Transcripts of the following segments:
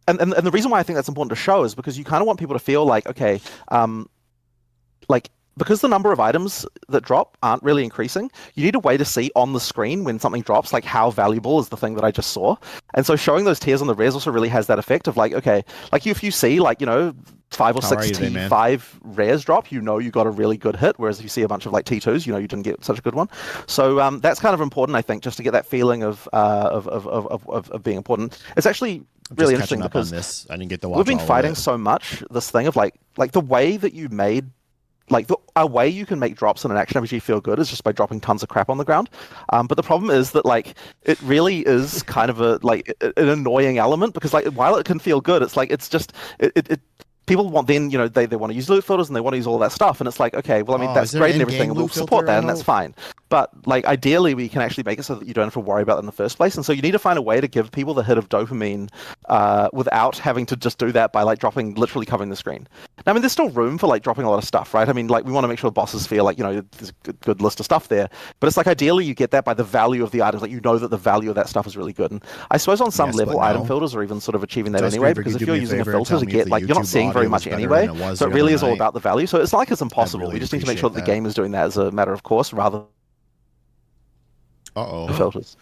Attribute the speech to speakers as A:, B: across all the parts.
A: And the reason why I think that's important to show is because you kind of want people to feel like, okay, um, like because the number of items that drop aren't really increasing, you need a way to see on the screen when something drops, like how valuable is the thing that I just saw. And so showing those tiers on the res also really has that effect of like, okay, like if you see like, five or
B: How
A: six
B: are you today, man?
A: T5 rares drop, you got a really good hit. Whereas if you see a bunch of like T2s, you didn't get such a good one. So that's kind of important, I think, just to get that feeling of being important. It's actually
B: I'm just
A: really
B: catching
A: interesting
B: up on
A: because
B: this. I didn't get to
A: we've
B: watch
A: been
B: all of
A: fighting
B: it.
A: so much this thing of like the way that you made a way you can make drops in an action RPG feel good is just by dropping tons of crap on the ground. But the problem is that like it really is kind of an annoying element because like while it can feel good, it's like it's just it people want then they want to use loot filters and they want to use all that stuff and it's like okay well I mean
B: Oh,
A: that's
B: is there an
A: great and everything
B: in-game
A: and we'll
B: loot
A: support
B: filter? I
A: that and that's
B: know.
A: fine but like ideally we can actually make it so that you don't have to worry about it in the first place and so you need to find a way to give people the hit of dopamine without having to just do that by like dropping literally covering the screen. Now, I mean there's still room for like dropping a lot of stuff, right? I mean like we want to make sure the bosses feel like there's a good list of stuff there but it's like ideally you get that by the value of the items, like that the value of that stuff is really good. And I suppose on some
B: Yes, but
A: level item
B: no.
A: filters are even sort of achieving that
B: Does
A: anyway
B: Griever,
A: because
B: you
A: if
B: do
A: you're
B: me a
A: using a
B: favor and
A: filter
B: tell
A: to
B: me if
A: get
B: the
A: like you're not
B: YouTube
A: seeing very
B: audio was
A: much
B: better than
A: anyway,
B: it was
A: so
B: the
A: it
B: other
A: really is all
B: night?
A: about the value. So it's not like it's
B: I'd
A: impossible. We
B: really
A: just need to make sure that
B: appreciate
A: the
B: that.
A: game is doing that as a matter of course rather than
B: Uh-oh.
A: filters.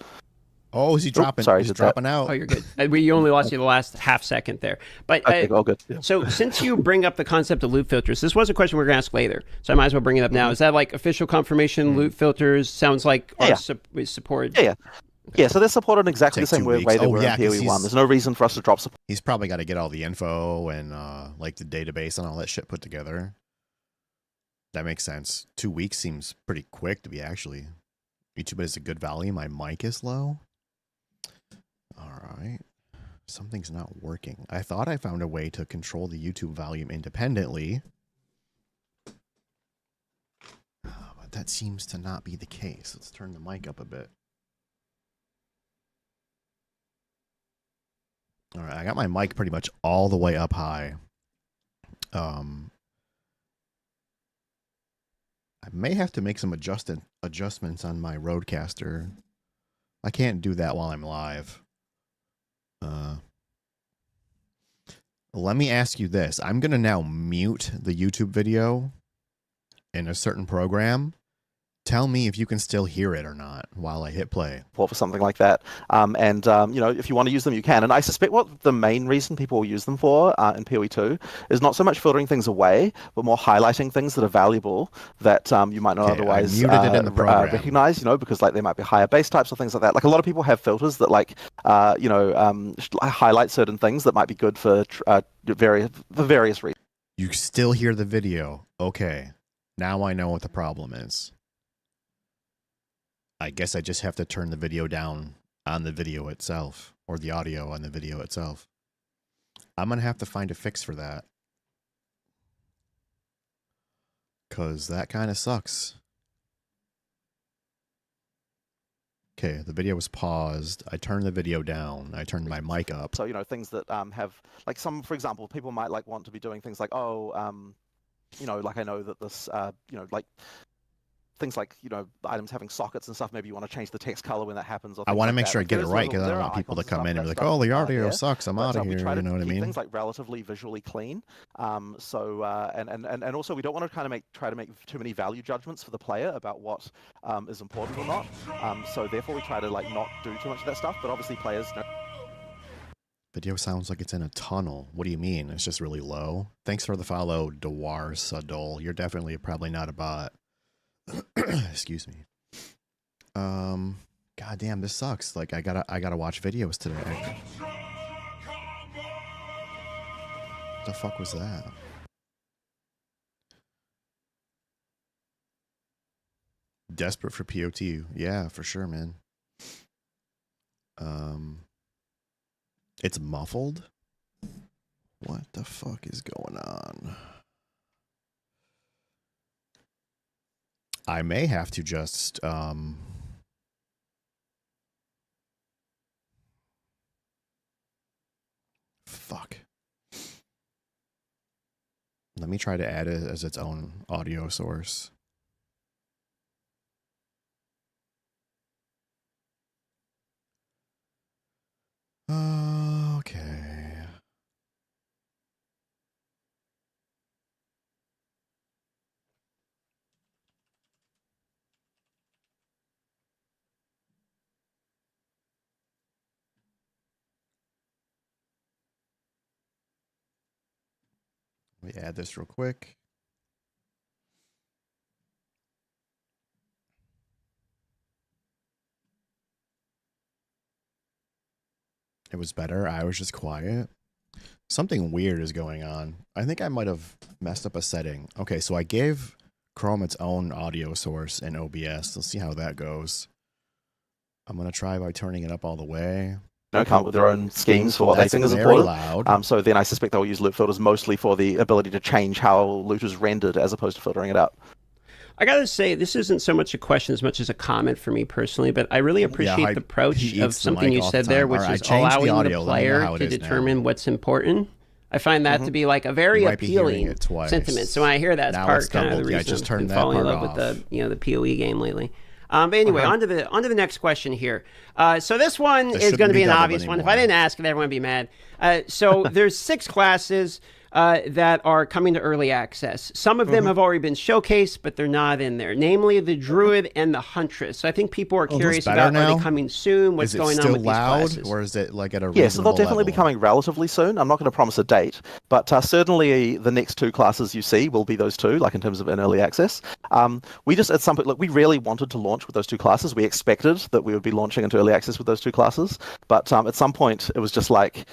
B: Oh, is he
A: Oh,
B: dropping?
A: sorry,
B: He's
A: did that.
B: dropping
C: Oh,
B: out.
C: you're good. We only lost you the last half second there. But
A: Okay, all good. Yeah.
C: so since you bring up the concept of loot filters, this was a question we are going to ask later. So I might as well bring it up now. Is that like official confirmation loot filters? Sounds like
A: Yeah,
C: are
A: yeah,
C: supported.
A: yeah, yeah.
C: Okay.
A: Yeah, so they're supported in exactly the
B: Take
A: same
B: 2 weeks.
A: way they
B: Oh
A: were in
B: yeah, because
A: POE1. There's no reason for us to drop support.
B: he's probably got to get all the info and like the database and all that shit put together. That makes sense. 2 weeks seems pretty quick to be actually. YouTube is a good value. My mic is low. All right. Something's not working. I thought I found a way to control the YouTube volume independently. But that seems to not be the case. Let's turn the mic up a bit. All right, I got my mic pretty much all the way up high. I may have to make some adjustments on my Rodecaster. I can't do that while I'm live. Let me ask you this. I'm going to now mute the YouTube video in a certain program. Tell me if you can still hear it or not while I hit play.
A: For something like that. If you want to use them, you can. And I suspect what the main reason people will use them for in POE2 is not so much filtering things away, but more highlighting things that are valuable that you might not
B: Okay, I
A: otherwise
B: muted it in the program.
A: recognize, because like they might be higher base types or things like that. Like a lot of people have filters that highlight certain things that might be good for various reasons.
B: You still hear the video. Okay. Now I know what the problem is. I guess I just have to turn the video down on the video itself, or the audio on the video itself. I'm going to have to find a fix for that. Because that kind of sucks. Okay, the video was paused. I turned the video down. I turned my mic up.
A: So, things that have, like for example, people might like want to be doing things like, like I know that this, like things like items having sockets and stuff. Maybe you want to change the text color when that happens. Or
B: I want to
A: like
B: make
A: that.
B: sure I
A: Like,
B: get it
A: there's
B: right because I
A: there
B: don't
A: are
B: want people to
A: icons and
B: come
A: stuff,
B: in and
A: that
B: be like,
A: stuff
B: oh, the audio
A: there,
B: sucks. I'm out of
A: we
B: here.
A: try to
B: You know what I
A: keep
B: mean?
A: things like relatively visually clean. And also we don't want to kind of try to make too many value judgments for the player about what is important or not. So therefore we try to like not do too much of that stuff. But obviously players know.
B: Video sounds like it's in a tunnel. What do you mean? It's just really low? Thanks for the follow, Dewar Sadol. You're definitely probably not a bot. Excuse me. God damn, this sucks. Like I gotta watch videos today. What the fuck was that? Desperate for POT. Yeah, for sure, man. It's muffled? What the fuck is going on? I may have to just fuck. Let me try to add it as its own audio source. Okay. Let me add this real quick. It was better. I was just quiet. Something weird is going on. I think I might have messed up a setting. Okay, so I gave Chrome its own audio source in OBS. Let's see how that goes. I'm going to try by turning it up all the way.
A: Come up with their own schemes for what they think is
B: very
A: important.
B: loud.
A: So then I suspect they'll use loop filters mostly for the ability to change how loot is rendered as opposed to filtering it out.
C: I gotta say, this isn't so much a question as much as a comment for me personally, but I really appreciate the approach of something you said there, which is allowing the player to determine what's important. I find that to be like a very appealing sentiment. So when I hear that, it's part kind of the reason I've been falling in love with the POE game lately. But anyway, on to the next question here. So this one is going to be an obvious one. If I didn't ask it, everyone would be mad. So there's 6 classes that are coming to early access. Some of them have already been showcased, but they're not in there, namely the Druid and the Huntress. So I think people are curious about, are they coming soon? What's going on with these classes?
B: Or is it like at a reasonable
A: Yeah, so they'll definitely be coming relatively soon. I'm not going to promise a date, but certainly the next 2 classes you see will be those 2, like in terms of in early access. We just, at some point, look, we really wanted to launch with those 2 classes. We expected that we would be launching into early access with those 2 classes, but at some point it was just like,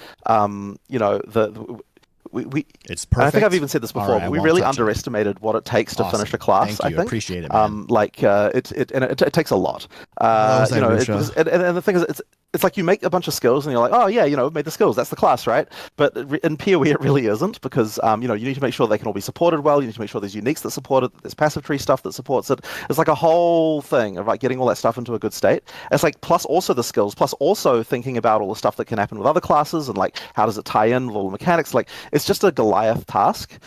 A: it's perfect. I think I've even said this before, but we really underestimated what it takes to finish a class.
B: Thank you.
A: I think.
B: Appreciate it, man.
A: It takes a lot. And the thing is, it's like you make a bunch of skills and you're like, oh yeah, we've made the skills. That's the class, right? But in PoE, it really isn't, because you need to make sure they can all be supported well. You need to make sure there's uniques that support it. There's passive tree stuff that supports it. It's like a whole thing of like getting all that stuff into a good state. It's like plus also the skills, plus also thinking about all the stuff that can happen with other classes and like how does it tie in with all the mechanics. Like it's just a Goliath task.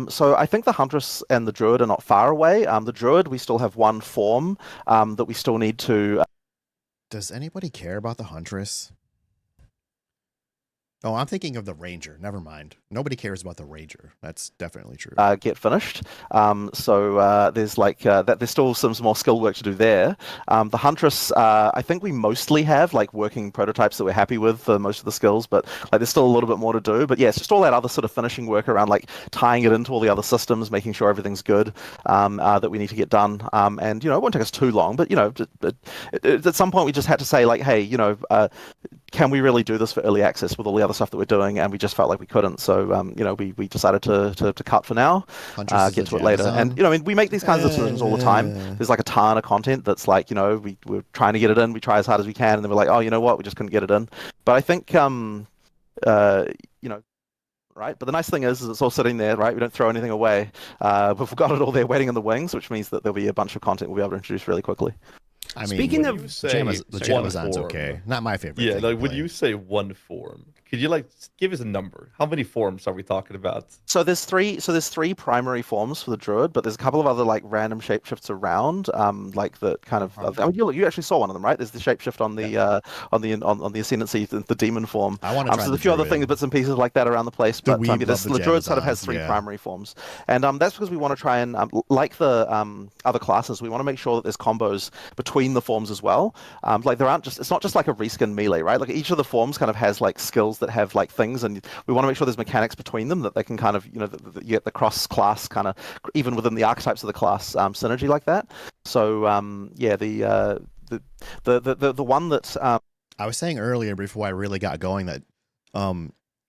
A: So I think the Huntress and the Druid are not far away. The Druid, we still have 1 form that we still need to.
B: Does anybody care about the Huntress? Oh, I'm thinking of the Ranger. Never mind. Nobody cares about the Ranger. That's definitely true.
A: Get finished. So there's like there's still some more skill work to do there. The Huntress, I think we mostly have like working prototypes that we're happy with for most of the skills, but like there's still a little bit more to do. But yeah, it's just all that other sort of finishing work around like tying it into all the other systems, making sure everything's good that we need to get done. And it won't take us too long, but at some point we just had to say like, hey, can we really do this for early access with all the other stuff that we're doing? And we just felt like we couldn't. So, we decided to cut for now, get to it later. And, we make these kinds of decisions all the time. There's like a ton of content that's like, we're trying to get it in. We try as hard as we can. And then we're like, oh, you know what? We just couldn't get it in. But I think, right? But the nice thing is it's all sitting there, right? We don't throw anything away. We've got it all there waiting in the wings, which means that there'll be a bunch of content we'll be able to introduce really quickly.
B: I mean,
C: speaking of
B: the Jamazon's okay. Not my favorite.
D: Yeah, like when you say 1 form, could you like give us a number? How many forms are we talking about?
A: So there's 3 primary forms for the Druid, but there's a couple of other like random shapeshifts around, like the kind of. I mean, you actually saw one of them, right? There's the shapeshift on the Ascendancy, the demon form.
B: I want to try
A: so there's a few other things, bits and pieces like that around the place. But the Druid sort of has 3 primary forms, and that's because we want to try and like the other classes, we want to make sure that there's combos between the forms as well. Like it's not just like a reskin melee, right? Like each of the forms kind of has like skills that have like things, and we want to make sure there's mechanics between them that they can kind of you get the cross class kind of even within the archetypes of the class synergy like that. So the one that
B: I was saying earlier before I really got going that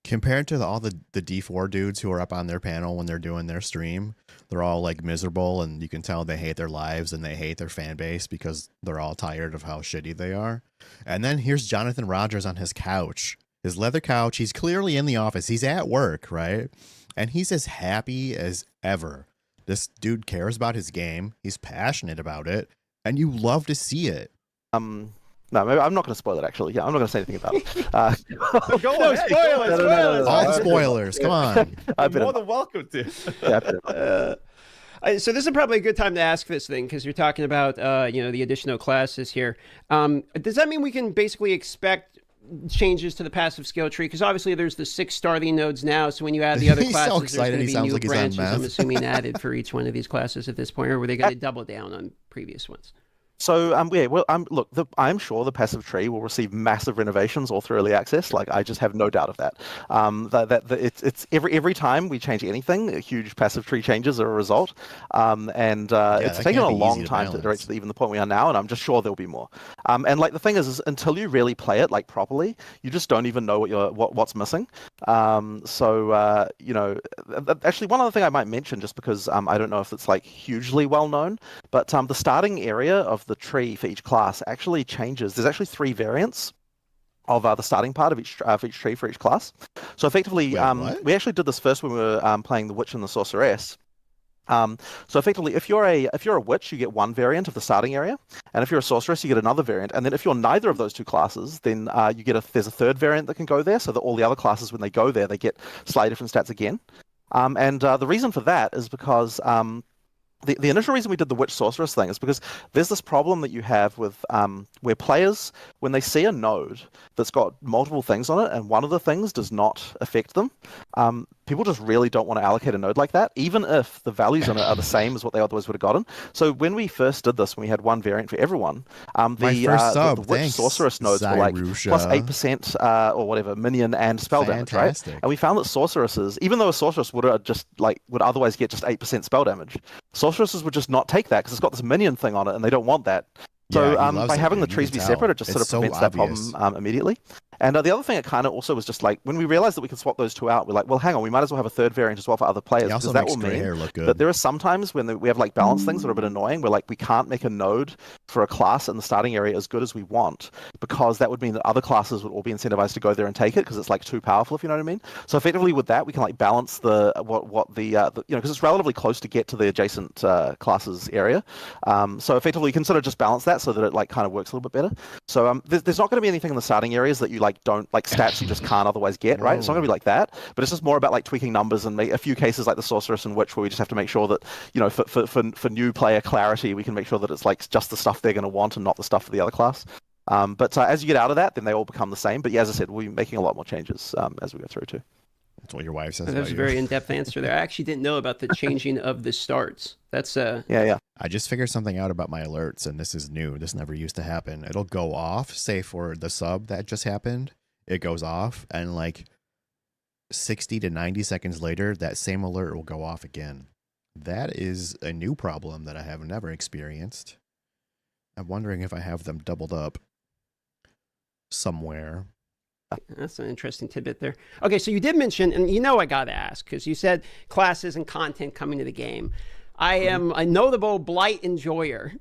B: compared to all the D4 dudes who are up on their panel when they're doing their stream, they're all like miserable, and you can tell they hate their lives and they hate their fan base because they're all tired of how shitty they are. And then here's Jonathan Rogers on his couch, his leather couch. He's clearly in the office. He's at work, right? And he's as happy as ever. This dude cares about his game. He's passionate about it, and you love to see it.
A: No, maybe I'm not going to spoil it, actually. Yeah, I'm not going to say anything about it.
D: Go on, spoilers!
B: All the spoilers, come on.
D: You're more than welcome to.
C: So this is probably a good time to ask this thing, because you're talking about, the additional classes here. Does that mean we can basically expect changes to the passive skill tree? Because obviously there's the 6 starting nodes now, so when you add the other classes,
B: so excited.
C: there's going to be new branches,
B: like
C: I'm assuming, added for each one of these classes at this point, or were they going to double down on previous ones?
A: So yeah, well, look, I'm sure the passive tree will receive massive renovations all through early access. Like I just have no doubt of that. It's every time we change anything, huge passive tree changes are a result. And it's taken a long time to reach even the point we are now, and I'm just sure there'll be more. And like the thing is until you really play it like properly, you just don't even know what's missing. You know, actually, one other thing I might mention, just because I don't know if it's like hugely well known, but the starting area of the tree for each class actually changes. There's actually 3 variants of the starting part of each tree for each class. So effectively, we actually did this first when we were playing the Witch and the Sorceress. So effectively, if you're a witch, you get 1 variant of the starting area, and if you're a sorceress, you get another variant. And then if you're neither of those 2 classes, then there's a 3rd variant that can go there, so that all the other classes, when they go there, they get slightly different stats again. The reason for that is because the initial reason we did the witch sorceress thing is because there's this problem that you have with where players, when they see a node that's got multiple things on it and one of the things does not affect them, people just really don't want to allocate a node like that, even if the values on it are the same as what they otherwise would have gotten. So when we first did this, when we had 1 variant for everyone, the witch sorceress nodes were like plus 8% or whatever minion and spell damage, right? And we found that sorceresses, even though a sorceress would otherwise get just 8% spell damage, sorceresses would just not take that because it's got this minion thing on it and they don't want that. So by having the trees be separate, it just sort of prevents that problem immediately. And the other thing it kind of also was just like, when we realized that we could swap those 2 out, we're like, well, hang on, we might as well have a 3rd variant as well for other players, because that will mean that there are some times when we have like balance things that are a bit annoying, where like we can't make a node for a class in the starting area as good as we want, because that would mean that other classes would all be incentivized to go there and take it because it's like too powerful, if you know what I mean. So effectively with that, we can like balance the because it's relatively close to get to the adjacent classes area. So effectively you can sort of just balance that so that it like kind of works a little bit better. So there's not going to be anything in the starting areas that you like don't like stats you just can't otherwise get, right? It's not going to be like that, but it's just more about like tweaking numbers and make a few cases like the sorceress and witch where we just have to make sure that, you know, for new player clarity, we can make sure that it's like just the stuff they're going to want and not the stuff for the other class. But as you get out of that, then they all become the same. But yeah, as I said, we'll be making a lot more changes as we go through too.
B: That's what your wife says.
C: That was a very in-depth answer there. I actually didn't know about the changing of the starts. That's
A: yeah.
B: I just figured something out about my alerts, and this is new. This never used to happen. It'll go off, say for the sub that just happened, it goes off, and like 60 to 90 seconds later, that same alert will go off again. That is a new problem that I have never experienced. I'm wondering if I have them doubled up somewhere.
C: That's an interesting tidbit there. Okay, so you did mention, and you know I got to ask, because you said classes and content coming to the game. I am a notable Blight enjoyer.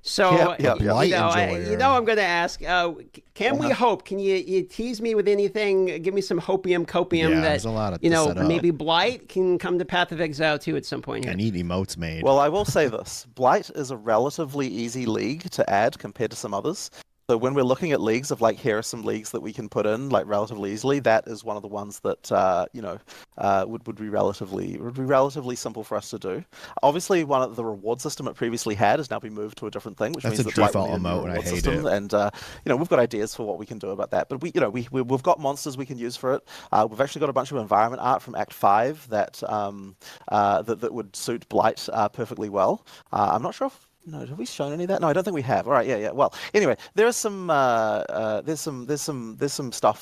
C: So,
B: Blight enjoyer.
C: I'm going to ask, can we hope? Can you tease me with anything? Give me some hopium copium that, maybe Blight can come to Path of Exile too at some point here.
B: I need emotes made.
A: Well, I will say this. Blight is a relatively easy league to add compared to some others. So when we're looking at leagues of like, here are some leagues that we can put in like relatively easily, that is one of the ones that would be relatively simple for us to do. Obviously, one of the reward system it previously had has now been moved to a different thing, which means
B: that's a default emote, and I hate it.
A: And we've got ideas for what we can do about that. But we've got monsters we can use for it. We've actually got a bunch of environment art from Act 5 that would suit Blight perfectly well. I'm not sure if have we shown any of that? No, I don't think we have. All right, yeah. Well, anyway, there's some stuff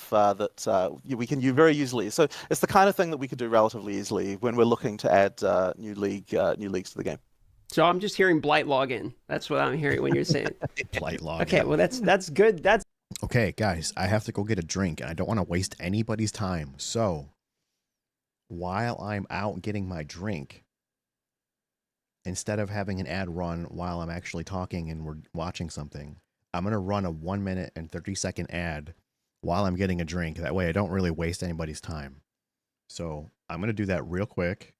A: that we can use very easily. So it's the kind of thing that we could do relatively easily when we're looking to add new leagues to the game.
C: So I'm just hearing Blight login. That's what I'm hearing when you're saying
B: Blight login.
C: Okay, well that's good. That's
B: okay, guys. I have to go get a drink, and I don't want to waste anybody's time. So while I'm out getting my drink, instead of having an ad run while I'm actually talking and we're watching something, I'm going to run a 1 minute and 30-second ad while I'm getting a drink. That way I don't really waste anybody's time. So I'm going to do that real quick,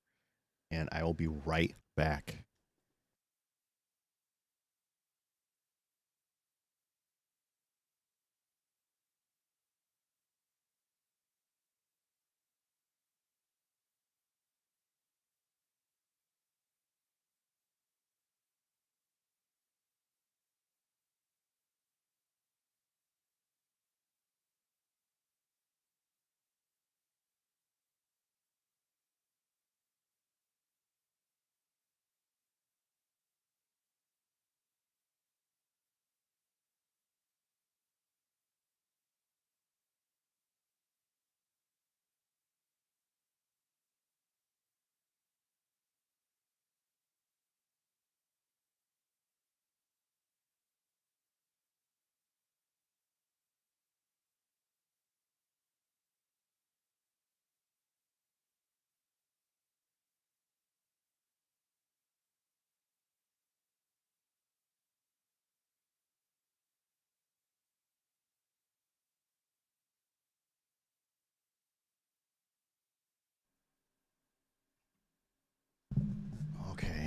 B: and I will be right back.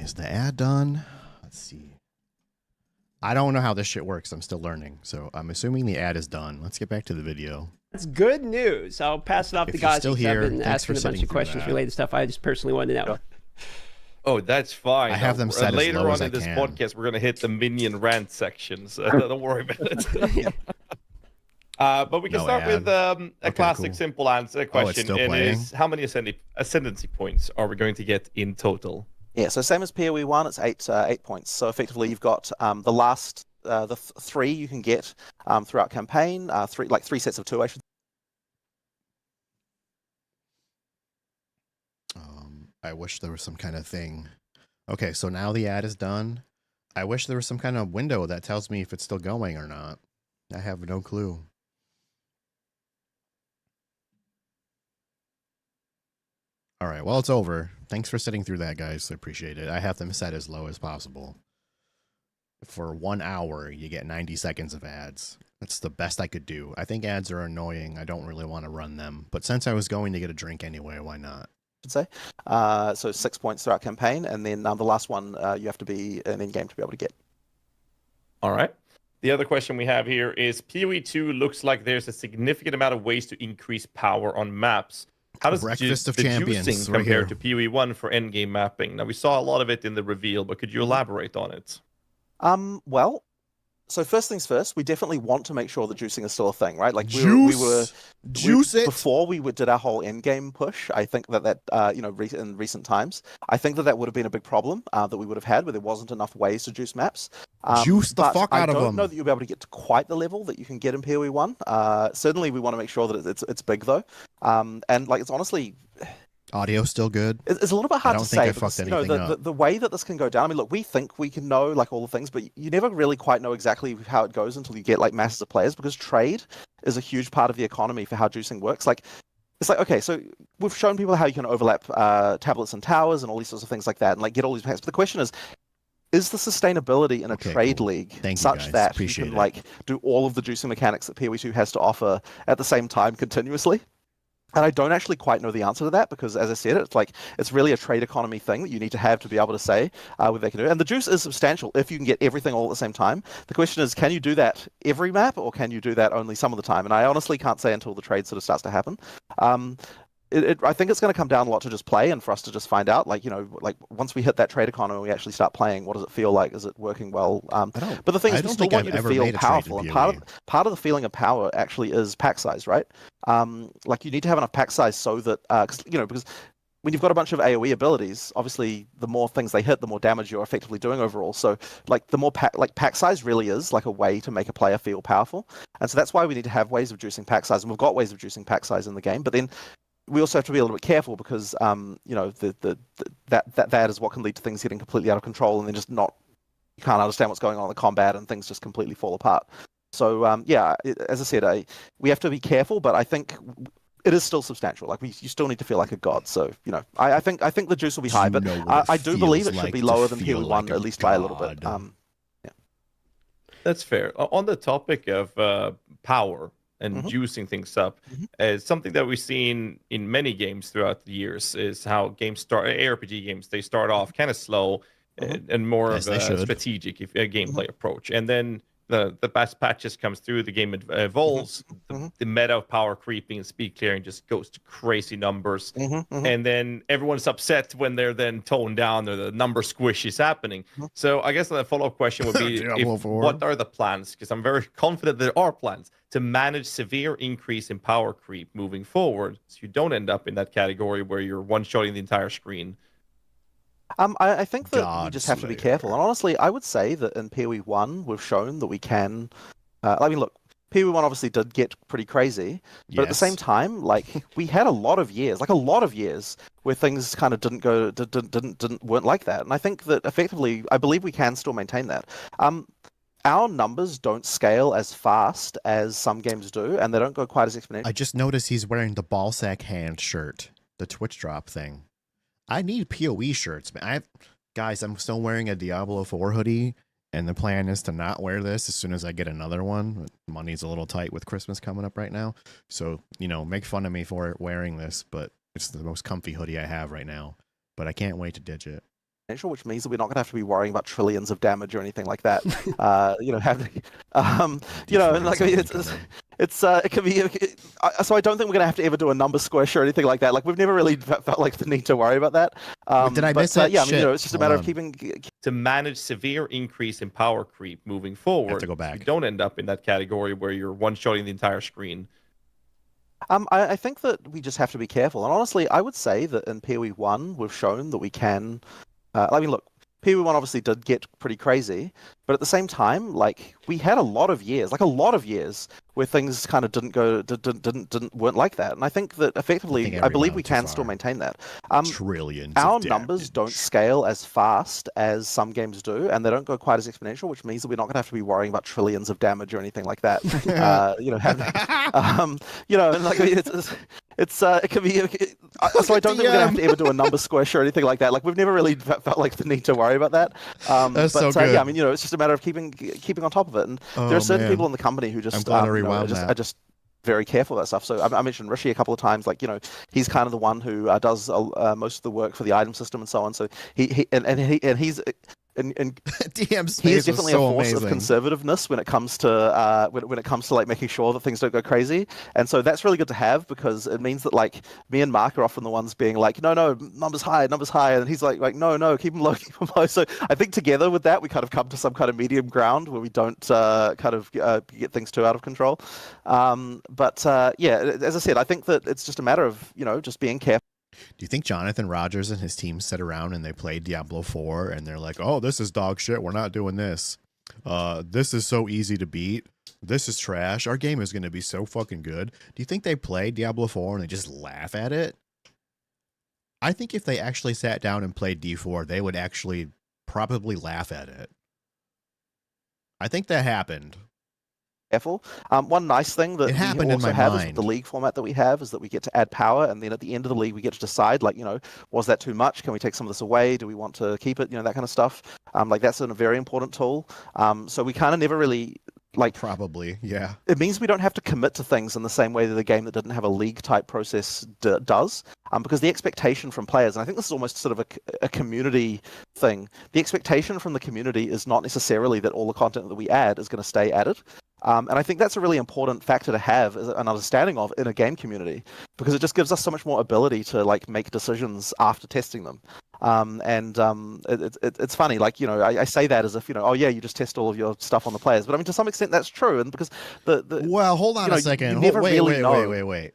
B: is the ad done? Let's see. I don't know how this shit works. I'm still learning. So I'm assuming the ad is done. Let's get back to the video.
C: That's good news. I'll pass it off to guys.
B: Still here,
C: I've been asking a bunch of questions related to stuff. I just personally wanted to know.
D: Oh, that's fine.
B: I have them set as
D: later
B: low
D: on
B: as
D: in this
B: can.
D: podcast. We're gonna hit the minion rant section, so don't worry about it. But we can start with a classic, simple answer question.
B: Still playing?
D: How many ascendancy points are we going to get in total?
A: Yeah, so same as POE1, it's 8 points. So effectively, you've got the last three you can get throughout campaign. Three sets of two, I should.
B: I wish there was some kind of thing. Okay, so now the ad is done. I wish there was some kind of window that tells me if it's still going or not. I have no clue. All right, well, it's over. Thanks for sitting through that, guys. I appreciate it. I have them set as low as possible. For 1 hour, you get 90 seconds of ads. That's the best I could do. I think ads are annoying. I don't really want to run them. But since I was going to get a drink anyway, why not?
A: Say. So 6 points throughout campaign, and then the last one you have to be an in-game to be able to get.
D: All right. The other question we have here is POE2 looks like there's a significant amount of ways to increase power on maps. How does
B: Breakfast of
D: the
B: Champions
D: juicing
B: right
D: compare
B: here
D: to POE1 for endgame mapping? Now, we saw a lot of it in the reveal, but could you elaborate on it?
A: Well, so first things first, we definitely want to make sure that juicing is still a thing, right? Like before we did our whole end game push. I think that in recent times, I think that would have been a big problem that we would have had, where there wasn't enough ways to juice maps.
B: Juice the fuck out of them.
A: I don't know that you'll be able to get to quite the level that you can get in POE1. Certainly, we want to make sure that it's big though, and like it's honestly.
B: Audio still good?
A: It's a little bit hard to say.
B: I don't think I fucked anything up.
A: The way that this can go down, I mean, look, we think we can know like all the things, but you never really quite know exactly how it goes until you get like masses of players, because trade is a huge part of the economy for how juicing works. Like, it's like, okay, so we've shown people how you can overlap tablets and towers and all these sorts of things like that, and like get all these packs. But the question is the sustainability in a trade league such that you can like do all of the juicing mechanics that POE2 has to offer at the same time continuously? And I don't actually quite know the answer to that, because, as I said, it's really a trade economy thing that you need to be able to say what they can do. And the juice is substantial if you can get everything all at the same time. The question is, can you do that every map, or can you do that only some of the time? And I honestly can't say until the trade sort of starts to happen. I think it's going to come down a lot to just play, and for us to just find out, like once we hit that trade economy, we actually start playing. What does it feel like? Is it working well? But the thing is, we still want you to feel powerful, and part of the feeling of power actually is pack size, right? Like you need to have enough pack size so that because when you've got a bunch of AoE abilities, obviously the more things they hit, the more damage you're effectively doing overall. So like the more pack size really is like a way to make a player feel powerful, and so that's why we need to have ways of juicing pack size, and we've got ways of juicing pack size in the game. But then we also have to be a little bit careful, because that is what can lead to things getting completely out of control, and then you can't understand what's going on in the combat, and things just completely fall apart. So as I said, we have to be careful, but I think it is still substantial. Like you still need to feel like a god. So I think the juice will be high, but I do believe it should be lower than POE1 at least by a little bit.
D: That's fair. On the topic of power and juicing things up, something that we've seen in many games throughout the years is how ARPG games, they start off kind of slow and more of a strategic gameplay approach, and then the best patches comes through, the game evolves, the meta of power creeping and speed clearing just goes to crazy numbers, and then everyone's upset when they're then toned down or the number squish is happening. So I guess the follow-up question would be, what are the plans? Because I'm very confident there are plans to manage severe increase in power creep moving forward, so you don't end up in that category where you're one-shotting the entire screen.
A: I think that we just have to be careful. And honestly, I would say that in POE1, we've shown that we can... I mean, look, POE1 obviously did get pretty crazy, but at the same time, like, we had a lot of years where things kind of weren't like that. And I think that effectively, I believe we can still maintain that. Our numbers don't scale as fast as some games do, and they don't go quite as exponential.
B: I just noticed he's wearing the ballsack hand shirt, the Twitch drop thing. I need POE shirts, man. Guys, I'm still wearing a Diablo 4 hoodie, and the plan is to not wear this as soon as I get another one. Money's a little tight with Christmas coming up right now. So, make fun of me for wearing this, but it's the most comfy hoodie I have right now. But I can't wait to ditch it.
A: which means that we're not going to have to be worrying about trillions of damage or anything like that. Having, and like I mean, it can be. So I don't think we're going to have to ever do a number squish or anything like that. Like we've never really felt like the need to worry about that.
B: Did I miss it?
A: Yeah, I mean, it's just a matter of keeping.
D: To manage severe increase in power creep moving forward,
B: have to go back.
D: You don't end up in that category where you're one-shotting the entire screen.
A: I think that we just have to be careful, and honestly, I would say that in POE1 we've shown that we can. I mean, look, POE1 obviously did get pretty crazy, but at the same time, like we had a lot of years, where things kind of weren't like that, and I think that effectively, I believe we can still maintain that.
B: Trillions.
A: Our numbers don't scale as fast as some games do, and they don't go quite as exponential, which means that we're not going to have to be worrying about trillions of damage or anything like that. And like it can be. So I don't think we're going to have to ever do a number squish or anything like that. Like we've never really felt like the need to worry about that.
B: That's so good.
A: Yeah, I mean, it's just a matter of keeping on top of it. And there are certain people in the company who just are just very careful about stuff. So I mentioned Rishi a couple of times. Like he's kind of the one who does most of the work for the item system and so on. So he's
B: DM's
A: he is definitely
B: so
A: a force
B: amazing.
A: of conservativeness when it comes to when it comes to like making sure that things don't go crazy, and so that's really good to have because it means that like me and Mark are often the ones being like no numbers high, and he's like no keep them low. So I think together with that we kind of come to some kind of medium ground where we don't get things too out of control. Yeah, as I said, I think that it's just a matter of just being careful.
B: Do you think Jonathan Rogers and his team sit around and they play Diablo 4 and they're like, oh, this is dog shit. We're not doing this. This is so easy to beat. This is trash. Our game is going to be so fucking good. Do you think they play Diablo 4 and they just laugh at it? I think if they actually sat down and played D4, they would actually probably laugh at it. I think that happened.
A: Careful. One nice thing that we also have is the league format that we have is that we get to add power, and then at the end of the league we get to decide, like, was that too much? Can we take some of this away? Do we want to keep it? That kind of stuff. Like that's a very important tool. So we kind of never really
B: probably, yeah.
A: It means we don't have to commit to things in the same way that the game that didn't have a league type process does. Because the expectation from players, and I think this is almost sort of a community thing. The expectation from the community is not necessarily that all the content that we add is going to stay added. And I think that's a really important factor to have an understanding of in a game community, because it just gives us so much more ability to make decisions after testing them. It's funny, I say that as if you just test all of your stuff on the players, but I mean to some extent that's true, and because
B: well, hold on a second, wait,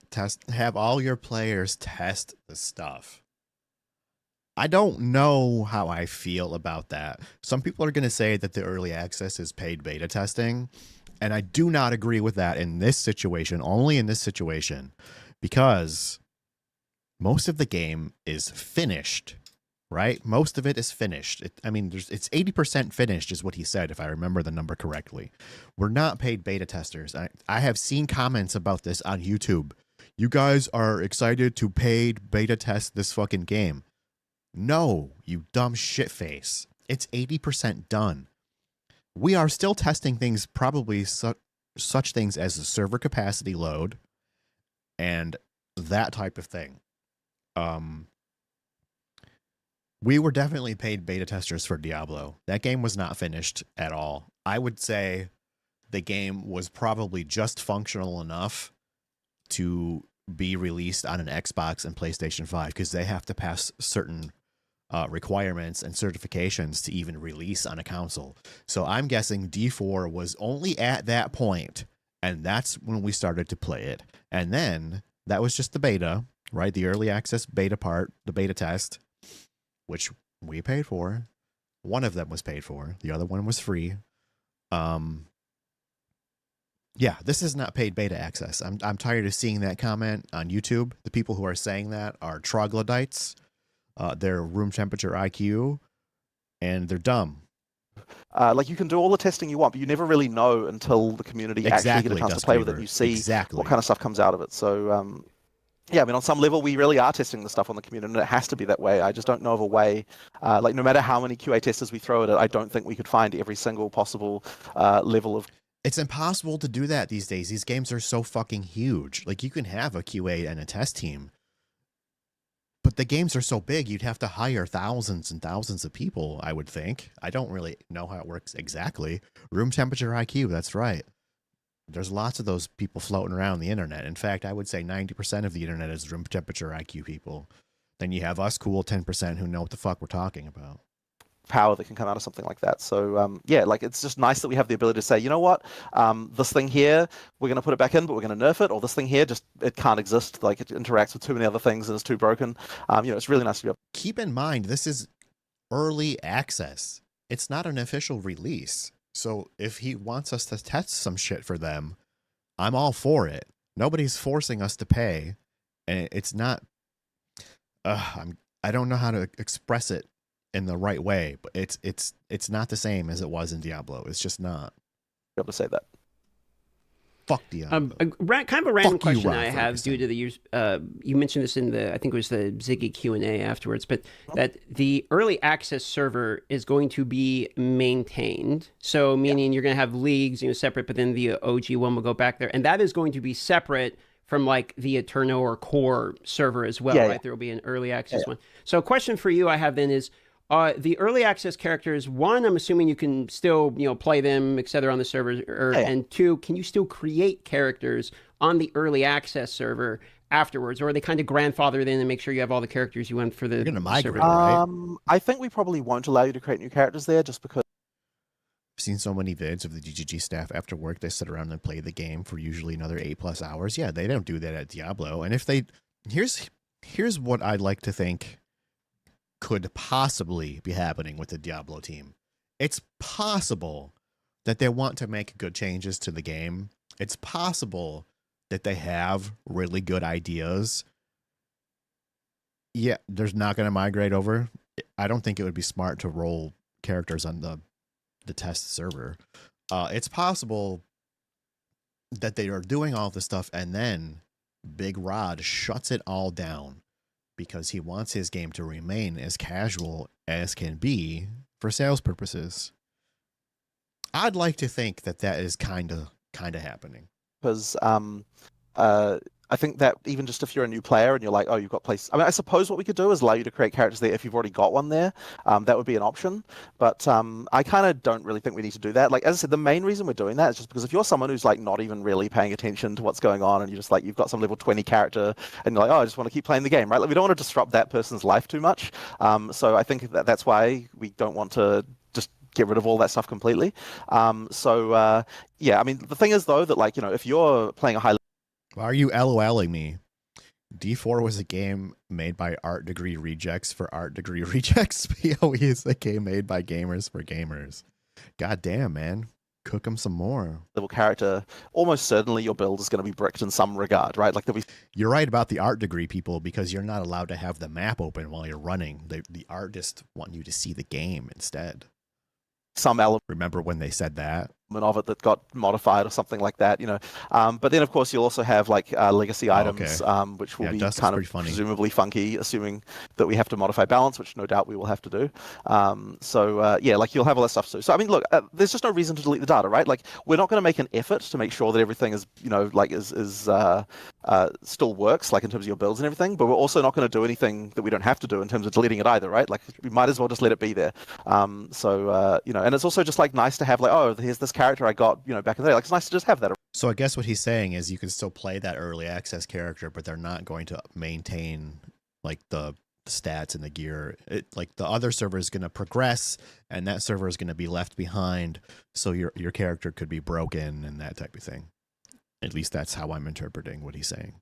B: have all your players test the stuff. I don't know how I feel about that. Some people are going to say that the early access is paid beta testing. And I do not agree with that in this situation, only in this situation, because most of the game is finished, right? Most of it is finished. It's 80% finished is what he said, if I remember the number correctly. We're not paid beta testers. I have seen comments about this on YouTube. You guys are excited to paid beta test this fucking game. No, you dumb shitface. It's 80% done. We are still testing things, probably such things as the server capacity load and that type of thing. We were definitely paid beta testers for Diablo. That game was not finished at all. I would say the game was probably just functional enough to be released on an Xbox and PlayStation 5 because they have to pass certain requirements and certifications to even release on a console. So I'm guessing D4 was only at that point, and that's when we started to play it. And then that was just the beta, right? The early access beta part, the beta test, which we paid for. One of them was paid for. The other one was free. Yeah, this is not paid beta access. I'm tired of seeing that comment on YouTube. The people who are saying that are troglodytes. They're room temperature IQ, and they're dumb.
A: You can do all the testing you want, but you never really know until the community actually get a chance to play with it. You see what kind of stuff comes out of it. So, yeah, I mean, on some level, we really are testing the stuff on the community, and it has to be that way. I just don't know of a way, no matter how many QA testers we throw at it, I don't think we could find every single possible level of...
B: It's impossible to do that these days. These games are so fucking huge. You can have a QA and a test team, but the games are so big, you'd have to hire thousands and thousands of people, I would think. I don't really know how it works exactly. Room temperature IQ, that's right. There's lots of those people floating around the internet. In fact, I would say 90% of the internet is room temperature IQ people. Then you have us cool 10% who know what the fuck we're talking about.
A: Power that can come out of something like that. So yeah, like it's just nice that we have the ability to say, you know what, this thing here, we're going to put it back in, but we're going to nerf it, or this thing here, just it can't exist. Like it interacts with too many other things and is too broken. It's really nice to be able.
B: Keep in mind, this is early access. It's not an official release. So if he wants us to test some shit for them, I'm all for it. Nobody's forcing us to pay, and it's not. I don't know how to express it in the right way, but it's not the same as it was in Diablo. It's just not.
A: Be able to say that.
B: Fuck Diablo.
C: Kind of a random question I have due to the use. You mentioned this in I think it was the Ziggy Q&A afterwards, but that the early access server is going to be maintained. So meaning you're going to have leagues, separate, but then the OG one will go back there, and that is going to be separate from like the Eterno or core server as well, right? There will be an early access one. So a question for you I have then is, the early access characters, one, I'm assuming you can still, play them, et cetera, on the server, and two, can you still create characters on the early access server afterwards, or are they kind of grandfathered in and make sure you have all the characters you want for the
B: You're going to migrate,
C: server?
B: right?
A: I think we probably won't allow you to create new characters there, just because.
B: I've seen so many vids of the GGG staff after work. They sit around and play the game for usually another 8+ hours. Yeah, they don't do that at Diablo. And if they, here's what I'd like to think could possibly be happening with the Diablo team. It's possible that they want to make good changes to the game. It's possible that they have really good ideas. Yeah, they're not going to migrate over. I don't think it would be smart to roll characters on the test server. It's possible that they are doing all this stuff and then Big Rod shuts it all down because he wants his game to remain as casual as can be for sales purposes. I'd like to think that is kind of happening.
A: Because I think that even just if you're a new player and you're like, oh, you've got place. I mean, I suppose what we could do is allow you to create characters there if you've already got one there. That would be an option. But I kind of don't really think we need to do that. Like, as I said, the main reason we're doing that is just because if you're someone who's like not even really paying attention to what's going on and you're just like, you've got some level 20 character and you're like, oh, I just want to keep playing the game, right? Like, we don't want to disrupt that person's life too much. So I think that's why we don't want to just get rid of all that stuff completely. Yeah, I mean, the thing is though that like, if you're playing a high.
B: Why are you LOLing me? D4 was a game made by Art Degree Rejects for Art Degree Rejects. POE is a game made by gamers for gamers. God damn, man. Cook them some more.
A: Level character, almost certainly your build is going to be bricked in some regard, right? Like
B: You're right about the Art Degree people because you're not allowed to have the map open while you're running. The artists want you to see the game instead.
A: Some element.
B: Remember when they said that?
A: Of it that got modified or something like that, but then of course you'll also have like legacy items, which will be kind of presumably funky, assuming that we have to modify balance, which no doubt we will have to do. Yeah, like you'll have all that stuff too. So I mean, look, there's just no reason to delete the data, right? Like we're not going to make an effort to make sure that everything is, like is still works, like in terms of your builds and everything. But we're also not going to do anything that we don't have to do in terms of deleting it either, right? Like we might as well just let it be there. And it's also just like nice to have like, oh, here's this character I got, back in the day. Like it's nice to just have that.
B: So I guess what he's saying is you can still play that early access character, but they're not going to maintain like the stats and the gear. Like the other server is going to progress, and that server is going to be left behind. So your character could be broken and that type of thing. At least that's how I'm interpreting what he's saying.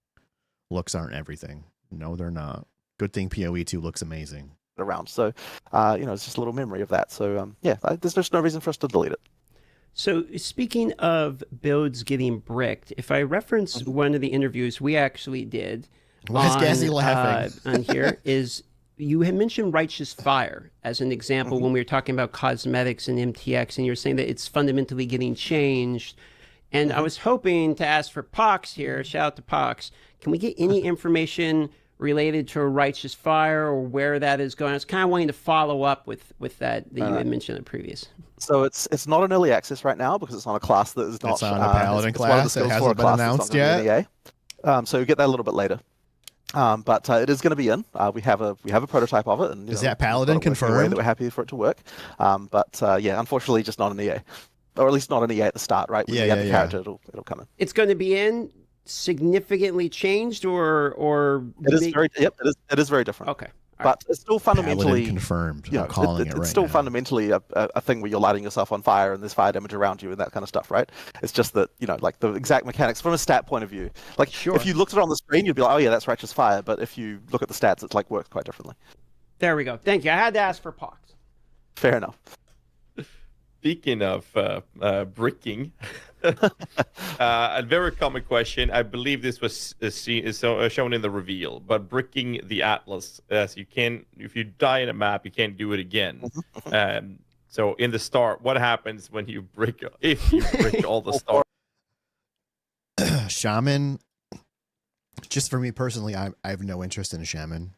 B: Looks aren't everything. No, they're not. Good thing POE2 looks amazing.
A: Around. So, it's just a little memory of that. So, there's just no reason for us to delete it.
C: So speaking of builds getting bricked, if I reference one of the interviews we actually did on here is you had mentioned Righteous Fire as an example when we were talking about cosmetics and MTX, and you're saying that it's fundamentally getting changed. And I was hoping to ask for Pox here, shout out to Pox, can we get any information related to Righteous Fire or where that is going? I was kind of wanting to follow up with that you had mentioned in the previous.
A: So it's not an early access right now because it's on a class that is not.
B: It's on a Paladin class. It hasn't been announced yet.
A: So you get that a little bit later. But it is going to be in. We have a prototype of it, and
B: is that Paladin confirmed?
A: That we're happy for it to work. But yeah, unfortunately, just not an EA, or at least not an EA at the start, right? When you add the character, it'll come in.
C: It's going to be in significantly changed, or
A: it is very it is very different.
C: Okay.
A: But it's still fundamentally
B: confirmed.
A: You know, it's still fundamentally a thing where you're lighting yourself on fire and there's fire damage around you and that kind of stuff, right? It's just that, you know, like the exact mechanics from a stat point of view. Like, if you looked at it on the screen, you'd be like, oh yeah, that's righteous fire. But if you look at the stats, it's like works quite differently.
C: There we go. Thank you. I had to ask for Pox.
A: Fair enough.
D: Speaking of bricking, a very common question. I believe this was shown in the reveal, but bricking the Atlas, as you can, if you die in a map, you can't do it again. So in the start, what happens when you brick? If you brick all the stars?
B: Shaman. Just for me personally, I have no interest in a shaman.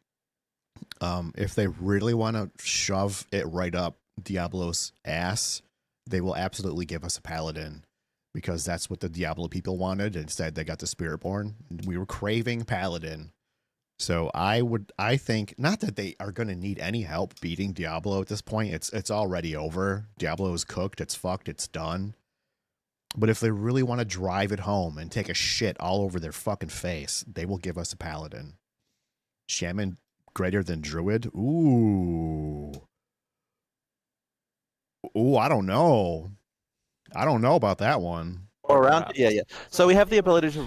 B: If they really want to shove it right up Diablo's ass, they will absolutely give us a paladin, because that's what the Diablo people wanted. Instead, they got the Spiritborn. We were craving paladin. So I think, not that they are going to need any help beating Diablo at this point. It's already over. Diablo is cooked. It's fucked. It's done. But if they really want to drive it home and take a shit all over their fucking face, they will give us a paladin. Shaman greater than druid? Ooh, I don't know. I don't know about that one.
A: Or around, yeah. So we have the ability to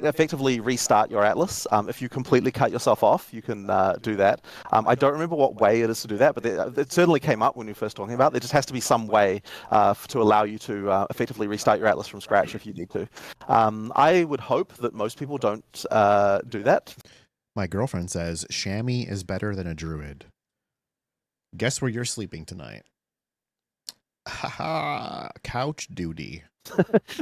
A: effectively restart your Atlas. If you completely cut yourself off, you can do that. I don't remember what way it is to do that, but it certainly came up when we were first talking about it. There just has to be some way to allow you to effectively restart your Atlas from scratch if you need to. I would hope that most people don't do that.
B: My girlfriend says Chamois is better than a druid. Guess where you're sleeping tonight? Haha, couch duty.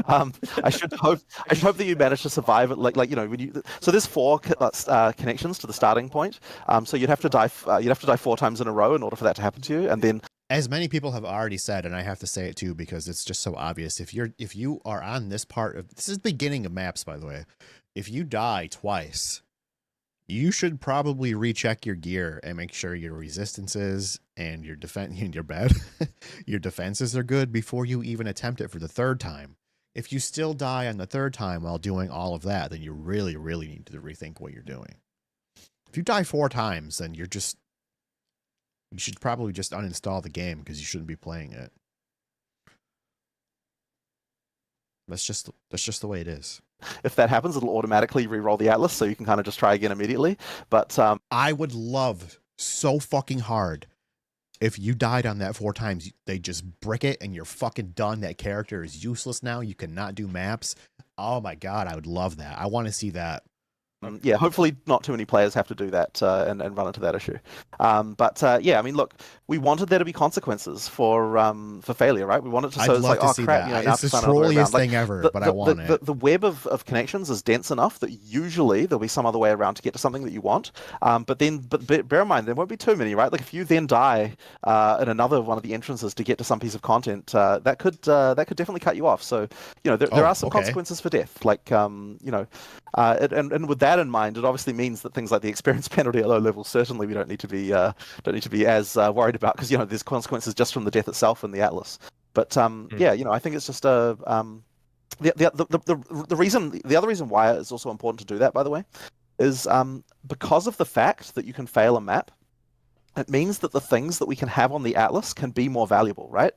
A: I should hope that you manage to survive it. Like you know, so there's 4 connections to the starting point. So you'd have to die 4 times in a row in order for that to happen to you, and then.
B: As many people have already said, and I have to say it too because it's just so obvious. If you are on this part of this is the beginning of maps, by the way. If you die twice, you should probably recheck your gear and make sure your resistances and your your defenses are good before you even attempt it for the 3rd time. If you still die on the 3rd time while doing all of that, then you really, really need to rethink what you're doing. If you die 4 times, then you should probably just uninstall the game because you shouldn't be playing it. That's just the way it is.
A: If that happens, it'll automatically re-roll the Atlas, so you can kind of just try again immediately. But
B: I would love so fucking hard if you died on that 4 times, they just brick it and you're fucking done. That character is useless now. You cannot do maps. Oh my god, I would love that. I want to see that.
A: Yeah, hopefully not too many players have to do that and run into that issue. But yeah, I mean, look, we wanted there to be consequences for failure, right? We wanted to.
B: I'd love to see that. You know, it's the trolliest thing ever, but I want it.
A: The web of connections is dense enough that usually there'll be some other way around to get to something that you want. But bear in mind, there won't be too many, right? Like if you then die in another one of the entrances to get to some piece of content, that could definitely cut you off. So you know, there are some consequences for death. Like you know, and with that in mind, it obviously means that things like the experience penalty at low levels, certainly we don't need to be as worried about, because you know there's consequences just from the death itself in the Atlas. But yeah, you know, I think it's just the other reason why it's also important to do that, by the way, is because of the fact that you can fail a map. It means that the things that we can have on the Atlas can be more valuable, right?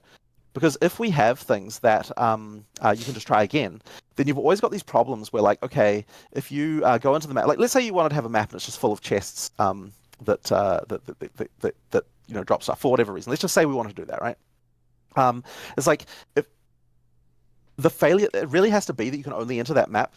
A: Because if we have things that you can just try again, then you've always got these problems where, like, okay, if you go into the map, like let's say you wanted to have a map and it's just full of chests that you know drop stuff for whatever reason. Let's just say we want to do that, right? It's like if the failure, it really has to be that you can only enter that map.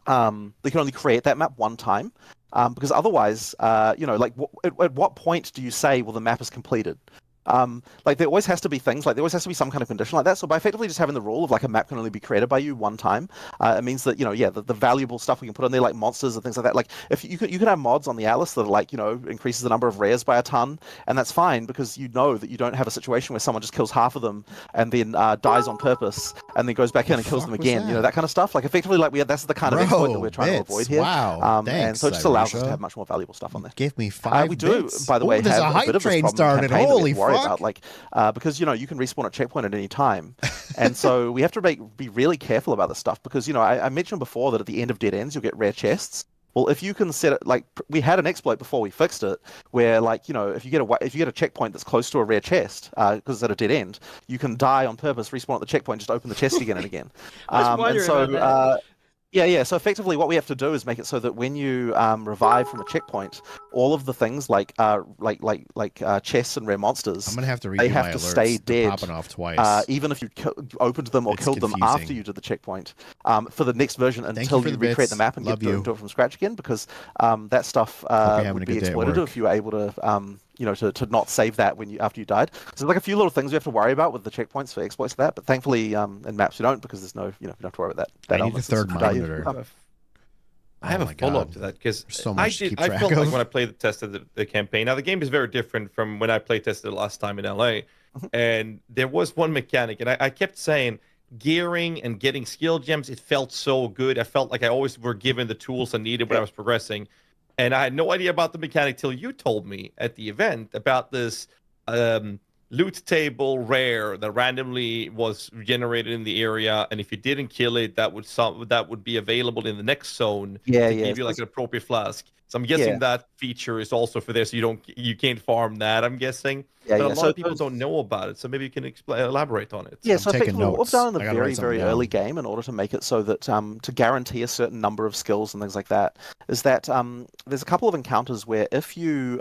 A: You can only create that map one time, because otherwise, you know, like at what point do you say, well, the map is completed? Like there always has to be things, like there always has to be some kind of condition like that. So by effectively just having the rule of like a map can only be created by you one time, it means that, the valuable stuff we can put on there, like monsters and things like that. Like if you could have mods on the Atlas that are like, increases the number of rares by a ton, and that's fine because you know that you don't have a situation where someone just kills half of them and then dies on purpose and then goes back in and kills them again. That kind of stuff. Like effectively, like that's the kind of exploit that we're trying to avoid here.
B: Wow.
A: And so it just allows us to have much more valuable stuff on there.
B: Give me 5
A: we do,
B: bits.
A: by the way,
B: there's
A: have
B: a hype
A: bit of
B: train
A: this problem
B: started. Holy fuck!
A: About, like, because you can respawn at checkpoint at any time, and so we have to be really careful about this stuff because I mentioned before that at the end of dead ends you'll get rare chests. Well, if you can set it, like we had an exploit before we fixed it, where like if you get a checkpoint that's close to a rare chest, because it's at a dead end, you can die on purpose, respawn at the checkpoint, just open the chest again and again.
C: And so.
A: Yeah. So effectively, what we have to do is make it so that when you revive from a checkpoint, all of the things like chests and rare monsters,
B: I'm gonna have to read
A: they have to stay dead,
B: popping off twice.
A: Even if you opened them or killed them after you did the checkpoint, for the next version until you recreate the map and do it from scratch again, because that stuff would be exploited if you were able to. To not save that after you died. So there's like a few little things we have to worry about with the checkpoints for exploits of that, but thankfully in maps you don't, because there's no, you don't have to worry about that.
B: I need a third monitor.
D: I have a follow-up to that because I felt like when I tested the campaign. Now the game is very different from when I play tested it last time in LA, and there was one mechanic, and I kept saying gearing and getting skill gems. It felt so good. I felt like I always were given the tools I needed when I was progressing. And I had no idea about the mechanic till you told me at the event about this loot table rare that randomly was generated in the area, and if you didn't kill it, that would be available in the next zone to give you like an appropriate flask. So I'm guessing that feature is also for there, so you can't farm that. I'm guessing, but a lot of people don't know about it. So maybe you can elaborate on it.
A: Yeah, so effectively what we've done in the very early game in order to make it so that to guarantee a certain number of skills and things like that is that there's a couple of encounters where if you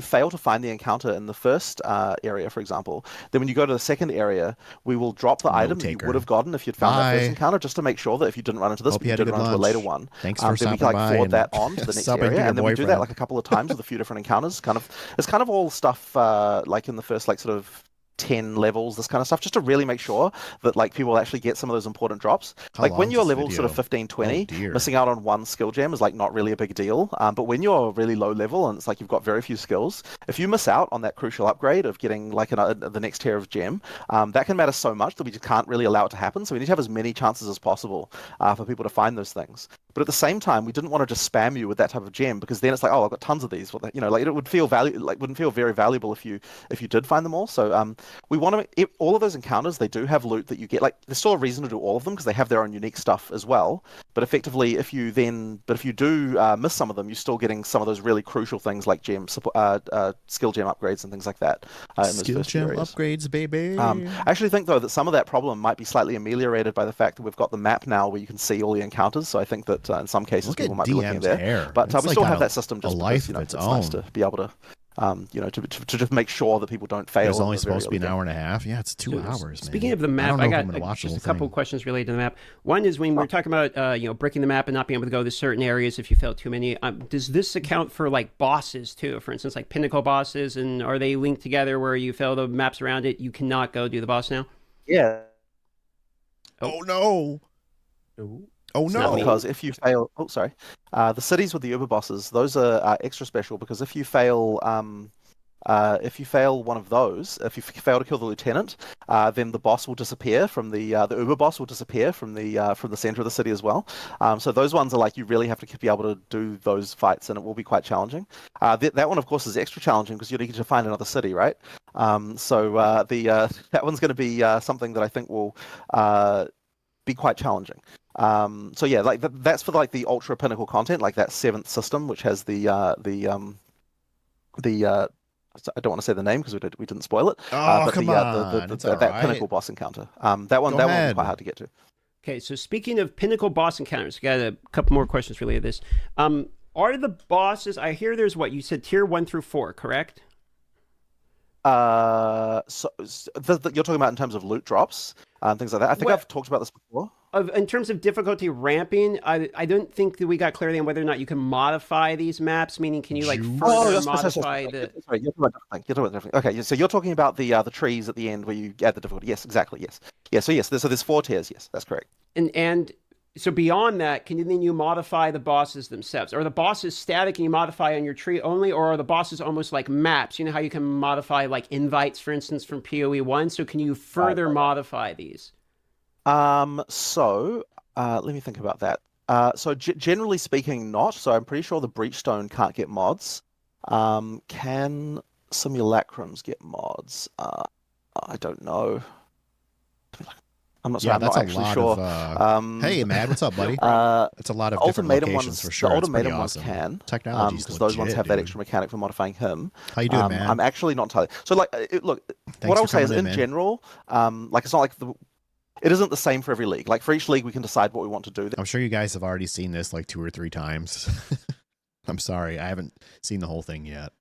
A: fail to find the encounter in the first area, for example, then when you go to the second area, we will drop the item that you would have gotten if you'd found that first encounter, just to make sure that if you didn't run into this, but you did run into a later one.
B: Thanks for
A: then we can forward that on to the next area, and then we do that like a couple of times with a few different encounters. It's kind of all stuff like in the first sort of 10 levels, this kind of stuff, just to really make sure that like people actually get some of those important drops. Like when you're level sort of 15, 20, missing out on one skill gem is like not really a big deal. But when you're really low level and it's like you've got very few skills, if you miss out on that crucial upgrade of getting like the next tier of gem, that can matter so much that we just can't really allow it to happen. So we need to have as many chances as possible for people to find those things. But at the same time, we didn't want to just spam you with that type of gem, because then it's like, oh, I've got tons of these. Like it would feel wouldn't feel very valuable if you did find them all. So we want to all of those encounters. They do have loot that you get. Like there's still a reason to do all of them because they have their own unique stuff as well. But effectively, if you do miss some of them, you're still getting some of those really crucial things like skill gem upgrades and things like that.
B: Skill gem upgrades, baby.
A: I actually think though that some of that problem might be slightly ameliorated by the fact that we've got the map now where you can see all the encounters. So I think that in some cases people might be looking at there. But we still have that system just because it's nice to be able to. To just make sure that people don't fail.
B: It's only supposed to be an hour and a half. Yeah, it's 2 hours.
C: Speaking of the map, I got just a couple of questions related to the map. One is when we're talking about bricking the map and not being able to go to certain areas if you fail too many. Does this account for like bosses too? For instance, like pinnacle bosses, and are they linked together where you fail the maps around it? You cannot go do the boss now.
A: Yeah.
B: Oh no. Oh no!
A: Because if you fail, the cities with the Uber bosses, those are extra special because if you fail one of those, if you fail to kill the lieutenant, then the boss will disappear from the Uber boss will disappear from the center of the city as well. So those ones are like you really have to be able to do those fights, and it will be quite challenging. That one, of course, is extra challenging because you need to find another city, right? That one's going to be something that I think will be quite challenging. So yeah, like that's for like the ultra pinnacle content, like that 7th system, which has I don't want to say the name because we didn't spoil it.
B: But come on,
A: that pinnacle boss encounter. That one was quite hard to get to.
C: Okay, so speaking of pinnacle boss encounters, got a couple more questions related to this. Are the bosses? I hear there's what you said, tier 1 through 4, correct?
A: You're talking about in terms of loot drops and things like that. I think I've talked about this before.
C: in terms of difficulty ramping, I don't think that we got clarity on whether or not you can modify these maps. Meaning, can you like further modify the?
A: Sorry, you're talking about different. Okay, so you're talking about the trees at the end where you add the difficulty. Yes, exactly. Yes. Yeah. So yes, there's 4 tiers. Yes, that's correct.
C: And so beyond that, can you modify the bosses themselves? Are the bosses static and you modify on your tree only, or are the bosses almost like maps? You know how you can modify like invites, for instance, from POE1. So can you further modify these?
A: So let me think about that. So generally speaking, not. So I'm pretty sure the Breachstone can't get mods. Can Simulacrums get mods? I don't know. I'm not, sorry, I'm not actually sure.
B: Hey, Mad, what's up, buddy? It's a lot of different locations for sure.
A: The Ultimatum ones can.
B: Technology's
A: because those ones have that extra mechanic for modifying him.
B: How you doing, man?
A: I'm actually not entirely. So, like, look, what I would say is, in general, like, it's not like it isn't the same for every league. Like, for each league, we can decide what we want to do.
B: I'm sure you guys have already seen this like 2 or 3 times. I'm sorry, I haven't seen the whole thing yet.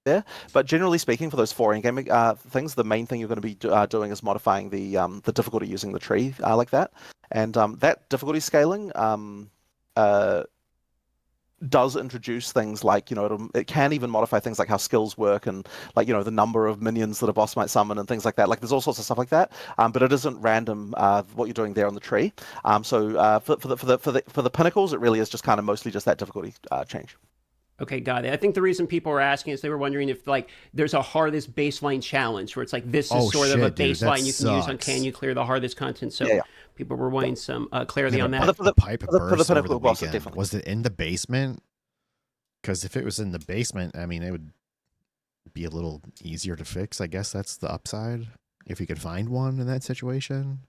A: Yeah, but generally speaking, for those 4 in-game things, the main thing you're going to be doing is modifying the difficulty using the tree like that, and that difficulty scaling does introduce things like, it can even modify things like how skills work and like, the number of minions that a boss might summon and things like that. Like, there's all sorts of stuff like that, but it isn't random what you're doing there on the tree. So for the pinnacles, it really is just kind of mostly just that difficulty change.
C: Okay, got it. I think the reason people were asking is they were wondering if like there's a hardest baseline challenge where it's like this is sort of a baseline you can use on can you clear the hardest content. So people were wanting some clarity on that.
B: For the pipe burst over the weekend, was it in the basement? Because if it was in the basement, I mean, it would be a little easier to fix. I guess that's the upside if you could find one in that situation.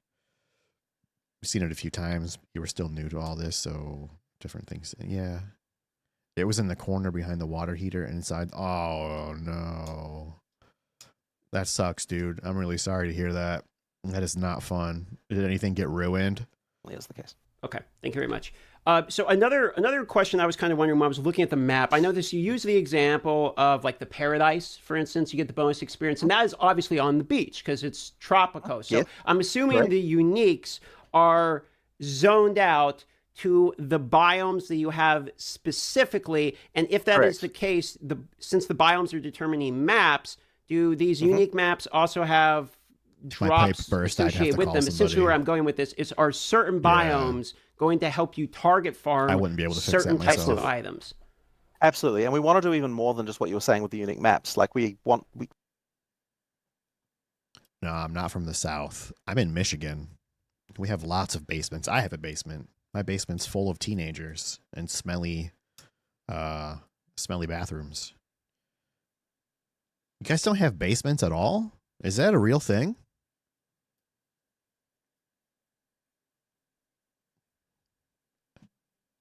B: We've seen it a few times. You were still new to all this, so different things. Yeah. It was in the corner behind the water heater inside. Oh, no. That sucks, dude. I'm really sorry to hear that. That is not fun. Did anything get ruined?
A: That's the case.
C: Okay, thank you very much. So another question I was kind of wondering when I was looking at the map, I noticed you use the example of like the Paradise, for instance, you get the bonus experience, and that is obviously on the beach because it's tropical. So I'm assuming the uniques are zoned out to the biomes that you have specifically, and if that is the case, since the biomes are determining maps, do these unique maps also have drops associated with them? Essentially, where I'm going with this is, are certain biomes going to help you target farm
B: I wouldn't be able to
C: certain
B: fix that
C: types of items?
A: Absolutely, and we want to do even more than just what you were saying with the unique maps. Like No,
B: I'm not from the South. I'm in Michigan. We have lots of basements. I have a basement. My basement's full of teenagers and smelly bathrooms. You guys don't have basements at all? Is that a real thing?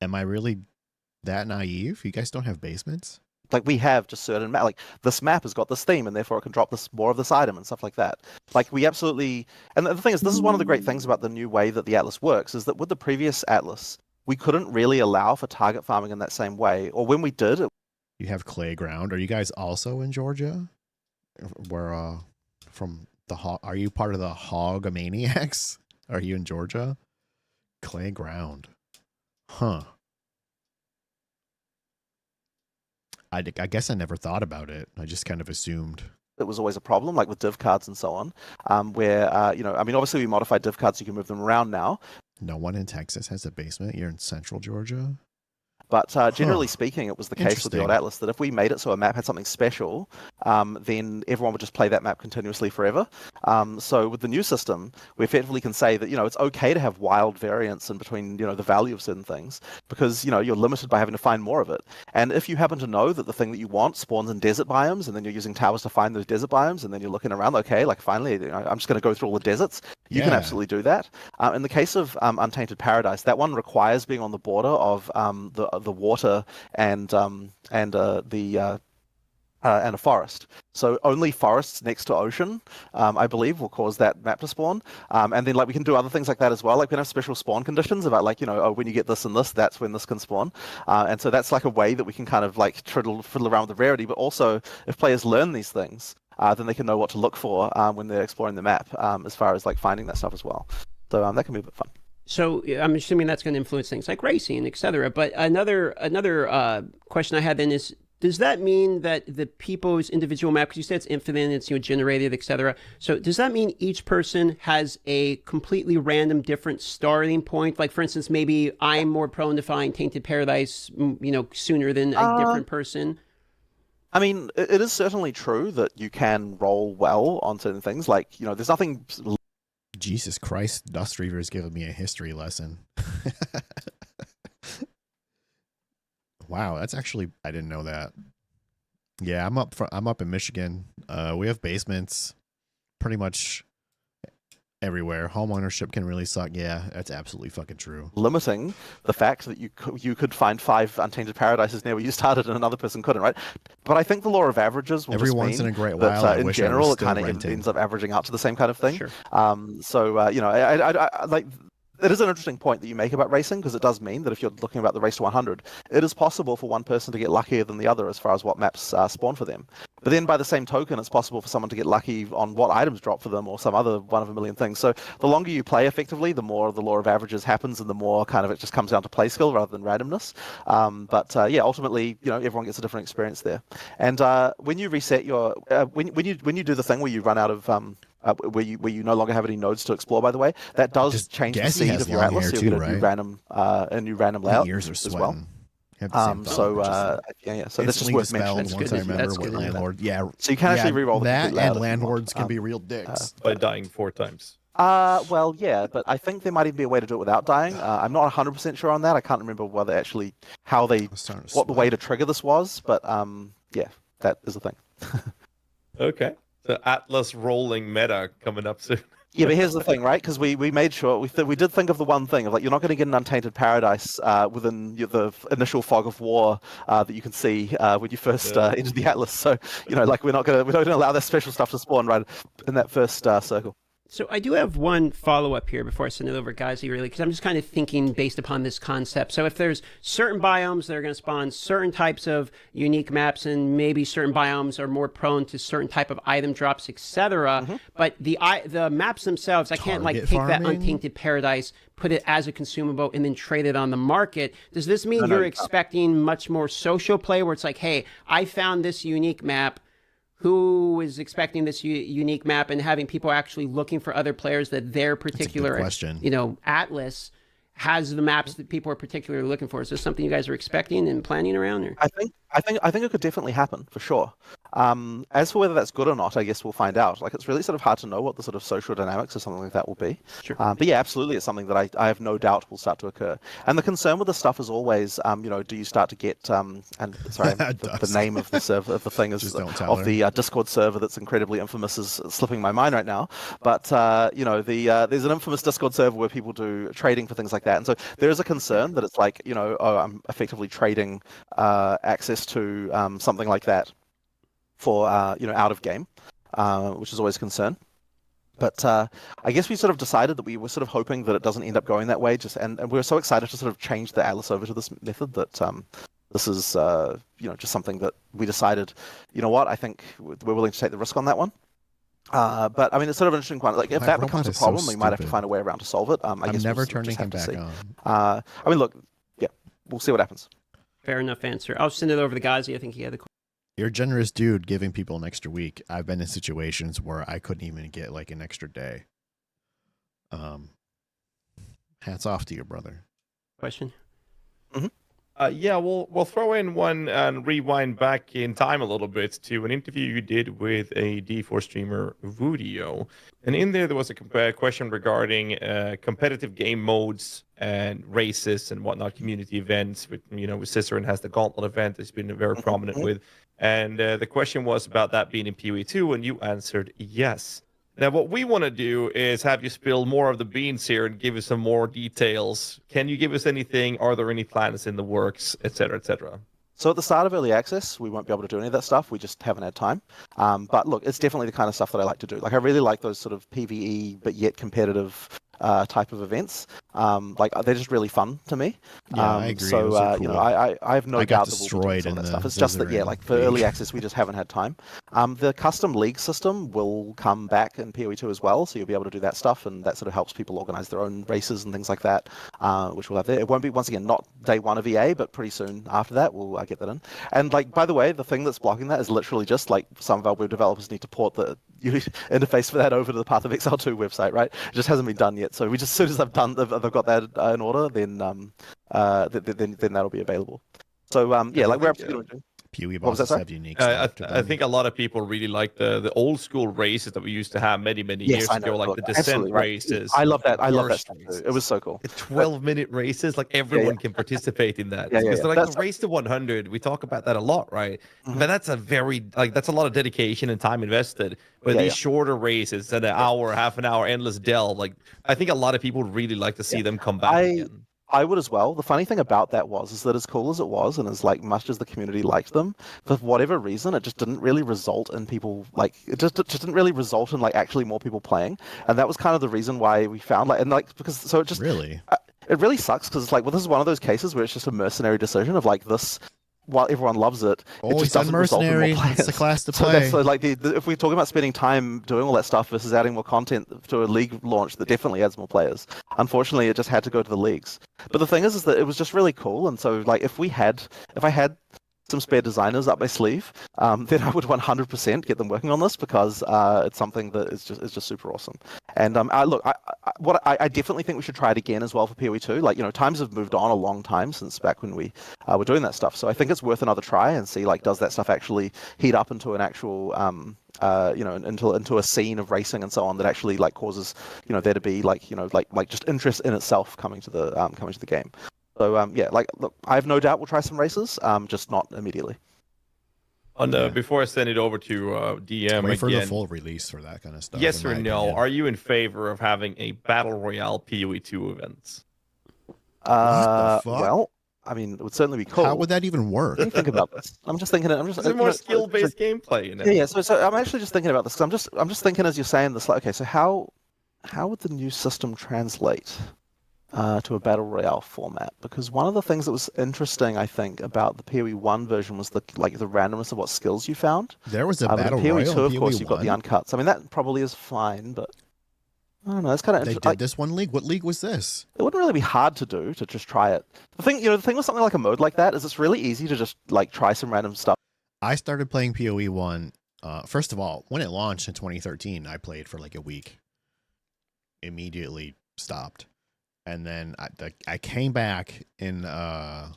B: Am I really that naive? You guys don't have basements?
A: Like, we have just certain like this map has got this theme and therefore it can drop more of this item and stuff like that. Like, we absolutely, and the thing is, this is one of the great things about the new way that the Atlas works, is that with the previous Atlas, we couldn't really allow for target farming in that same way, or when we did.
B: You have clay ground. Are you guys also in Georgia? Where from the are you part of the Hogomaniacs? Are you in Georgia? Clay ground. Huh. I guess I never thought about it. I just kind of assumed
A: it was always a problem, like with div cards and so on, where, I mean, obviously we modified div cards so you can move them around now.
B: No one in Texas has a basement. You're in central Georgia?
A: But generally speaking, it was the case with the old Atlas that if we made it so a map had something special, then everyone would just play that map continuously forever. So with the new system, we effectively can say that, it's okay to have wild variance in between, the value of certain things, because, you're limited by having to find more of it. And if you happen to know that the thing that you want spawns in desert biomes, and then you're using towers to find those desert biomes, and then you're looking around, okay, like finally, I'm just going to go through all the deserts. You can absolutely do that. In the case of Untainted Paradise, that one requires being on the border of the water and a forest. So only forests next to ocean, I believe, will cause that map to spawn. And then, like, we can do other things like that as well. Like, we can have special spawn conditions about, like, when you get this and this, that's when this can spawn. And so that's like a way that we can kind of like fiddle around with the rarity. But also, if players learn these things, then they can know what to look for when they're exploring the map, as far as like finding that stuff as well. So that can be a bit fun.
C: So I'm assuming that's going to influence things like racing, et cetera. But another question I had then is, does that mean that the people's individual map, because you said it's infinite, it's generated, et cetera. So does that mean each person has a completely random different starting point? Like, for instance, maybe I'm more prone to find Tainted Paradise, sooner than a different person?
A: I mean, it is certainly true that you can roll well on certain things. Like, there's nothing...
B: Jesus Christ, Dust Reaver is giving me a history lesson. Wow, that's actually, I didn't know that. Yeah, I'm up in Michigan. We have basements pretty much everywhere. Home ownership can really suck. Yeah, that's absolutely fucking true.
A: Limiting the fact that you could find 5 Untainted Paradises near where you started and another person couldn't, right? But I think the law of averages will
B: every
A: just
B: once
A: mean
B: in a great while,
A: that in general it kind of ends up averaging out to the same kind of thing.
C: Sure.
A: I like. It is an interesting point that you make about racing, because it does mean that if you're looking about the race to 100, it is possible for one person to get luckier than the other as far as what maps spawn for them. But then by the same token, it's possible for someone to get lucky on what items drop for them or some other one of a million things. So the longer you play effectively, the more the law of averages happens and the more kind of it just comes down to play skill rather than randomness. Ultimately, everyone gets a different experience there. And when you reset your, when you do the thing where you run out of where you no longer have any nodes to explore, by the way, that does change the seed of your atlas. So you get a new random layout as well. So that's just worth mentioning.
B: Once I remember what landlord. Yeah.
A: So you can actually re-roll
B: that, and landlords can be real dicks
D: by dying 4 times.
A: Well, yeah, but I think there might even be a way to do it without dying. I'm not 100% sure on that. I can't remember what the way to trigger this was, but yeah, that is the thing.
D: Okay. So Atlas rolling meta coming up soon.
A: Yeah, but here's the thing, right? Because we made sure we did think of the one thing of like, you're not going to get an Untainted Paradise within the initial fog of war that you can see when you first enter the Atlas. So we don't allow that special stuff to spawn right in that first circle.
C: So I do have one follow-up here before I send it over, guys, really, because I'm just kind of thinking based upon this concept. So if there's certain biomes that are going to spawn certain types of unique maps, and maybe certain biomes are more prone to certain type of item drops, etc., but the maps themselves, I can't take that Untainted Paradise, put it as a consumable, and then trade it on the market. Does this mean you're expecting much more social play, where it's like, hey, I found this unique map, who is expecting this unique map, and having people actually looking for other players that their particular, atlas has the maps that people are particularly looking for? Is this something you guys are expecting and planning around? Or?
A: I think it could definitely happen for sure. As for whether that's good or not, I guess we'll find out. Like, it's really sort of hard to know what the sort of social dynamics of something like that will be.
C: Sure.
A: But yeah, absolutely, it's something that I have no doubt will start to occur. And the concern with this stuff is always, do you start to get the name of the server of the thing is of the Discord server that's incredibly infamous is slipping my mind right now. But there's an infamous Discord server where people do trading for things like that, and so there is a concern that it's like, I'm effectively trading access to something like that for out of game, which is always a concern. But I guess we sort of decided that we were sort of hoping that it doesn't end up going that way. And we were so excited to sort of change the Atlas over to this method that this is just something that we decided. You know what? I think we're willing to take the risk on that one. But I mean, it's sort of an interesting one. Like, if that becomes a problem, we might have to find a way around to solve it. I guess
B: never turning him back on.
A: I mean, look, yeah, we'll see what happens.
C: Fair enough answer. I'll send it over to Gazi. I think he had a question.
B: You're a generous dude giving people an extra week. I've been in situations where I couldn't even get like an extra day. Hats off to you, brother.
C: Question?
D: Yeah, we'll throw in one and rewind back in time a little bit to an interview you did with a D4 streamer, Vudio. And in there was a question regarding competitive game modes and races and whatnot, community events. With Cicerin has the Gauntlet event that's been very prominent with. And the question was about that being in POE2, and you answered yes. Now, what we want to do is have you spill more of the beans here and give us some more details. Can you give us anything? Are there any plans in the works, et cetera, et cetera?
A: So at the start of early access, we won't be able to do any of that stuff. We just haven't had time. But look, it's definitely the kind of stuff that I like to do. Like, I really like those sort of PvE, but yet competitive type of events. Like they're just really fun to me.
B: Yeah, I agree.
A: So
B: cool.
A: you know, I have no doubt that we'll be doing some of that stuff. It's just that like for early access, we just haven't had time. The custom league system will come back in POE2 as well, so you'll be able to do that stuff, and that sort of helps people organize their own races and things like that, which we'll have there. It won't be, once again, not day one of EA, but pretty soon after that we'll get that in. And like, by the way, the thing that's blocking that is literally just like some of our web developers need to port the interface for that over to the Path of Exile 2 website, right? It just hasn't been done yet. So we just, as soon as they've got that in order, then that'll be available. So yeah, like we're absolutely doing.
B: POE bosses have unique
D: I think a lot of people really like the old school races that we used to have many years ago, like the descent races.
A: I love that. I love that stuff too. It was so cool.
D: 12-minute races, like everyone can participate in that. Because like the race to 100, we talk about that a lot, right? But that's a very that's a lot of dedication and time invested. But these shorter races, an hour, half an hour, endless delve, like I think a lot of people really like to see them come back again.
A: I would as well. The funny thing about that is that as cool as it was, and as like much as the community liked them, for whatever reason, it just didn't really result in people it just didn't really result in like actually more people playing, and that was kind of the reason why we found because it just
B: really
A: it really sucks because it's like, well, this is one of those cases where it's just a mercenary decision of like this. While everyone loves it, it just doesn't result in more players.
B: It's the class to play.
A: So like if we're talking about spending time doing all that stuff versus adding more content to a league launch that definitely adds more players, unfortunately it just had to go to the leagues. But the thing is that it was just really cool, and so like if I had some spare designers up my sleeve, then I would 100% get them working on this, because it's something that is just super awesome. And I definitely think we should try it again as well for POE2. Like, you know, times have moved on a long time since back when we were doing that stuff. So I think it's worth another try and see, like, does that stuff actually heat up into an actual into a scene of racing and so on that actually like causes, you know, there to be like, you know, like just interest in itself coming to the game. So yeah, like, look, I have no doubt we'll try some races, just not immediately.
D: Before I send it over to DM,
B: wait for the full release for that kind of stuff.
D: Yes or no? Opinion. Are you in favor of having a battle royale POE2 event?
B: What the fuck?
A: Well, I mean, it would certainly be cool.
B: How would that even work?
A: Let me think about this. I'm just thinking.
D: There's more skill-based gameplay in it.
A: Yeah. So I'm actually just thinking about this, because I'm just thinking as you're saying this. Like, okay, so how would the new system translate to a battle royale format? Because one of the things that was interesting, I think, about the POE1 version was the randomness of what skills you found.
B: There was a battle royale.
A: POE2, of course, you've got the uncuts. I mean, that probably is fine, but I don't know. It's kind of
B: interesting. They did this one league. What league was this?
A: It wouldn't really be hard to do, to just try it. The thing with something like a mode like that is it's really easy to just like try some random stuff.
B: I started playing POE1. First of all, when it launched in 2013, I played for like a week. Immediately stopped. And then I came back in, what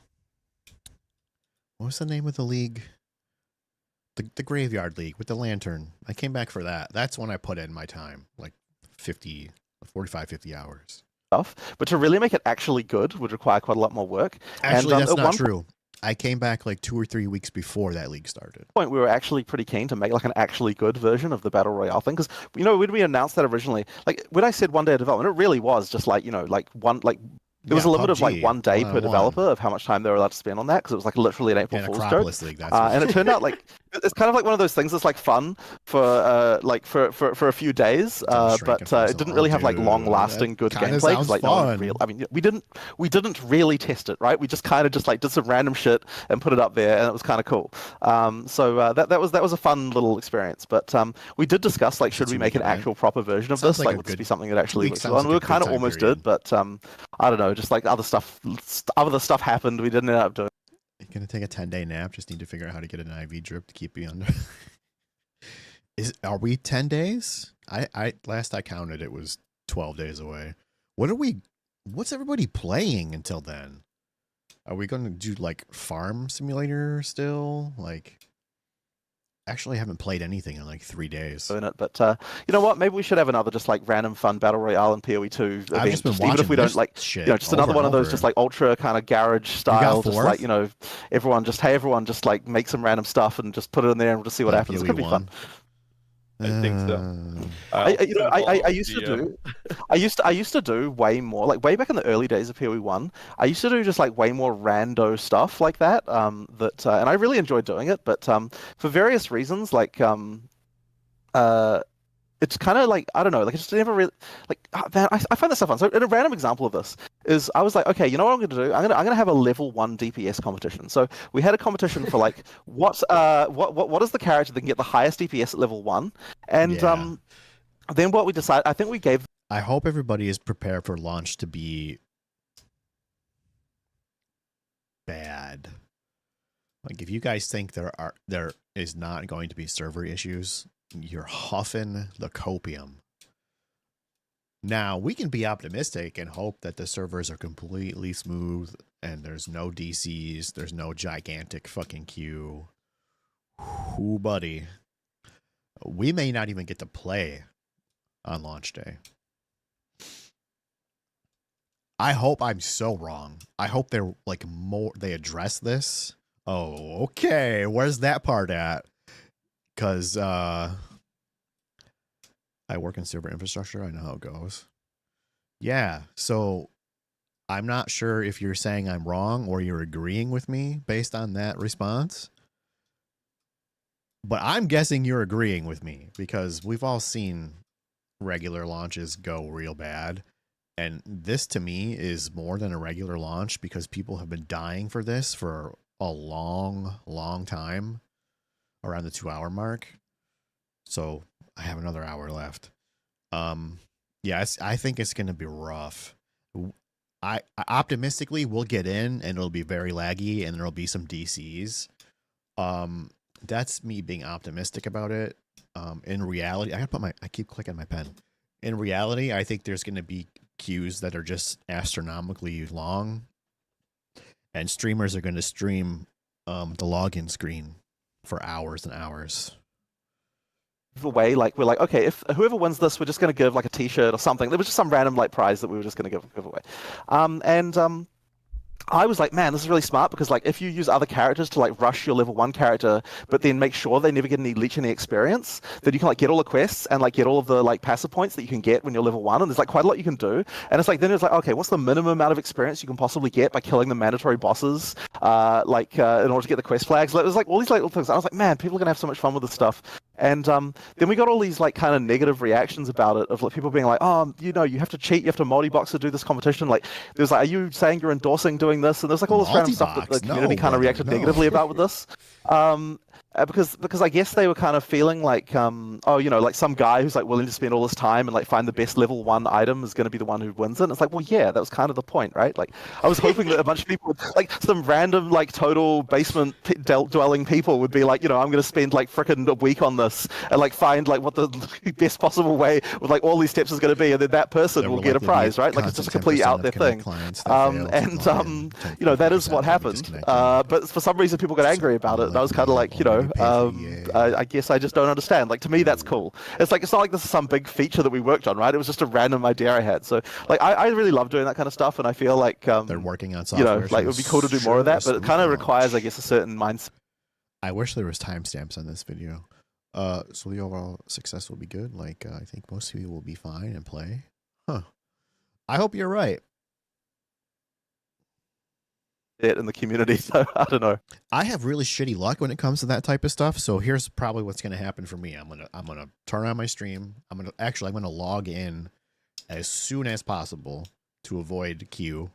B: was the name of the league? The Graveyard League with the lantern. I came back for that. That's when I put in my time, like 45, 50 hours.
A: But to really make it actually good would require quite a lot more work.
B: Actually, that's not true. I came back like 2 or 3 weeks before that league started.
A: At one point, we were actually pretty keen to make like an actually good version of the Battle Royale thing, because, you know, when we announced that originally, like when I said 1 day of development, it really was just like, you know, like there was a limit of like 1 day per developer of how much time they were allowed to spend on that, because it was like literally an April Fool's joke.
B: League,
A: and it turned out like it's kind of like one of those things that's like fun for a few days, but it didn't really have like long-lasting good gameplay. Like, I mean, we didn't really test it, right? We just kind of just like did some random shit and put it up there, and it was kind of cool. So that was a fun little experience. But we did discuss like, should we make an actual proper version of this? Like, would this be something that actually works well? And we kind of almost did, but I don't know. Just like other stuff happened, we didn't end up doing.
B: You're gonna take a 10-day nap. Just need to figure out how to get an IV drip to keep you under. Are we 10 days? Last I counted, it was 12 days away. What's everybody playing until then? Are we going to do like Farm Simulator still? Like, actually, I haven't played anything in like 3 days.
A: But you know what? Maybe we should have another just like random fun battle royale in POE2 event.
B: Just even
A: if we don't like, you know, just another one of those just like ultra kind of garage style, just like, you know, everyone just like make some random stuff and just put it in there and we'll just see what happens. It's gonna be fun.
D: I think so.
A: I used to do way more, like way back in the early days of POE1. I used to do just like way more rando stuff like that. And I really enjoyed doing it, but for various reasons, like it's kind of like, I don't know, like, it's never really, like, man, I find this so fun. So, a random example of this is, I was like, okay, you know what I'm going to do? I'm gonna have a level 1 DPS competition. So we had a competition for like, what is the character that can get the highest DPS at level 1? And then what we decided, I think we gave.
B: I hope everybody is prepared for launch to be bad. Like, if you guys think there is not going to be server issues, you're huffing the copium. Now, we can be optimistic and hope that the servers are completely smooth and there's no DCs, there's no gigantic fucking queue. Ooh, buddy. We may not even get to play on launch day. I hope I'm so wrong. I hope they're like they address this. Oh, okay. Where's that part at? Because I work in server infrastructure. I know how it goes. Yeah, so I'm not sure if you're saying I'm wrong or you're agreeing with me based on that response. But I'm guessing you're agreeing with me because we've all seen regular launches go real bad. And this to me is more than a regular launch because people have been dying for this for a long, long time, around the 2-hour mark. So I have another hour left. Yes, I think it's going to be rough. I optimistically we'll get in and it'll be very laggy and there'll be some DCs. That's me being optimistic about it. In reality, I keep clicking my pen. In reality, I think there's going to be queues that are just astronomically long, and streamers are going to stream the login screen for hours and hours.
A: Away, like, we're like, okay, if whoever wins this, we're just going to give like a T-shirt or something. There was just some random like prize that we were just going to give away, I was like, man, this is really smart because like if you use other characters to like rush your level 1 character, but then make sure they never get any leech any experience, then you can like get all the quests and like get all of the like passive points that you can get when you're level 1, and there's like quite a lot you can do. And it's like then it's like, okay, what's the minimum amount of experience you can possibly get by killing the mandatory bosses, in order to get the quest flags? It was like all these like little things. I was like, man, people are gonna have so much fun with this stuff. And then we got all these like kind of negative reactions about it, of like people being like, oh, you know, you have to cheat, you have to multi-box to do this competition. Like, there's like, are you saying you're endorsing doing this? And there's like all this random stuff that the community kind of reacted negatively about with this. Because I guess they were kind of feeling like, oh, you know, like some guy who's like willing to spend all this time and like find the best level 1 item is going to be the one who wins it. And it's like, well, yeah, that was kind of the point, right? Like, I was hoping that a bunch of people would, like some random like total basement dwelling people would be like, you know, I'm going to spend like frickin' a week on this and like find like what the best possible way with like all these steps is going to be, and then that person will get a prize, right? Like, it's just a completely out there thing. You know, that is what happened. But for some reason, people got angry about it, and I was kind of like, you know, I guess I just don't understand. Like, to me, that's cool. It's like, it's not like this is some big feature that we worked on, right? It was just a random idea I had. So like, I really love doing that kind of stuff, and I feel like
B: they're working on software.
A: You know, like it would be cool to do more of that, but it kind of requires, I guess, a certain mindset.
B: I wish there was timestamps on this video. So the overall success will be good. Like, I think most people will be fine and play. Huh. I hope you're right.
A: It in the community, so I don't know.
B: I have really shitty luck when it comes to that type of stuff. So here's probably what's going to happen for me. I'm gonna turn on my stream. I'm gonna log in as soon as possible to avoid queue.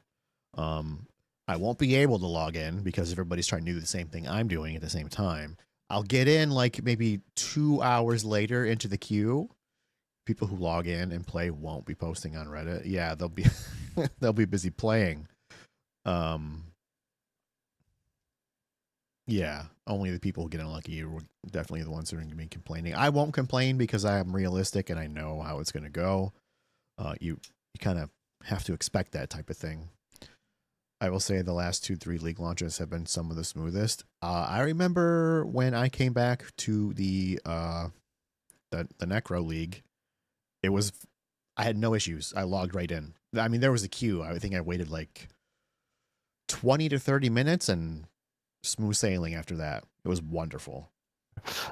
B: I won't be able to log in because everybody's trying to do the same thing I'm doing at the same time. I'll get in like maybe 2 hours later into the queue. People who log in and play won't be posting on Reddit. Yeah, they'll be they'll be busy playing. Yeah, only the people who get unlucky are definitely the ones that are going to be complaining. I won't complain because I am realistic and I know how it's going to go. You kind of have to expect that type of thing. I will say the last 2-3 league launches have been some of the smoothest. I remember when I came back to the Necro League, I had no issues. I logged right in. I mean, there was a queue. I think I waited like 20 to 30 minutes and smooth sailing after that. It was wonderful.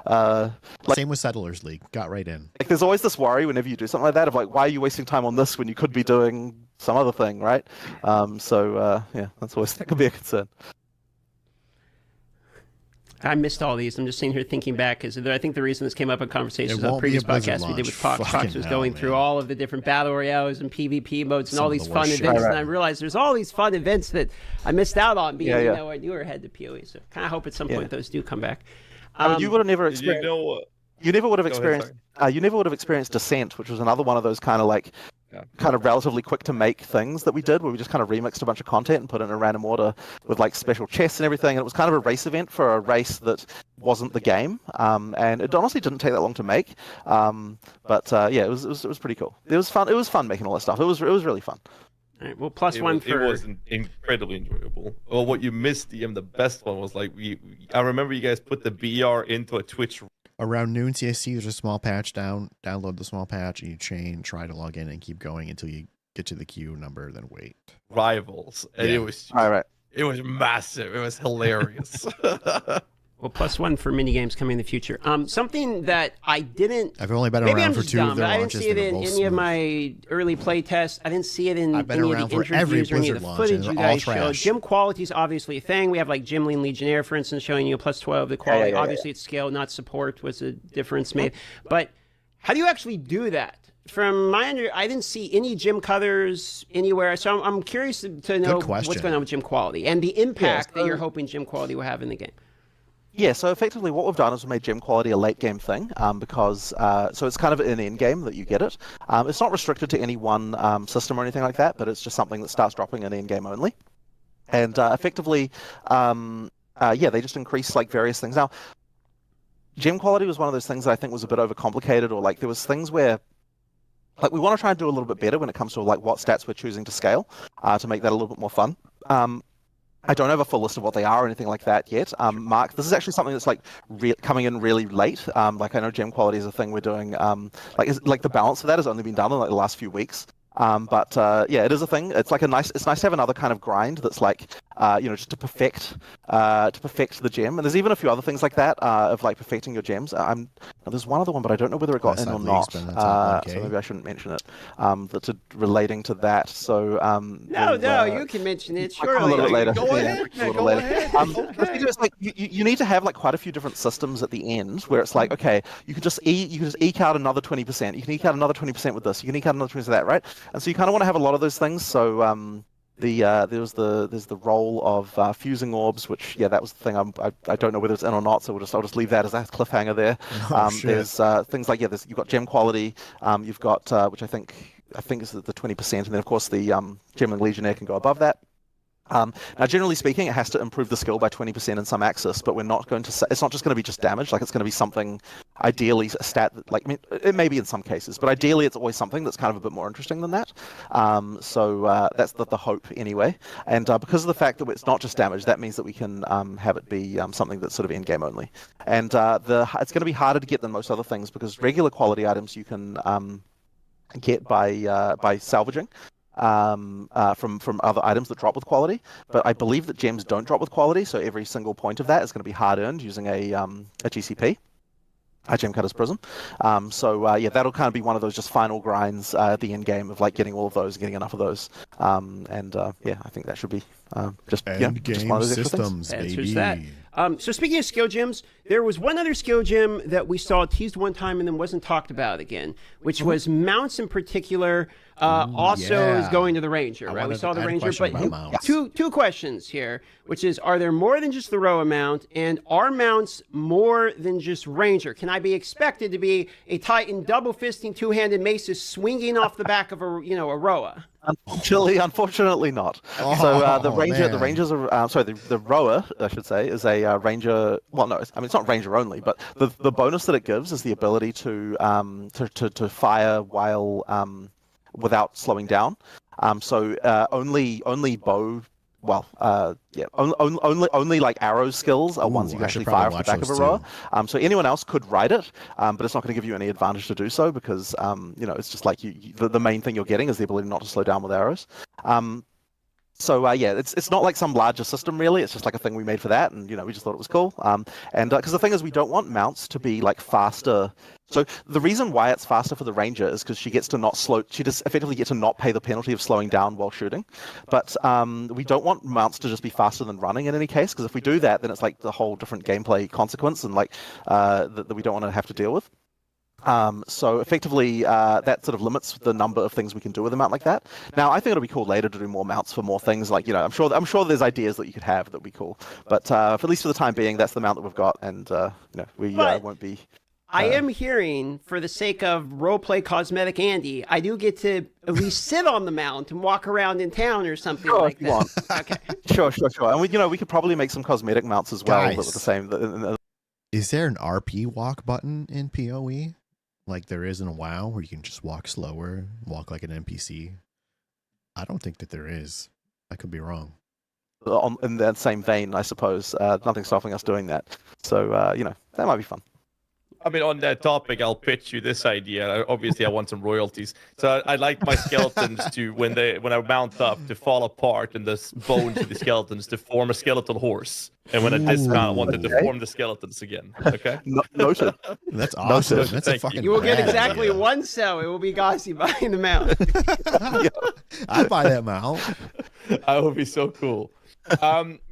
B: Same with Settlers League. Got right in.
A: Like, there's always this worry whenever you do something like that of like, why are you wasting time on this when you could be doing some other thing, right? Yeah, that could be a concern.
C: I missed all these. I'm just sitting here thinking back because I think the reason this came up in conversations on previous podcasts we did with Fox. Fox was going through all of the different battle royales and PvP modes and all these fun events, and I realized there's all these fun events that I missed out on being a newer head to PoE. So kind of hope at some point those do come back.
A: You would have never experienced. You never would have experienced. You never would have experienced Descent, which was another one of those kind of like. Kind of relatively quick to make things that we did, where we just kind of remixed a bunch of content and put it in a random order with like special chests and everything. And it was kind of a race event for a race that wasn't the game, and it honestly didn't take that long to make. But it was pretty cool. It was fun. It was fun making all that stuff. It was really fun.
C: All right, well, +1 for...
D: It was incredibly enjoyable. Well, what you missed, DM, the best one was like, I remember you guys put the BR into a Twitch.
B: Around noon CST, there's a small patch download the small patch, and you try to log in and keep going until you get to the queue number, then wait.
D: Rivals. And it was...
A: All right.
D: It was massive. It was hilarious.
C: Well, +1 for minigames coming in the future. Something that I didn't...
B: I've only been around for 2 of their
C: I
B: launches.
C: I didn't see it in any of my early play tests. I didn't see it in any of the interviews or any of the footage you guys showed. Gym quality is obviously a thing. We have like Gym Lean Legionnaire, for instance, showing you a +12. The quality, obviously it's scale, not support, was a difference made. But how do you actually do that? From my I didn't see any gym colors anywhere, so I'm curious to know what's going on with gym quality and the impact that you're hoping gym quality will have in the game.
A: Yeah, so effectively what we've done is we made gem quality a late game thing because so it's kind of an end game that you get it. It's not restricted to any one system or anything like that, but it's just something that starts dropping in end game only. And effectively, they just increase like various things. Now, gem quality was one of those things that I think was a bit overcomplicated, or like there was things where like we want to try and do a little bit better when it comes to like what stats we're choosing to scale to make that a little bit more fun. I don't have a full list of what they are or anything like that yet. Mark, this is actually something that's like coming in really late. Like I know gem quality is a thing we're doing. Like the balance of that has only been done in like the last few weeks. But it is a thing. It's like it's nice to have another kind of grind that's like just to perfect the gem. And there's even a few other things like that of like perfecting your gems. There's one other one, but I don't know whether it got in or not. So maybe I shouldn't mention it. That's relating to that. So
C: you can mention it. Sure,
A: a little bit later.
D: Go ahead.
A: It's like you need to have like quite a few different systems at the end where it's like, okay, you can just eke out another 20%. You can eke out another 20% with this. You can eke out another 20% of that, right? And so you kind of want to have a lot of those things. So there's the role of fusing orbs, which that was the thing. I don't know whether it's in or not, so I'll just leave that as a cliffhanger there. There's things like you've got gem quality. You've got which I think is the 20%, and then of course the Gem and Legionnaire can go above that. Now, generally speaking, it has to improve the skill by 20% in some axis, but we're not going to say, it's not just going to be just damage, like it's going to be something, ideally a stat that, like, I mean, it may be in some cases, but ideally it's always something that's kind of a bit more interesting than that. So that's the hope anyway. And because of the fact that it's not just damage, that means that we can have it be something that's sort of end-game only. And it's going to be harder to get than most other things, because regular quality items you can get by salvaging. From other items that drop with quality, but I believe that gems don't drop with quality, so every single point of that is going to be hard earned using a GCP, a Gem Cutter's Prism. That'll kind of be one of those just final grinds at the end game of like getting all of those, getting enough of those, I think that should be just one of those extra things.
C: Answers that. So speaking of skill gems, there was one other skill gem that we saw teased one time and then wasn't talked about again, which was mounts in particular. Is going to the Ranger, right? We saw the Ranger, but two questions here, which is, are there more than just the Roa mount, and are mounts more than just Ranger? Can I be expected to be a Titan double-fisting two-handed maces swinging off the back of a Roa?
A: Unfortunately not. The Roa, I should say, is a Ranger. Well, no, I mean it's not Ranger only, but the bonus that it gives is the ability to fire while without slowing down. Only bow. Only like arrow skills are ones you can actually fire off the back of a Roa. So anyone else could ride it, but it's not going to give you any advantage to do so because it's just like the main thing you're getting is the ability not to slow down with arrows. It's not like some larger system really. It's just like a thing we made for that, and we just thought it was cool. Because the thing is, we don't want mounts to be like faster So the reason why it's faster for the ranger is because she just effectively gets to not pay the penalty of slowing down while shooting. But we don't want mounts to just be faster than running in any case, because if we do that, then it's like the whole different gameplay consequence and like that we don't want to have to deal with. So effectively, that sort of limits the number of things we can do with a mount like that. Now, I think it'll be cool later to do more mounts for more things. Like, I'm sure there's ideas that you could have that would be cool. But for at least for the time being, that's the mount that we've got, and we won't be.
C: I am hearing, for the sake of roleplay cosmetic Andy, I do get to at least sit on the mount and walk around in town or something like that. Want. Okay.
A: Sure. And we could probably make some cosmetic mounts as well. Guys, that were the same.
B: Is there an RP walk button in PoE? Like there is in WoW, where you can just walk slower, walk like an NPC? I don't think that there is. I could be wrong.
A: In that same vein, I suppose, nothing's stopping us doing that. So, that might be fun.
D: I mean, on that topic, I'll pitch you this idea. Obviously, I want some royalties. So I like my skeletons to, when I mount up, to fall apart and the bones of the skeletons to form a skeletal horse. And when I dismount, I wanted to form the skeletons again. Okay?
A: Noted.
B: That's awesome.
A: Noted.
B: That's a fucking
C: You will get exactly
B: idea.
C: one cell. It will be Gossi buying the mount.
B: I'd buy that mount.
D: That would be so cool.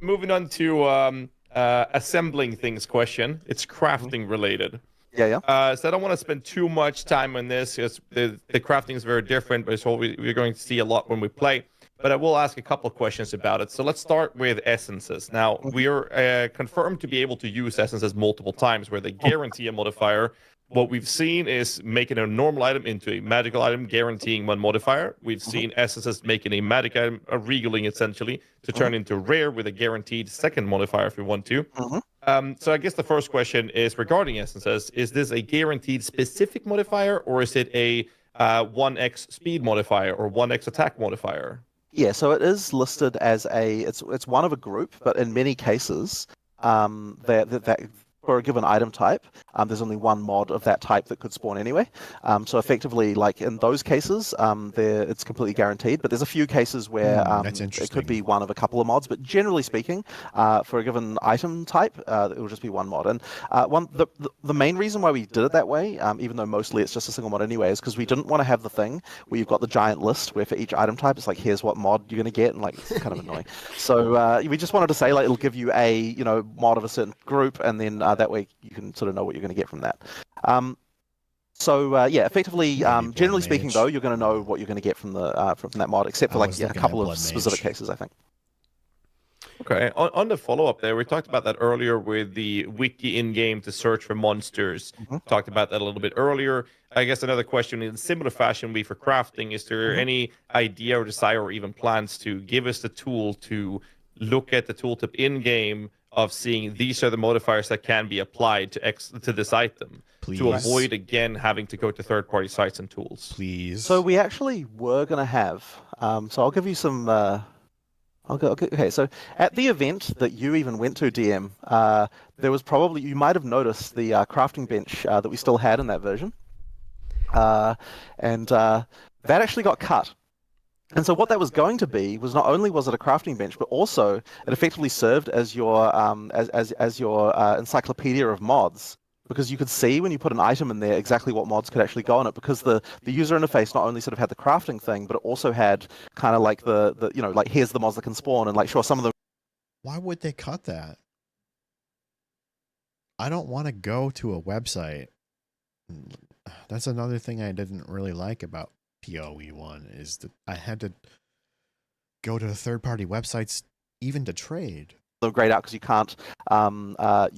D: Moving on to assembling things question. It's crafting related.
A: Yeah.
D: So I don't want to spend too much time on this because the crafting is very different, but it's what we're going to see a lot when we play. But I will ask a couple of questions about it. So let's start with essences. Now, we are confirmed to be able to use essences multiple times where they guarantee a modifier. What we've seen is making a normal item into a magical item, guaranteeing one modifier. We've seen essences making a magic item, a regaling essentially, to turn into rare with a guaranteed second modifier if we want to. So I guess the first question is regarding essences. Is this a guaranteed specific modifier, or is it a 1x speed modifier or 1x attack modifier?
A: Yeah, so it is listed as it's one of a group, but in many cases, that for a given item type, there's only one mod of that type that could spawn anyway. So effectively, like in those cases, it's completely guaranteed. But there's a few cases where it could be one of a couple of mods. But generally speaking, for a given item type, it will just be one mod. And the main reason why we did it that way, even though mostly it's just a single mod anyway, is because we didn't want to have the thing where you've got the giant list where for each item type, it's like, here's what mod you're going to get, and like it's kind of annoying. So we just wanted to say, like, it'll give you a mod of a certain group, and then that way you can sort of know what you're going to get from that. Effectively, generally speaking, though, you're going to know what you're going to get from that mod, except for a couple of specific cases, I think.
D: Okay. On the follow-up there, we talked about that earlier with the wiki in-game to search for monsters. Talked about that a little bit earlier. I guess another question in similar fashion for crafting, is there any idea or desire or even plans to give us the tool to look at the tooltip in-game of seeing these are the modifiers that can be applied to this item? Please. To avoid, again, having to go to third-party sites and tools?
B: Please.
A: So we actually were going to have... so I'll give you some... Okay, so at the event that you even went to, DM, there was probably... You might have noticed the crafting bench that we still had in that version. And that actually got cut. And so what that was going to be was, not only was it a crafting bench, but also it effectively served as your as your encyclopedia of mods, because you could see when you put an item in there exactly what mods could actually go on it, because the user interface not only sort of had the crafting thing, but it also had kind of like the like, here's the mods that can spawn, and like, sure, some of them.
B: Why would they cut that? I don't want to go to a website. That's another thing I didn't really like about POE1, is that I had to go to third-party websites even to trade.
A: They're grayed out because you can't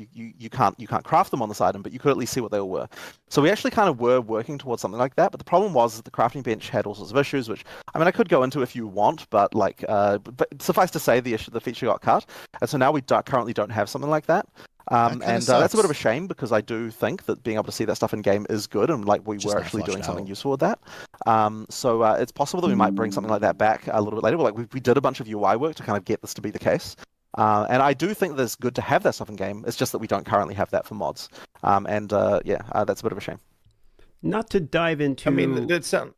A: you can't craft them on this item, but you could at least see what they all were. So we actually kind of were working towards something like that, but the problem was that the crafting bench had all sorts of issues, which, I mean, I could go into if you want, but like but suffice to say, the feature got cut, and so now we currently don't have something like that. And that's a bit of a shame, because I do think that being able to see that stuff in game is good, and like we were actually doing something useful with that. So it's possible that we might bring something like that back a little bit later. Like we did a bunch of UI work to kind of get this to be the case. And I do think that it's good to have that stuff in game. It's just that we don't currently have that for mods. That's a bit of a shame.
C: Not to dive into...
D: I mean, that sound...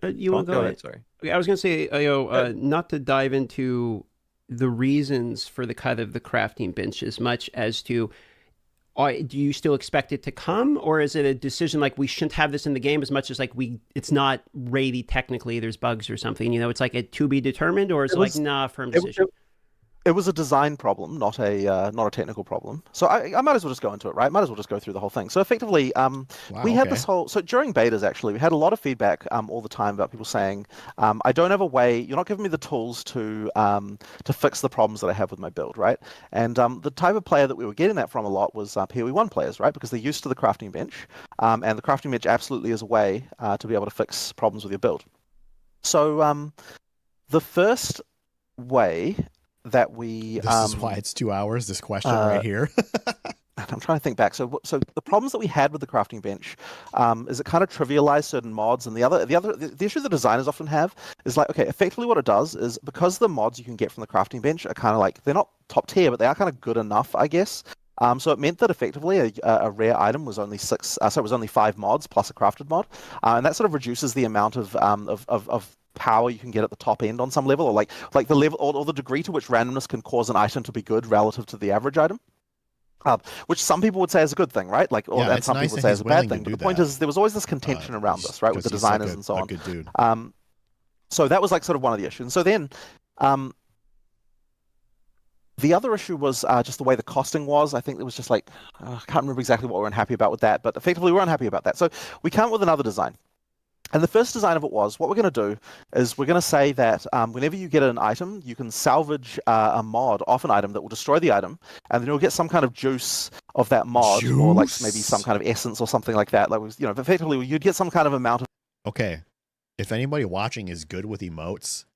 C: you want to go ahead? Sorry. I was going to say, not to dive into the reasons for the cut of the crafting bench as much as to, do you still expect it to come, or is it a decision like we shouldn't have this in the game as much as like it's not ready technically, there's bugs or something, it's like a to be determined, or is it like nah, firm decision?
A: It was a design problem, not a technical problem. So I might as well just go into it, right? Might as well just go through the whole thing. So effectively, we had this whole. So during betas, actually, we had a lot of feedback all the time about people saying, "I don't have a way. You're not giving me the tools to fix the problems that I have with my build, right?" And the type of player that we were getting that from a lot was POE1 players, right? Because they're used to the crafting bench, and the crafting bench absolutely is a way to be able to fix problems with your build. So the first way that we
B: this is why it's 2 hours, this question right here.
A: I'm trying to think back. So the problems that we had with the crafting bench is it kind of trivialized certain mods, and the issue the designers often have is like, okay, effectively what it does is, because the mods you can get from the crafting bench are kind of like, they're not top tier, but they are kind of good enough, I guess. So it meant that effectively a rare item was only it was only 5 mods plus a crafted mod, and that sort of reduces the amount of power you can get at the top end on some level, or like the level or the degree to which randomness can cause an item to be good relative to the average item. Which some people would say is a good thing, right? Like, and some people would say is a bad thing. But the point is, there was always this contention around this, right, with the designers and so on.
B: Good dude.
A: So that was like sort of one of the issues. And so then, the other issue was just the way the costing was. I think it was just like, I can't remember exactly what we were unhappy about with that, but effectively we were unhappy about that. So we came up with another design. And the first design of it was, what we're going to do is we're going to say that whenever you get an item, you can salvage a mod off an item that will destroy the item, and then you'll get some kind of juice of that mod, or like maybe some kind of essence or something like that. Like, effectively, you'd get some kind of amount of.
B: Okay, if anybody watching is good with emotes,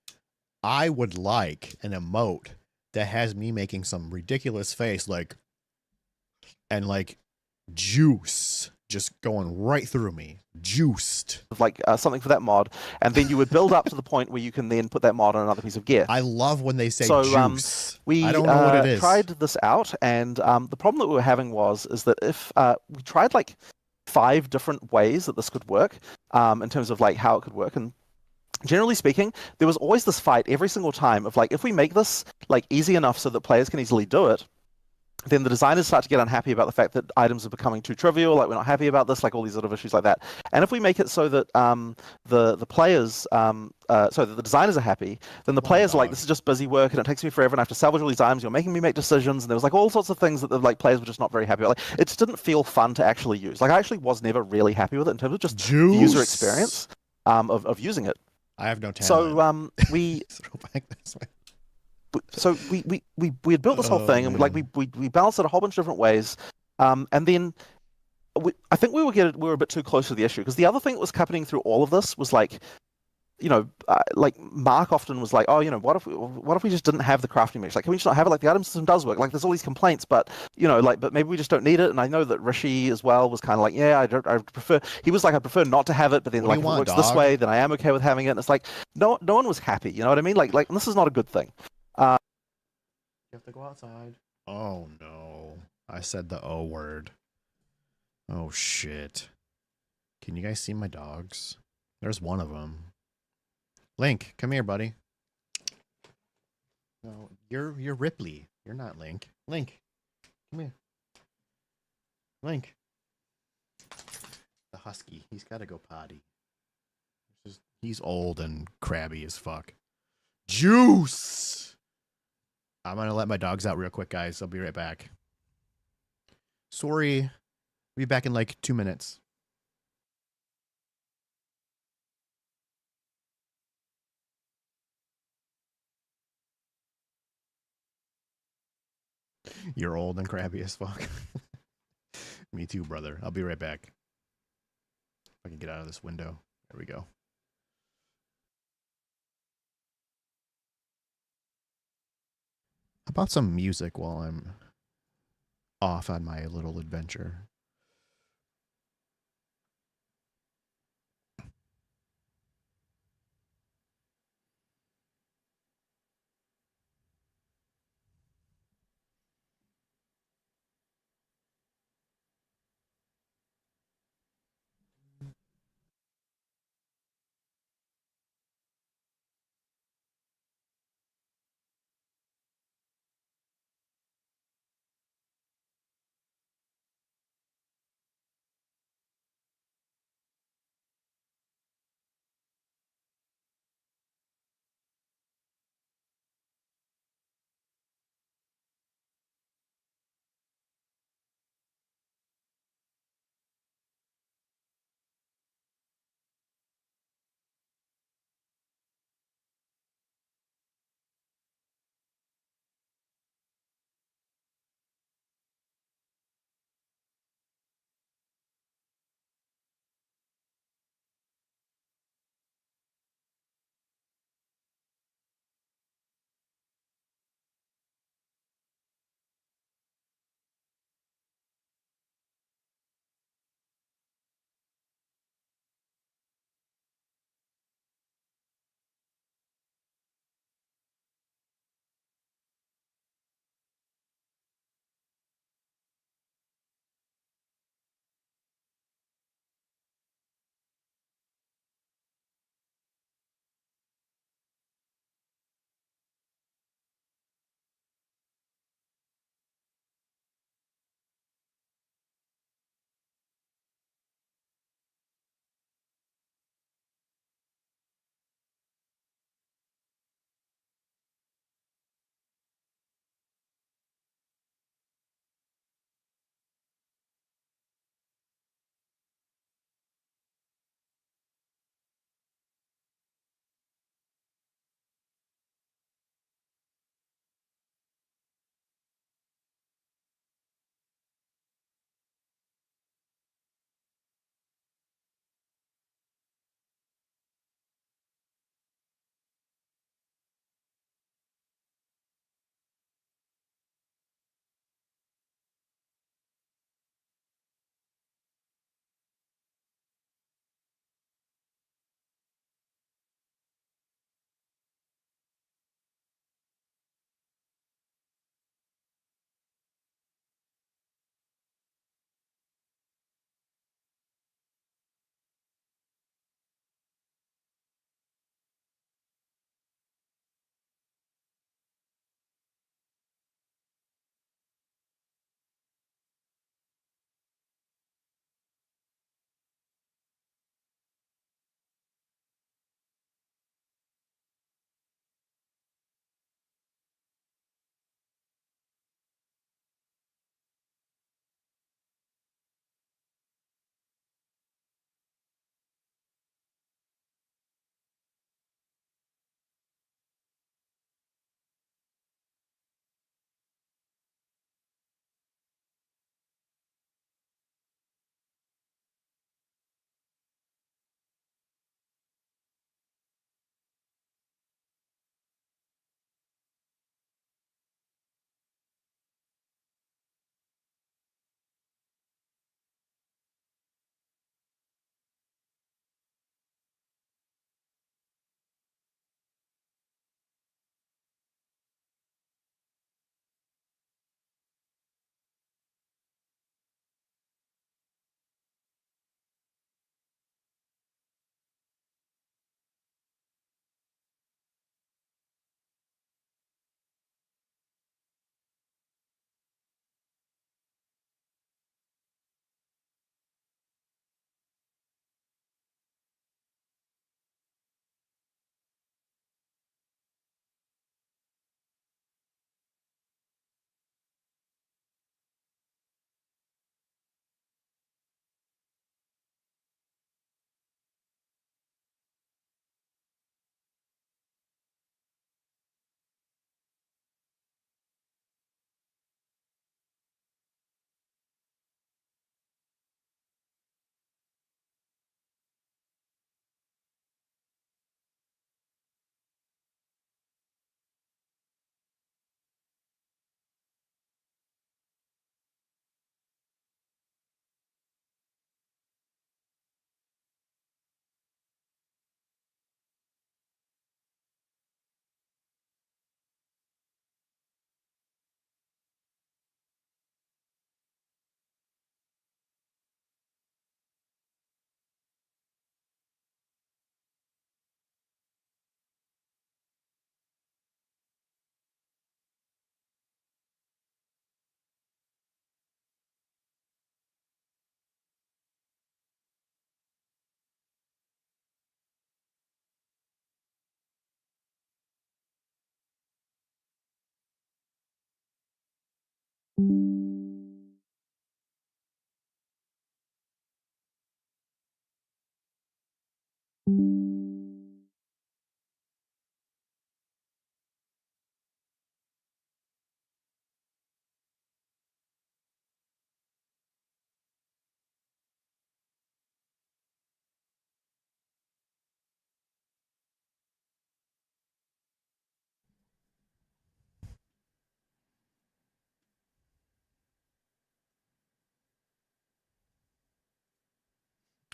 B: I would like an emote that has me making some ridiculous face, and juice just going right through me, juiced,
A: like something for that mod, and then you would build up to the point where you can then put that mod on another piece of gear.
B: I love when they say juice.
A: We
B: I don't know what it is.
A: Tried this out, and the problem that we were having is that if we tried like 5 different ways that this could work, in terms of like how it could work, and generally speaking, there was always this fight every single time of like, if we make this like easy enough so that players can easily do it, then the designers start to get unhappy about the fact that items are becoming too trivial, like we're not happy about this, like all these sort of issues like that. And if we make it so that the players, so that the designers are happy, then the players are like, this is just busy work and it takes me forever and I have to salvage all these items, you're making me make decisions, and there was like all sorts of things that the like players were just not very happy about. Like, it just didn't feel fun to actually use. Like, I actually was never really happy with it in terms of just the user experience of using it.
B: I have no talent.
A: So we
B: throw back this way.
A: So we had built this whole thing, and like we balanced it a whole bunch of different ways, and then I think we were a bit too close to the issue, because the other thing that was happening through all of this was like, like Mark often was like, oh, what if we just didn't have the crafting mesh? Like, can we just not have it? Like, the item system does work. Like, there's all these complaints, but but maybe we just don't need it. And I know that Rishi as well was kind of like, yeah, I prefer. He was like, I prefer not to have it, but then like if it works this way, then I am okay with having it. And it's like, no one was happy. You know what I mean? Like this is not a good thing.
B: You have to go outside. Oh no. I said the O word. Oh shit. Can you guys see my dogs? There's one of them. Link, come here, buddy. No, you're Ripley. You're not Link. Link, come here. Link. The husky. He's got to go potty. He's old and crabby as fuck. Juice! I'm going to let my dogs out real quick, guys. I'll be right back. Sorry. I'll be back in like 2 minutes. You're old and crabby as fuck. Me too, brother. I'll be right back. If I can get out of this window. There we go. How about some music while I'm off on my little adventure?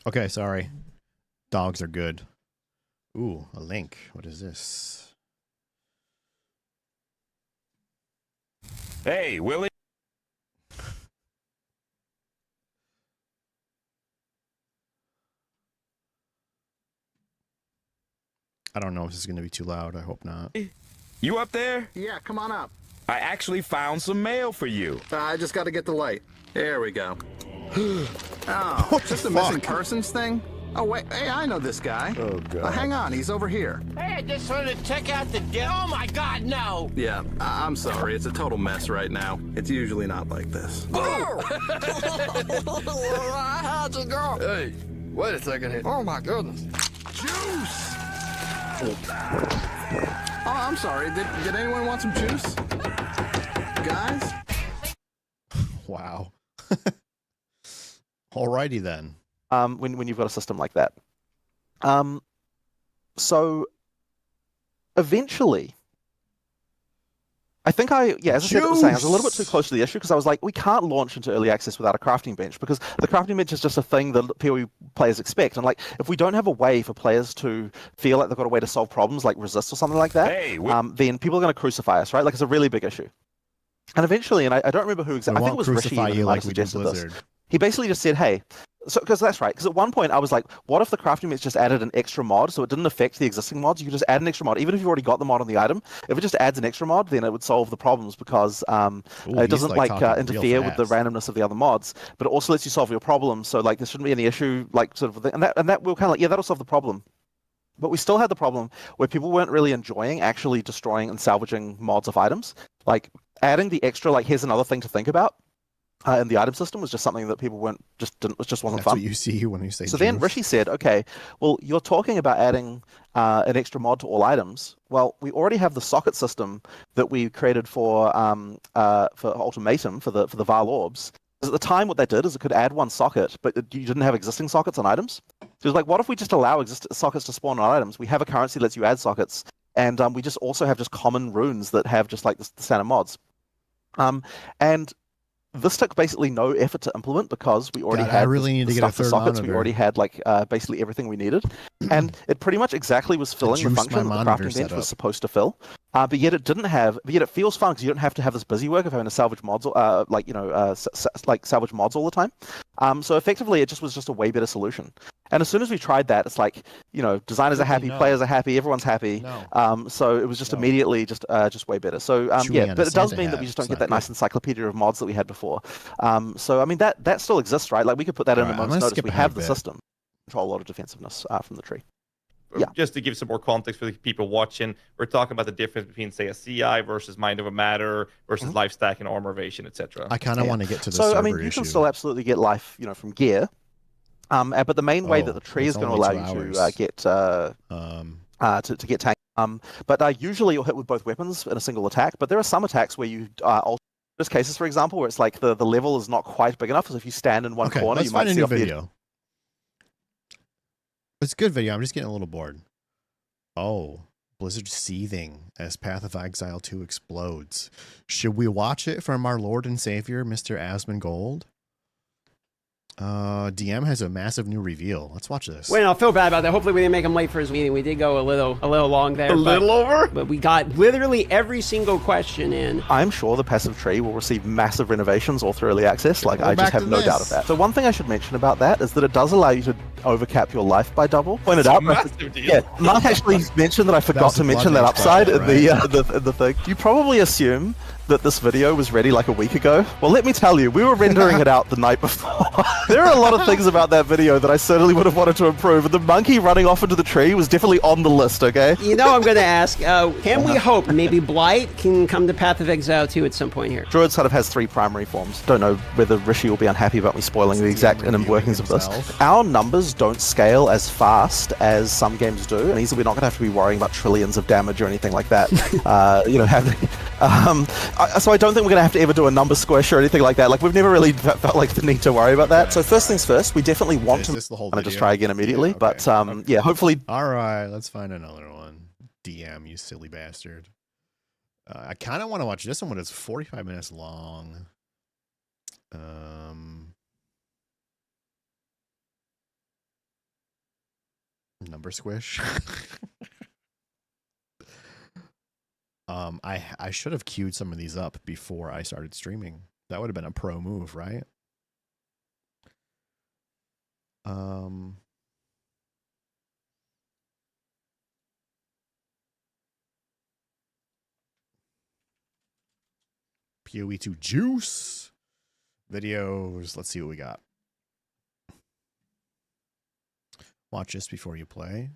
B: Okay, sorry. Dogs are good. Ooh, a link. What is this?
E: Hey, Willie.
B: I don't know if this is going to be too loud. I hope not.
E: You up there?
F: Yeah, come on up.
E: I actually found some mail for you.
F: I just got to get the light. There we go. Oh, just a missing persons thing? Oh, wait. Hey, I know this guy.
B: Oh, God.
F: Hang on. He's over here.
G: Hey, I just wanted to check out the Oh, my God, no.
F: Yeah, I'm sorry. It's a total mess right now. It's usually not like this.
G: How'd you go?
H: Hey, wait a second here.
G: Oh, my goodness.
F: Juice! Oh, I'm sorry. Did anyone want some juice? Guys?
B: Wow. Alrighty then.
A: When you've got a system like that. So eventually, I think as I said, I was a little bit too close to the issue because I was like, we can't launch into early access without a crafting bench because the crafting bench is just a thing that PoE players expect. And like, if we don't have a way for players to feel like they've got a way to solve problems like resist or something like that, then people are going to crucify us, right? Like, it's a really big issue. And eventually, and I don't remember who exactly, I think it was Rishi who like suggested this. He basically just said, hey, because that's right. Because at one point I was like, what if the crafting bench just added an extra mod so it didn't affect the existing mods? You could just add an extra mod, even if you've already got the mod on the item. If it just adds an extra mod, then it would solve the problems because it doesn't interfere with the randomness of the other mods, but it also lets you solve your problem. So like there shouldn't be any issue, like sort of, and that we were kind of like, yeah, that'll solve the problem. But we still had the problem where people weren't really enjoying actually destroying and salvaging mods of items. Like adding the extra, like here's another thing to think about. In the item system was just something that people wasn't fun.
B: That's what you see when you say.
A: So then Rishi said, "Okay, well, you're talking about adding an extra mod to all items. Well, we already have the socket system that we created for Ultimatum for the Val orbs. Because at the time, what they did is it could add one socket, but you didn't have existing sockets on items. So it was like, what if we just allow sockets to spawn on items? We have a currency that lets you add sockets, and we just also have just common runes that have just like the standard mods, and this took basically no effort to implement because we already had the stuff for sockets. We already had like basically everything we needed, and it pretty much exactly was filling the function that the crafting bench was supposed to fill. But yet it didn't have. But yet it feels fun because you don't have to have this busy work of having to salvage mods, salvage mods all the time. So effectively, it was just a way better solution. And as soon as we tried that, it's like, designers are happy, players are happy, everyone's happy. So it was just immediately just way better. So but it does mean that we just don't get that nice encyclopedia of mods that we had before. So I mean that still exists, right? Like we could put that in a moment's notice. We have the system, control a lot of defensiveness from the tree. Yeah.
D: Just to give some more context for the people watching, we're talking about the difference between, say, a CI versus Mind Over Matter versus life stack and armor evasion, etc.
B: I kind of want to get to the
A: server issue. You can still absolutely get life, from gear. But the main way that the tree is going to allow you to get to get tank. But usually you'll hit with both weapons in a single attack. But there are some attacks where you there's cases, for example, where it's like the level is not quite big enough. So if you stand in one corner, you might see off
B: video. It's a good video. I'm just getting a little bored. Oh, Blizzard seething as Path of Exile 2 explodes. Should we watch it from our Lord and Savior, Mr. Asmongold? DM has a massive new reveal. Let's watch this.
C: Wait, no, I feel bad about that. Hopefully we didn't make him late for his meeting. We did go a little long there.
D: Little over?
C: But we got literally every single question in.
A: I'm sure the passive tree will receive massive renovations all through early access. Like, I just have no doubt of that. So one thing I should mention about that is that it does allow you to overcap your life by double. Pointed out.
D: Massive deal.
A: Yeah, Mark actually mentioned that I forgot to mention that upside in the thing. You probably assume that this video was ready like a week ago? Well, let me tell you, we were rendering it out the night before. There are a lot of things about that video that I certainly would have wanted to improve, and the monkey running off into the tree was definitely on the list, okay?
C: You know, I'm going to ask, can we hope maybe Blight can come to Path of Exile 2 at some point here?
A: Druid sort of has 3 primary forms. Don't know whether Rishi will be unhappy about me spoiling the exact inner workings of this. Our numbers don't scale as fast as some games do, and we're not going to have to be worrying about trillions of damage or anything like that. You know, so I don't think we're going to have to ever do a number squish or anything like that. Like, we've never really felt like the need to worry about that. So first things first, we definitely want to just try again immediately. Yeah, okay. But yeah, hopefully.
B: All right, let's find another one. DM, you silly bastard. I kind of want to watch this one, but it's 45 minutes long. Number squish. I should have queued some of these up before I started streaming. That would have been a pro move, right? POE2 juice videos. Let's see what we got. Watch this before you play.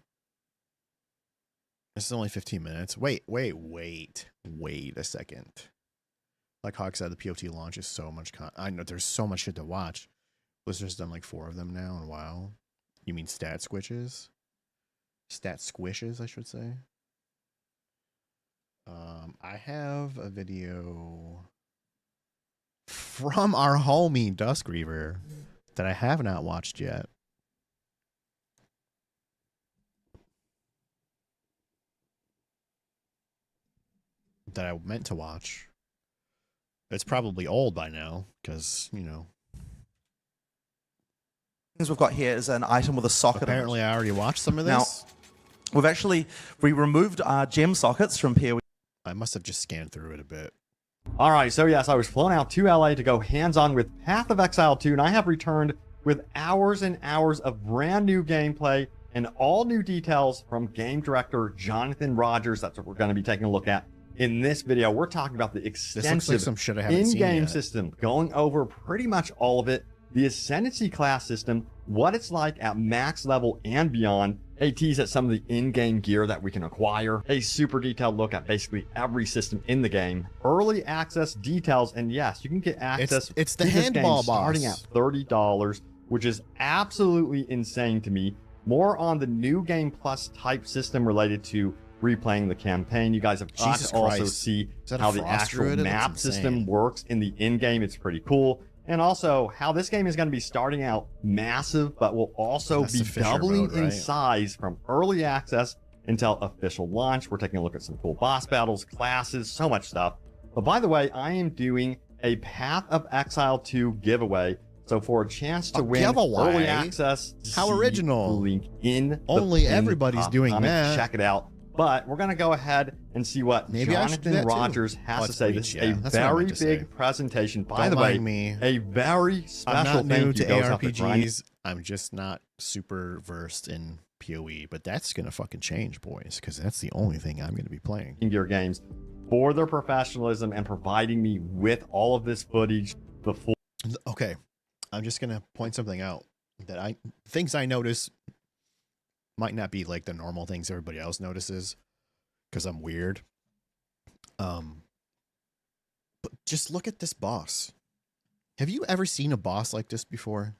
B: This is only 15 minutes. Wait a second. Like Hawk said, the POT launch is so much I know there's so much shit to watch. Blizzard's done like 4 of them now, and wow. You mean stat squishes? Stat squishes, I should say. I have a video from our homie Duskreaver that I have not watched yet. That I meant to watch. It's probably old by now, because, you know.
A: Things we've got here is an item with a socket.
B: Apparently I already watched some of this.
A: Now, we removed our gem sockets from POE.
B: I must have just scanned through it a bit.
I: All right, so yes, I was flown out to LA to go hands-on with Path of Exile 2, and I have returned with hours and hours of brand new gameplay and all new details from game director Jonathan Rogers. That's what we're going to be taking a look at in this video. We're talking about the extensive in-game system, going over pretty much all of it, the Ascendancy class system, what it's like at max level and beyond, a tease at some of the in-game gear that we can acquire, a super detailed look at basically every system in the game, early access details, and yes, you can get access
B: it's the handball
I: starting at $30, which is absolutely insane to me. More on the new game plus type system related to replaying the campaign. You guys have got to also see how the actual map system works in the in-game. It's pretty cool. And also how this game is going to be starting out massive, but will also be doubling in size from early access until official launch. We're taking a look at some cool boss battles, classes, so much stuff. But by the way, I am doing a Path of Exile 2 giveaway. So for a chance to win early access,
B: how original!
I: Link in
B: only everybody's doing that.
I: Check it out. But we're going to go ahead and see what Jonathan Rogers has to say. This is a very big presentation. By the way, a very special thank you goes out to ARPGs.
B: I'm just not super versed in PoE, but that's going to fucking change, boys, because that's the only thing I'm going to be playing.
I: Gear games for their professionalism and providing me with all of this footage before.
B: Okay, I'm just going to point something out that things I notice might not be like the normal things everybody else notices, because I'm weird. But just look at this boss. Have you ever seen a boss like this before?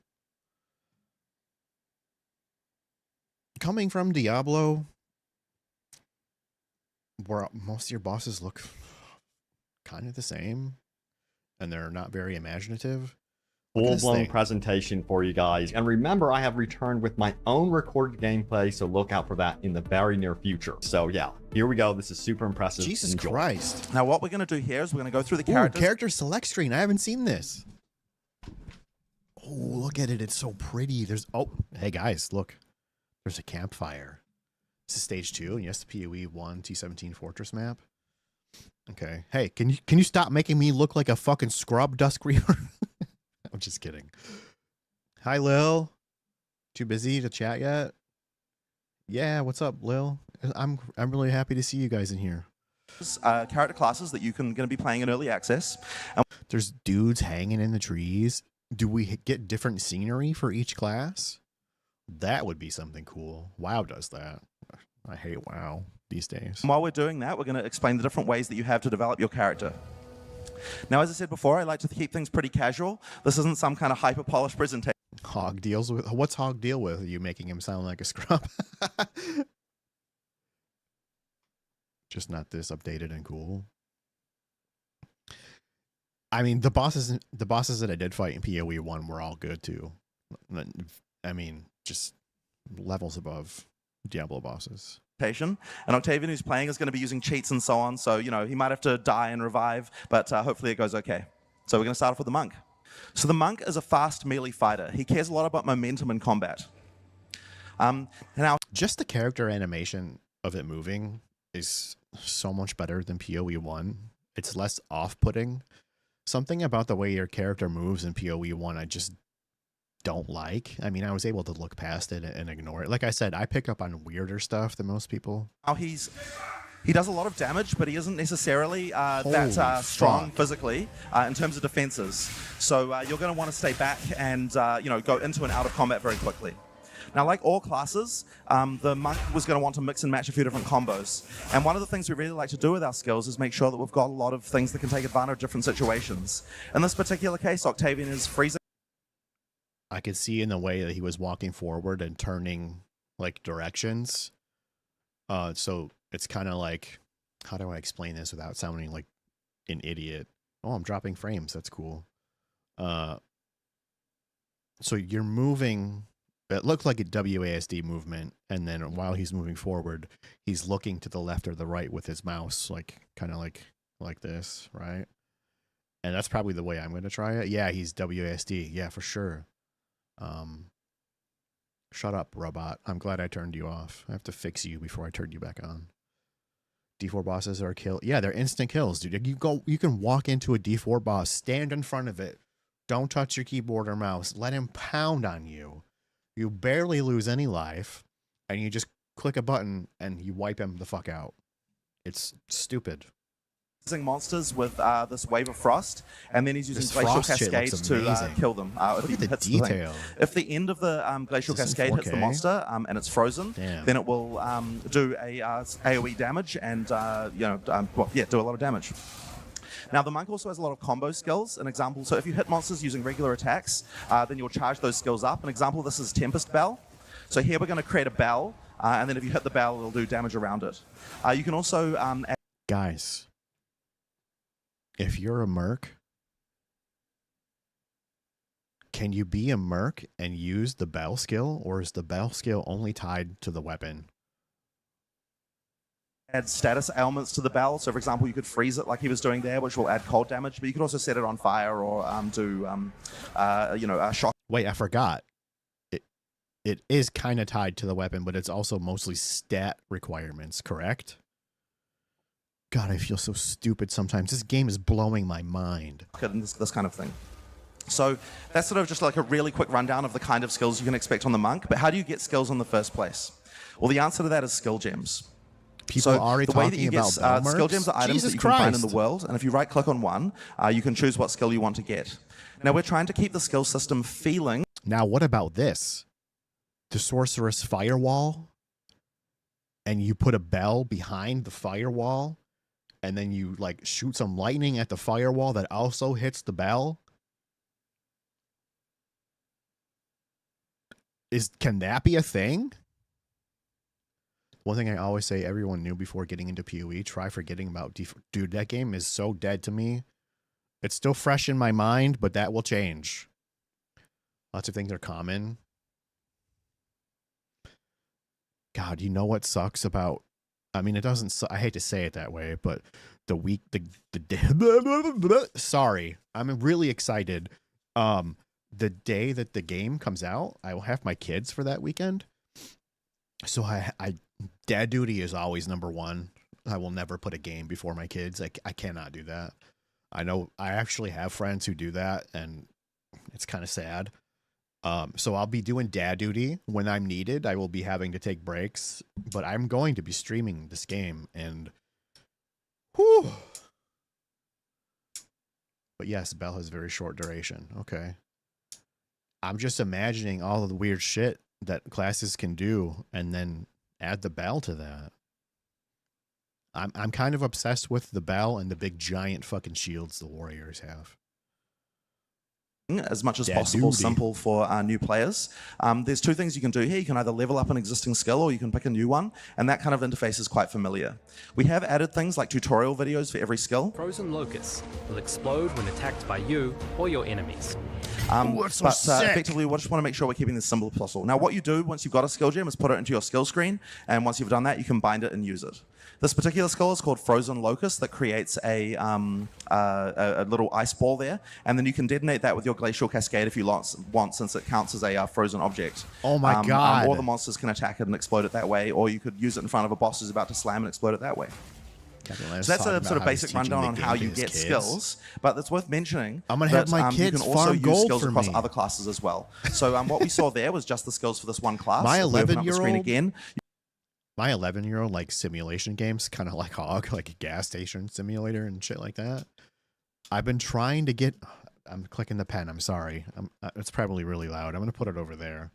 B: Coming from Diablo, where most of your bosses look kind of the same, and they're not very imaginative.
I: Full-blown presentation for you guys. And remember, I have returned with my own recorded gameplay, so look out for that in the very near future. So yeah, here we go. This is super impressive.
B: Jesus Christ.
A: Now what we're going to do here is we're going to go through the characters.
B: Character select screen. I haven't seen this. Oh, look at it. It's so pretty. Hey guys, look. There's a campfire. This is stage 2, and yes, the POE1 T17 Fortress map. Okay. Hey, can you stop making me look like a fucking scrub, Duskreaver? I'm just kidding. Hi, Lil. Too busy to chat yet? Yeah, what's up, Lil? I'm really happy to see you guys in here.
A: character classes that you going to be playing in early access.
B: There's dudes hanging in the trees. Do we get different scenery for each class? That would be something cool. WoW does that. I hate WoW these days.
A: And while we're doing that, we're going to explain the different ways that you have to develop your character. Now, as I said before, I like to keep things pretty casual. This isn't some kind of hyper-polished presentation.
B: Hog deals with... What's Hog deal with? Are you making him sound like a scrub? Just not this updated and cool. I mean, the bosses that I did fight in POE1 were all good too. I mean, just levels above Diablo bosses.
A: And Octavian, who's playing, is going to be using cheats and so on. So, he might have to die and revive, but hopefully it goes okay. So we're going to start off with the monk. So the monk is a fast melee fighter. He cares a lot about momentum in combat. Now,
B: just the character animation of it moving is so much better than POE1. It's less off-putting. Something about the way your character moves in POE1 I just don't like. I mean, I was able to look past it and ignore it. Like I said, I pick up on weirder stuff than most people.
A: Now he does a lot of damage, but he isn't necessarily that strong physically in terms of defenses. So you're going to want to stay back and go into and out of combat very quickly. Now, like all classes, the monk was going to want to mix and match a few different combos. And one of the things we really like to do with our skills is make sure that we've got a lot of things that can take advantage of different situations. In this particular case, Octavian is freezing.
B: I could see in the way that he was walking forward and turning like directions. So it's kind of like, how do I explain this without sounding like an idiot? Oh, I'm dropping frames. That's cool. So you're moving. It looked like a WASD movement, and then while he's moving forward, he's looking to the left or the right with his mouse, like kind of like this, right? And that's probably the way I'm going to try it. Yeah, he's WASD. Yeah, for sure. Shut up, robot. I'm glad I turned you off. I have to fix you before I turn you back on. D4 bosses are a kill. Yeah, they're instant kills, dude. You can walk into a D4 boss, stand in front of it, don't touch your keyboard or mouse, let him pound on you. You barely lose any life, and you just click a button and you wipe him the fuck out. It's stupid.
A: Monsters with this wave of frost, and then he's using glacial cascades to kill them.
B: Look at the detail.
A: If the end of the glacial cascade hits the monster and it's frozen, then it will do a AoE damage and do a lot of damage. Now, the monk also has a lot of combo skills. An example, so if you hit monsters using regular attacks, then you'll charge those skills up. An example of this is Tempest Bell. So here we're going to create a bell, and then if you hit the bell, it'll do damage around it. You can also...
B: Guys, if you're a merc, can you be a merc and use the bell skill, or is the bell skill only tied to the weapon?
A: Add status ailments to the bell. So, for example, you could freeze it like he was doing there, which will add cold damage. But you could also set it on fire or do, a shock.
B: Wait, I forgot. It is kind of tied to the weapon, but it's also mostly stat requirements, correct? God, I feel so stupid sometimes. This game is blowing my mind.
A: And this kind of thing. So that's sort of just like a really quick rundown of the kind of skills you can expect on the monk. But how do you get skills in the first place? Well, the answer to that is skill gems.
B: People are already talking about
A: skill gems are items that you can find in the world, and if you right-click on one, you can choose what skill you want to get. Now, we're trying to keep the skill system feeling...
B: Now, what about this? The Sorceress Firewall, and you put a bell behind the firewall, and then you, like, shoot some lightning at the firewall that also hits the bell? Can that be a thing? One thing I always say everyone knew before getting into PoE, try forgetting about dude, that game is so dead to me. It's still fresh in my mind, but that will change. Lots of things are common. God, you know what sucks about... I mean, it doesn't... I hate to say it that way, but sorry. I'm really excited. The day that the game comes out, I will have my kids for that weekend. So dad duty is always number one. I will never put a game before my kids. I cannot do that. I know I actually have friends who do that, and it's kind of sad. So I'll be doing dad duty when I'm needed. I will be having to take breaks, but I'm going to be streaming this game, and Woo! But yes, Bell has very short duration. Okay. I'm just imagining all of the weird shit that classes can do and then add the Bell to that. I'm kind of obsessed with the Bell and the big giant fucking shields the Warriors have.
J: As much as possible, simple for new players. There's two things you can do here. You can either level up an existing skill or you can pick a new one, and that kind of interface is quite familiar. We have added things like tutorial videos for every skill.
K: Frozen locusts will explode when attacked by you or your enemies.
J: Effectively, we just want to make sure we're keeping this simple as possible. Now, what you do once you've got a skill gem is put it into your skill screen, and once you've done that, you can bind it and use it. This particular skill is called Frozen Locust that creates a little ice ball there, and then you can detonate that with your Glacial Cascade if you want, since it counts as a frozen object.
B: Oh my god.
J: Or the monsters can attack it and explode it that way, or you could use it in front of a boss who's about to slam and explode it that way. So that's a sort of basic rundown on how you get skills, but it's worth mentioning
B: I'm gonna have my kids
J: you can also
B: farm
J: use
B: gold
J: skills
B: for
J: across
B: me.
J: other classes as well. So what we saw there was just the skills for this one class.
B: My
J: If we open up the screen
B: 11-year-old
J: again.
B: My 11-year-old likes simulation games, kind of like Hog, like a gas station simulator and shit like that. I've been trying to get... I'm clicking the pen. I'm sorry. It's probably really loud. I'm going to put it over there.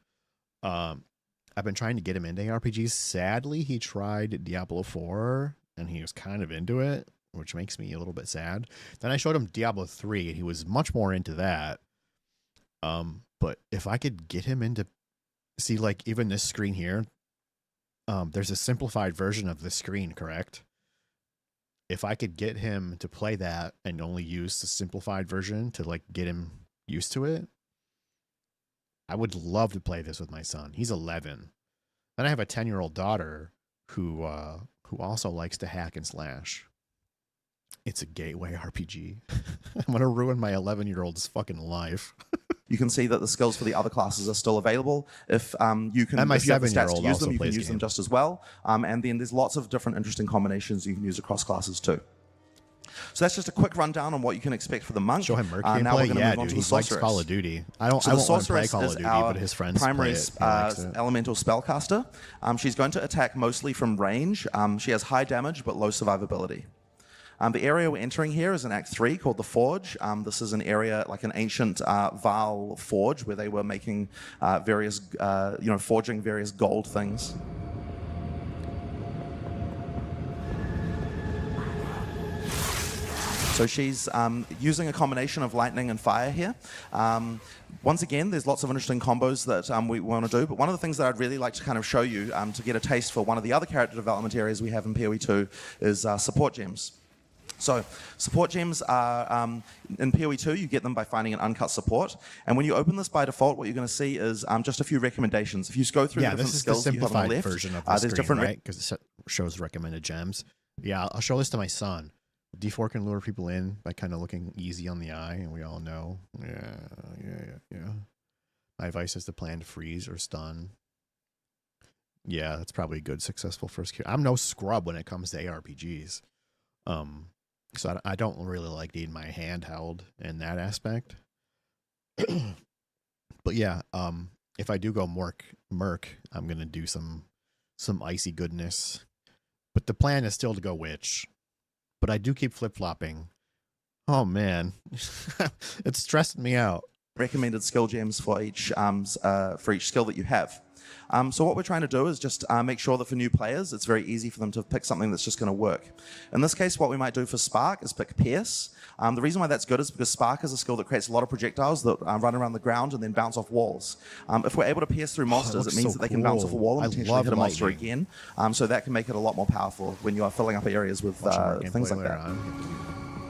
B: I've been trying to get him into RPGs. Sadly, he tried Diablo 4, and he was kind of into it, which makes me a little bit sad. Then I showed him Diablo 3, and he was much more into that. But if I could get him into... See, like, even this screen here... there's a simplified version of the screen, correct? If I could get him to play that and only use the simplified version to like get him used to it, I would love to play this with my son. He's 11. Then I have a 10-year-old daughter who also likes to hack and slash. It's a gateway RPG. I'm gonna ruin my 11-year-old's fucking life.
J: You can see that the skills for the other classes are still available. If you can,
B: and my
J: if you have the stats
B: 7-year-old
J: to use them,
B: also
J: you can
B: plays
J: use them
B: games.
J: just as well. And then there's lots of different interesting combinations you can use across classes too. So that's just a quick rundown on what you can expect for the monk.
B: Show him Merc
J: now
B: gameplay?
J: we're going to
B: Yeah,
J: move on
B: dude,
J: to
B: he
J: the
B: likes
J: sorceress.
B: Call of Duty. I don't
J: So
B: want
J: the
B: to play
J: sorceress
B: Call of
J: is
B: Duty,
J: our
B: but his friends
J: primary
B: play it. He likes it.
J: elemental spellcaster. She's going to attack mostly from range. She has high damage but low survivability. The area we're entering here is in Act 3 called the Forge. This is an area like an ancient Val forge where they were making various, forging various gold things. So she's using a combination of lightning and fire here. Once again, there's lots of interesting combos that we want to do, but one of the things that I'd really like to kind of show you to get a taste for one of the other character development areas we have in POE2 is support gems. So support gems are, in POE2, you get them by finding an uncut support. And when you open this by default, what you're going to see is just a few recommendations. If you go through the different skills
B: the
J: you have on the
B: simplified
J: left,
B: version of the
J: there's
B: screen,
J: different
B: right? Because it shows recommended gems. Yeah, I'll show this to my son. D4 can lure people in by kind of looking easy on the eye, and we all know. Yeah. My advice is to plan to freeze or stun. Yeah, that's probably a good, successful first kill. I'm no scrub when it comes to ARPGs. So I don't really like needing my hand held in that aspect. But yeah, if I do go Merc, I'm going to do some icy goodness. But the plan is still to go Witch. But I do keep flip-flopping. Oh, man. It's stressing me out.
J: Recommended skill gems for each skill that you have. So what we're trying to do is just make sure that for new players, it's very easy for them to pick something that's just going to work. In this case, what we might do for Spark is pick Pierce. The reason why that's good is because Spark is a skill that creates a lot of projectiles that run around the ground and then bounce off walls. If we're able to pierce through monsters, it means that they can bounce off a wall and potentially hit a monster again. So that can make it a lot more powerful when you are filling up areas with things like that.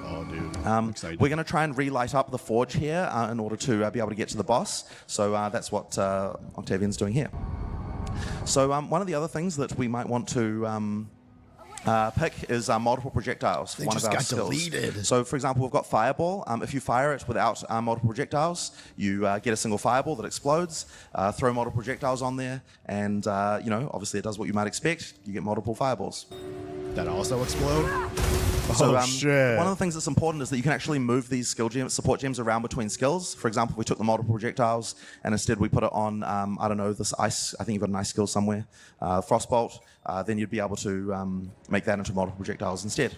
B: Oh, dude.
J: We're going to try and relight up the forge here in order to be able to get to the boss. So that's what Octavian's doing here. So one of the other things that we might want to pick is multiple projectiles for one of our skills.
B: Deleted.
J: So for example, we've got Fireball. If you fire it without multiple projectiles, you get a single fireball that explodes. Throw multiple projectiles on there, and obviously it does what you might expect. You get multiple fireballs.
B: That also explode?
J: So
B: shit.
J: One of the things that's important is that you can actually move these support gems around between skills. For example, we took the multiple projectiles and instead we put it on, I don't know, this ice. I think you've got an ice skill somewhere. Frostbolt. Then you'd be able to make that into multiple projectiles instead.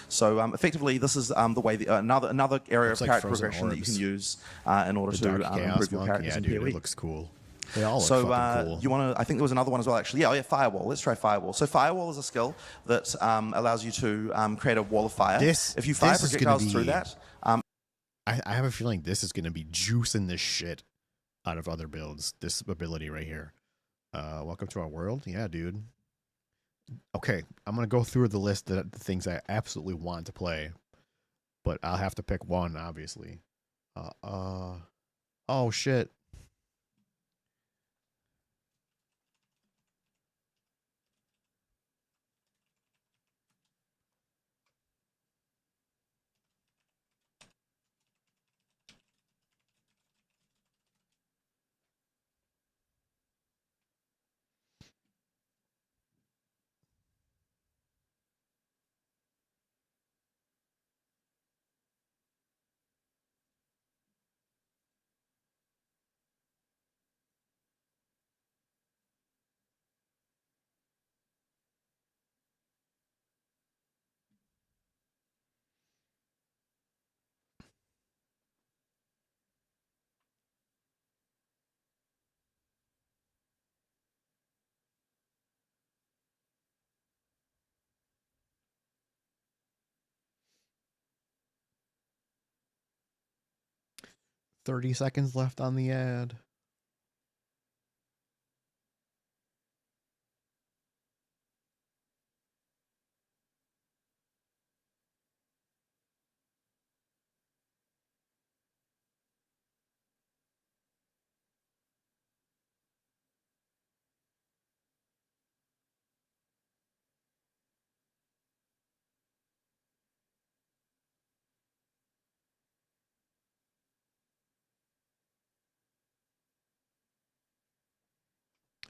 J: So effectively, this is the way another area of character progression that you can use in order to improve your characters in PoE.
B: It looks cool. They all look fucking cool.
J: You want to? I think there was another one as well, actually. Yeah, Firewall. Let's try Firewall. So Firewall is a skill that allows you to create a wall of fire. If you fire projectiles through that,
B: I have a feeling this is going to be juicing this shit out of other builds. This ability right here. Welcome to our world. Yeah, dude. Okay, I'm gonna go through the list of the things I absolutely want to play, but I'll have to pick one, obviously. Oh shit. $30 seconds left on the ad.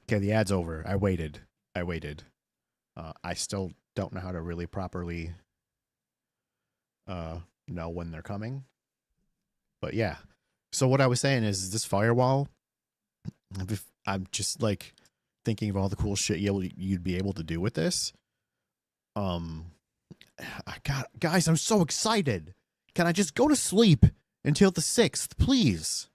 B: Okay, the ad's over. I waited. I still don't know how to really properly know when they're coming. But yeah. So what I was saying is this Firewall, I'm just like thinking of all the cool shit you'd be able to do with this. Guys, I'm so excited. Can I just go to sleep until the 6th, please?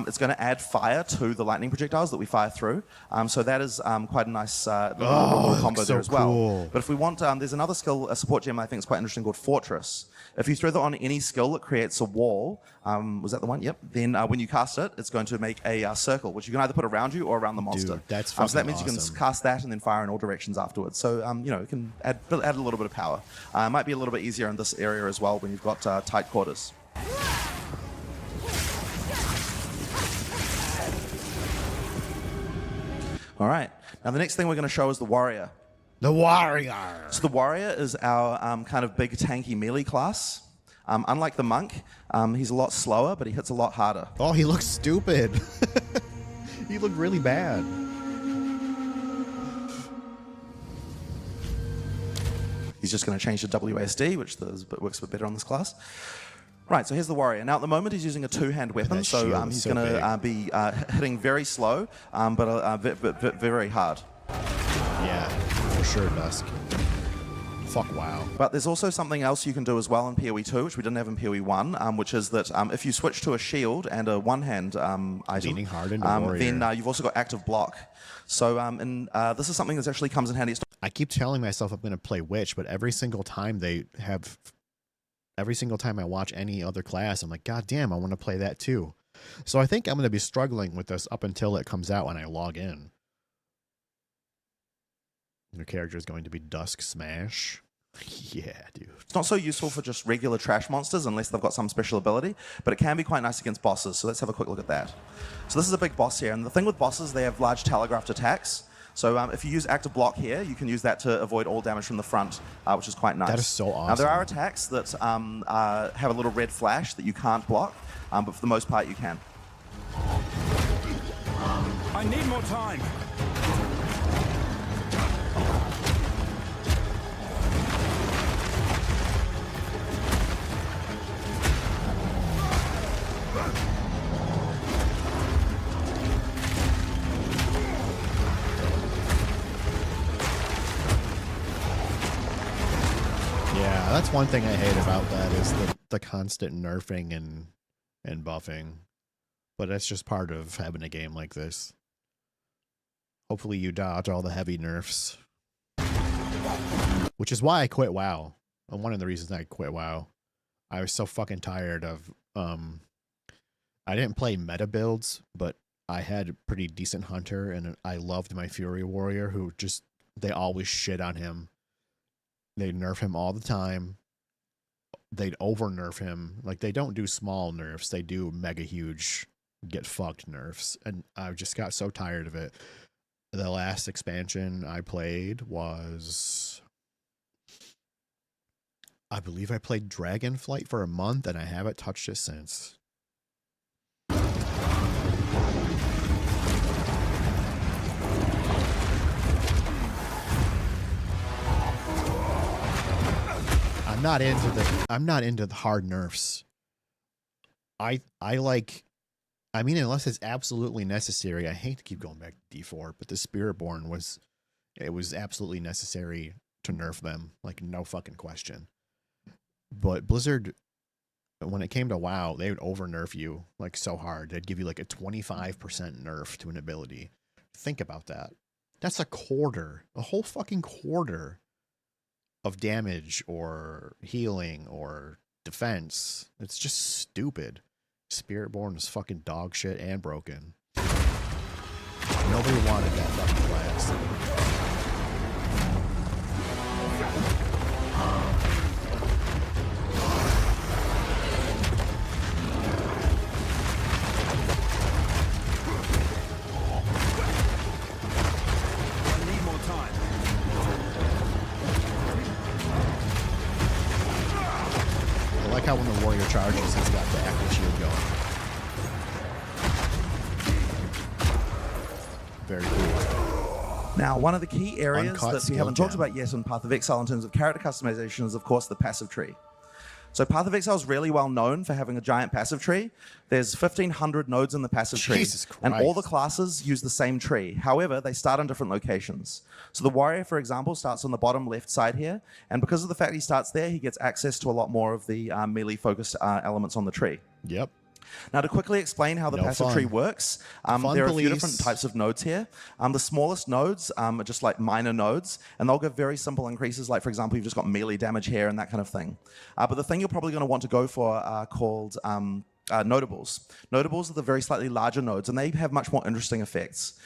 J: It's going to add fire to the lightning projectiles that we fire through. So that is quite a nice little combo there as well.
B: Cool.
J: But if we want, there's another skill, a support gem I think is quite interesting called Fortress. If you throw that on any skill that creates a wall, was that the one? Yep. Then when you cast it, it's going to make a circle, which you can either put around you or around the monster.
B: Dude, that's fucking
J: so that means
B: awesome.
J: you can cast that and then fire in all directions afterwards. So, it can add a little bit of power. It might be a little bit easier in this area as well when you've got tight quarters. All right. Now, the next thing we're going to show is the Warrior.
B: The Warrior!
J: So the Warrior is our kind of big, tanky melee class. Unlike the Monk, he's a lot slower, but he hits a lot harder.
B: Oh, he looks stupid. He looked really bad.
J: He's just going to change to WASD, which works a bit better on this class. Right, so here's the Warrior. Now, at the moment, he's using a two-hand weapon, so he's going to be hitting very slow, but very hard.
B: Yeah, for sure, Dusk. Fuck, wow.
J: But there's also something else you can do as well in POE2, which we didn't have in POE1, which is that if you switch to a shield and a one-hand item, then you've also got active block. So this is something that actually comes in handy.
B: I keep telling myself I'm going to play Witch, but every single time I watch any other class, I'm like, God damn, I want to play that too. So I think I'm going to be struggling with this up until it comes out when I log in. Your character is going to be Dusk Smash. Yeah, dude.
J: It's not so useful for just regular trash monsters unless they've got some special ability, but it can be quite nice against bosses. So let's have a quick look at that. So this is a big boss here, and the thing with bosses, they have large telegraphed attacks. So if you use active block here, you can use that to avoid all damage from the front, which is quite nice.
B: That is so awesome.
J: Now, there are attacks that have a little red flash that you can't block, but for the most part, you can.
E: I need more time.
B: That's one thing I hate about that is the constant nerfing and buffing. But that's just part of having a game like this. Hopefully you dodge all the heavy nerfs. Which is why I quit WoW. And one of the reasons I quit WoW. I was so fucking tired of I didn't play meta builds, but I had a pretty decent hunter, and I loved my Fury Warrior, who just, they always shit on him. They nerf him all the time. They'd over nerf him. Like, they don't do small nerfs, they do mega huge get fucked nerfs. And I just got so tired of it. The last expansion I played was, I believe I played Dragonflight for a month, and I haven't touched it since. I'm not into the hard nerfs. I mean, unless it's absolutely necessary. I hate to keep going back to D4, but the Spiritborn was absolutely necessary to nerf them, like no fucking question. But Blizzard, when it came to WoW, they would over nerf you like so hard. They'd give you like a 25% nerf to an ability. Think about that. That's a whole fucking quarter of damage or healing or defense. It's just stupid. Spiritborn is fucking dog shit and broken. Nobody wanted that fucking class. How when the warrior charges, he's got the active shield going. Very cool.
J: Now, one of the key areas that we haven't talked about yet in Path of Exile in terms of character customization is, of course, the passive tree. So Path of Exile is really well known for having a giant passive tree. There's 1,500 nodes in the passive tree, and all the classes use the same tree. However, they start on different locations. So the warrior, for example, starts on the bottom left side here, and because of the fact he starts there, he gets access to a lot more of the melee-focused elements on the tree.
B: Yep.
J: Now, to quickly explain how the passive tree works, there are a few different types of nodes here. The smallest nodes are just like minor nodes, and they'll give very simple increases, like, for example, you've just got melee damage here and that kind of thing. But the thing you're probably going to want to go for are called notables. Notables are the very slightly larger nodes, and they have much more interesting effects.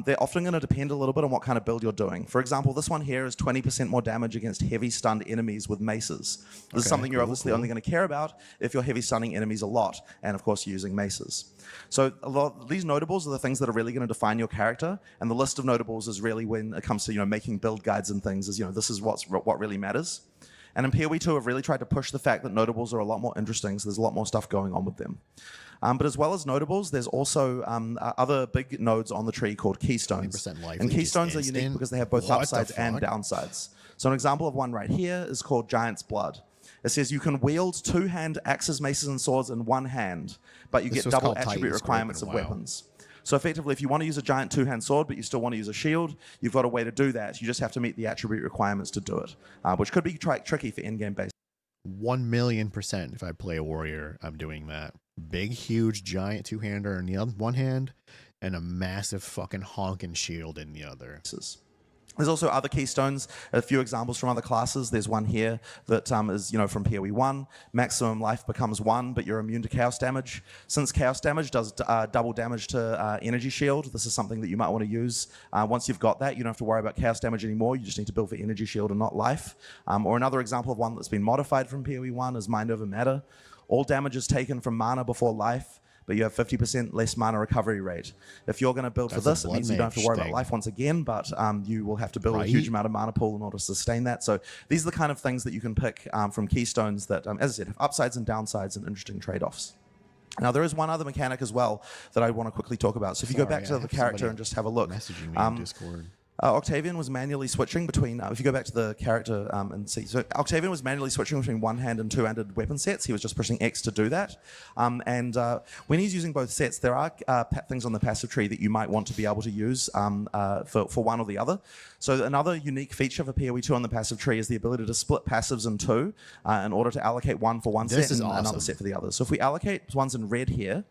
J: They're often going to depend a little bit on what kind of build you're doing. For example, this one here is 20% more damage against heavy stunned enemies with maces. This is something you're obviously only going to care about if you're heavy stunning enemies a lot, and of course using maces. So a lot of these notables are the things that are really going to define your character, and the list of notables is really when it comes to making build guides and things. Is this is what really matters. And in POE2, I've really tried to push the fact that notables are a lot more interesting, so there's a lot more stuff going on with them. But as well as notables, there's also other big nodes on the tree called keystones. And keystones are unique because they have both upsides and downsides. So an example of one right here is called Giant's Blood. It says you can wield two-hand axes, maces, and swords in one hand, but you get double attribute requirements of weapons. So effectively, if you want to use a giant two-hand sword, but you still want to use a shield, you've got a way to do that. You just have to meet the attribute requirements to do it, which could be tricky for in-game base.
B: 1,000,000% if I play a warrior, I'm doing that. Big, huge, giant two-hander in the one hand, and a massive fucking honking shield in the other.
J: There's also other keystones, a few examples from other classes. There's one here that is, from POE1. Maximum life becomes 1, but you're immune to chaos damage. Since chaos damage does double damage to energy shield, this is something that you might want to use. Once you've got that, you don't have to worry about chaos damage anymore. You just need to build for energy shield and not life. Or another example of one that's been modified from POE1 is Mind Over Matter. All damage is taken from mana before life, but you have 50% less mana recovery rate. If you're going to build for this, it means you don't have to worry about life once again, but you will have to build a huge amount of mana pool in order to sustain that. So these are the kind of things that you can pick from keystones that, as I said, have upsides and downsides and interesting trade-offs. Now, there is one other mechanic as well that I want to quickly talk about. So if you go back to the character and just have a look. Octavian was manually switching between, if you go back to the character and see, so Octavian was manually switching between one-hand and two-handed weapon sets. He was just pushing X to do that. When he's using both sets, there are things on the passive tree that you might want to be able to use for one or the other. So another unique feature for POE2 on the passive tree is the ability to split passives in two in order to allocate one for one set and another set for the other. So if we allocate ones in red here,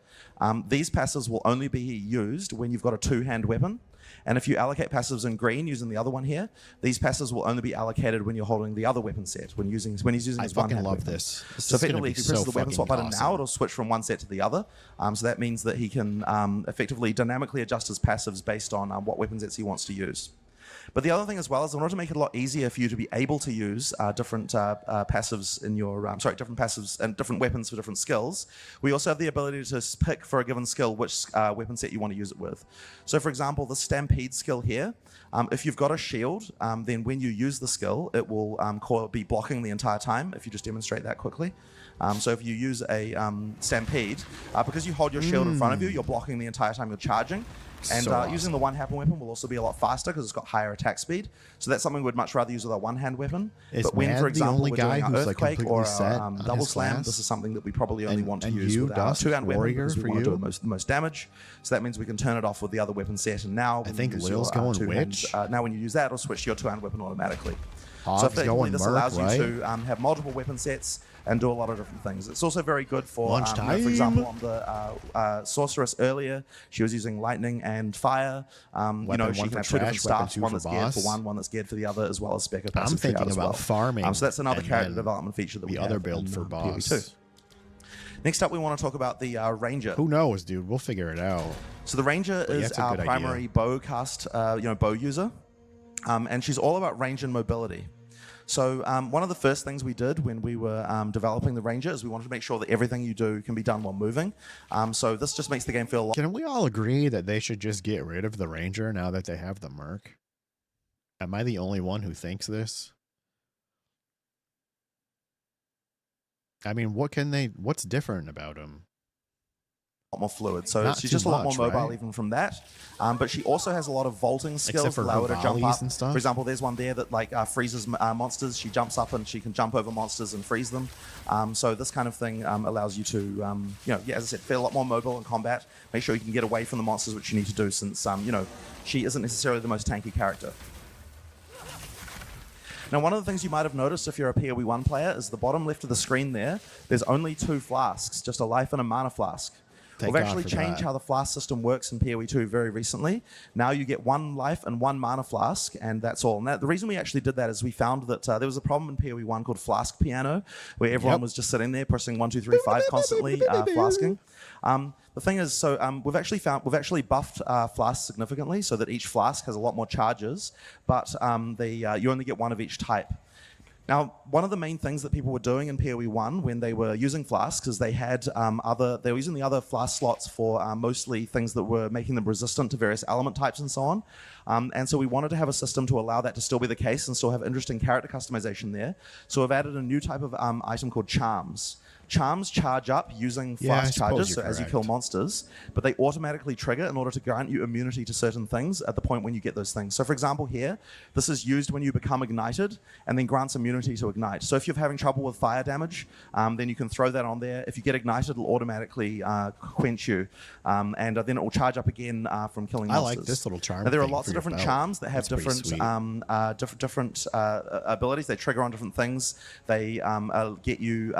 J: these passives will only be used when you've got a two-hand weapon. And if you allocate passives in green using the other one here, these passives will only be allocated when you're holding the other weapon set, when he's using this one-hand weapon.
B: This.
J: So effectively, if you press the weapon swap button now, it'll switch from one set to the other. So that means that he can effectively dynamically adjust his passives based on what weapon sets he wants to use. But the other thing as well is in order to make it a lot easier for you to be able to use different passives in your, different passives and different weapons for different skills, we also have the ability to pick for a given skill which weapon set you want to use it with. So for example, the Stampede skill here, if you've got a shield, then when you use the skill, it will be blocking the entire time, if you just demonstrate that quickly. So if you use a Stampede, because you hold your shield in front of you, you're blocking the entire time you're charging. And
B: awesome.
J: Using the one-hand weapon will also be a lot faster because it's got higher attack speed. So that's something we'd much rather use with a one-hand weapon.
B: But when, for example, we're doing an
J: Earthquake or a Double Slam, this is something that we probably only want to use with our two-hand weapon because we want to do the most damage. So that means we can turn it off with the other weapon set. And now
B: I think Lil's going witch.
J: Now when you use that, it'll switch to your two-hand weapon automatically.
B: Hog's
J: so effectively, this allows
B: right?
J: you to have multiple weapon sets and do a lot of different things. It's also very good for,
B: for
J: example, on the Sorceress earlier, she was using lightning and fire. She can have two different staffs, one that's geared for one that's geared for the other, as well as spec passive.
B: I'm thinking about farming.
J: So that's another character development feature that we have.
B: The other build for boss.
J: POE2. Next up, we want to talk about the Ranger.
B: Who knows, dude? We'll figure it out.
J: So the Ranger is our primary bow cast, bow user, and she's all about range and mobility. So one of the first things we did when we were developing the Ranger is we wanted to make sure that everything you do can be done while moving. So this just makes the game feel a lot...
B: Can we all agree that they should just get rid of the Ranger now that they have the Merc? Am I the only one who thinks this? I mean, what's different about him?
J: More fluid, so she's just a lot more mobile even from that. But she also has a lot of vaulting skills that allow her to jump up. For example, there's one there that freezes monsters. She jumps up and she can jump over monsters and freeze them. So this kind of thing allows you to, as I said, feel a lot more mobile in combat. Make sure you can get away from the monsters, which you need to do since, she isn't necessarily the most tanky character. Now, one of the things you might have noticed if you're a POE1 player is the bottom left of the screen there. There's only 2 flasks, just a life and a mana flask. We've actually changed how the flask system works in POE2 very recently. Now you get 1 life and 1 mana flask, and that's all. And the reason we actually did that is we found that there was a problem in POE1 called Flask Piano, where everyone was just sitting there pressing 1, 2, 3, 5 constantly, flasking. The thing is, we've actually buffed flasks significantly so that each flask has a lot more charges, but you only get 1 of each type. Now, one of the main things that people were doing in POE1 when they were using flasks is they were using the other flask slots for mostly things that were making them resistant to various element types and so on. And so we wanted to have a system to allow that to still be the case and still have interesting character customization there. So we've added a new type of item called Charms. Charms charge up using flask charges, so as you kill monsters, but they automatically trigger in order to grant you immunity to certain things at the point when you get those things. So for example here, this is used when you become ignited and then grants immunity to ignite. So if you're having trouble with fire damage, then you can throw that on there. If you get ignited, it'll automatically quench you, and then it will charge up again from killing monsters.
B: I like this little charm.
J: Now, there are lots of different charms that have different abilities. They trigger on different things. They get you,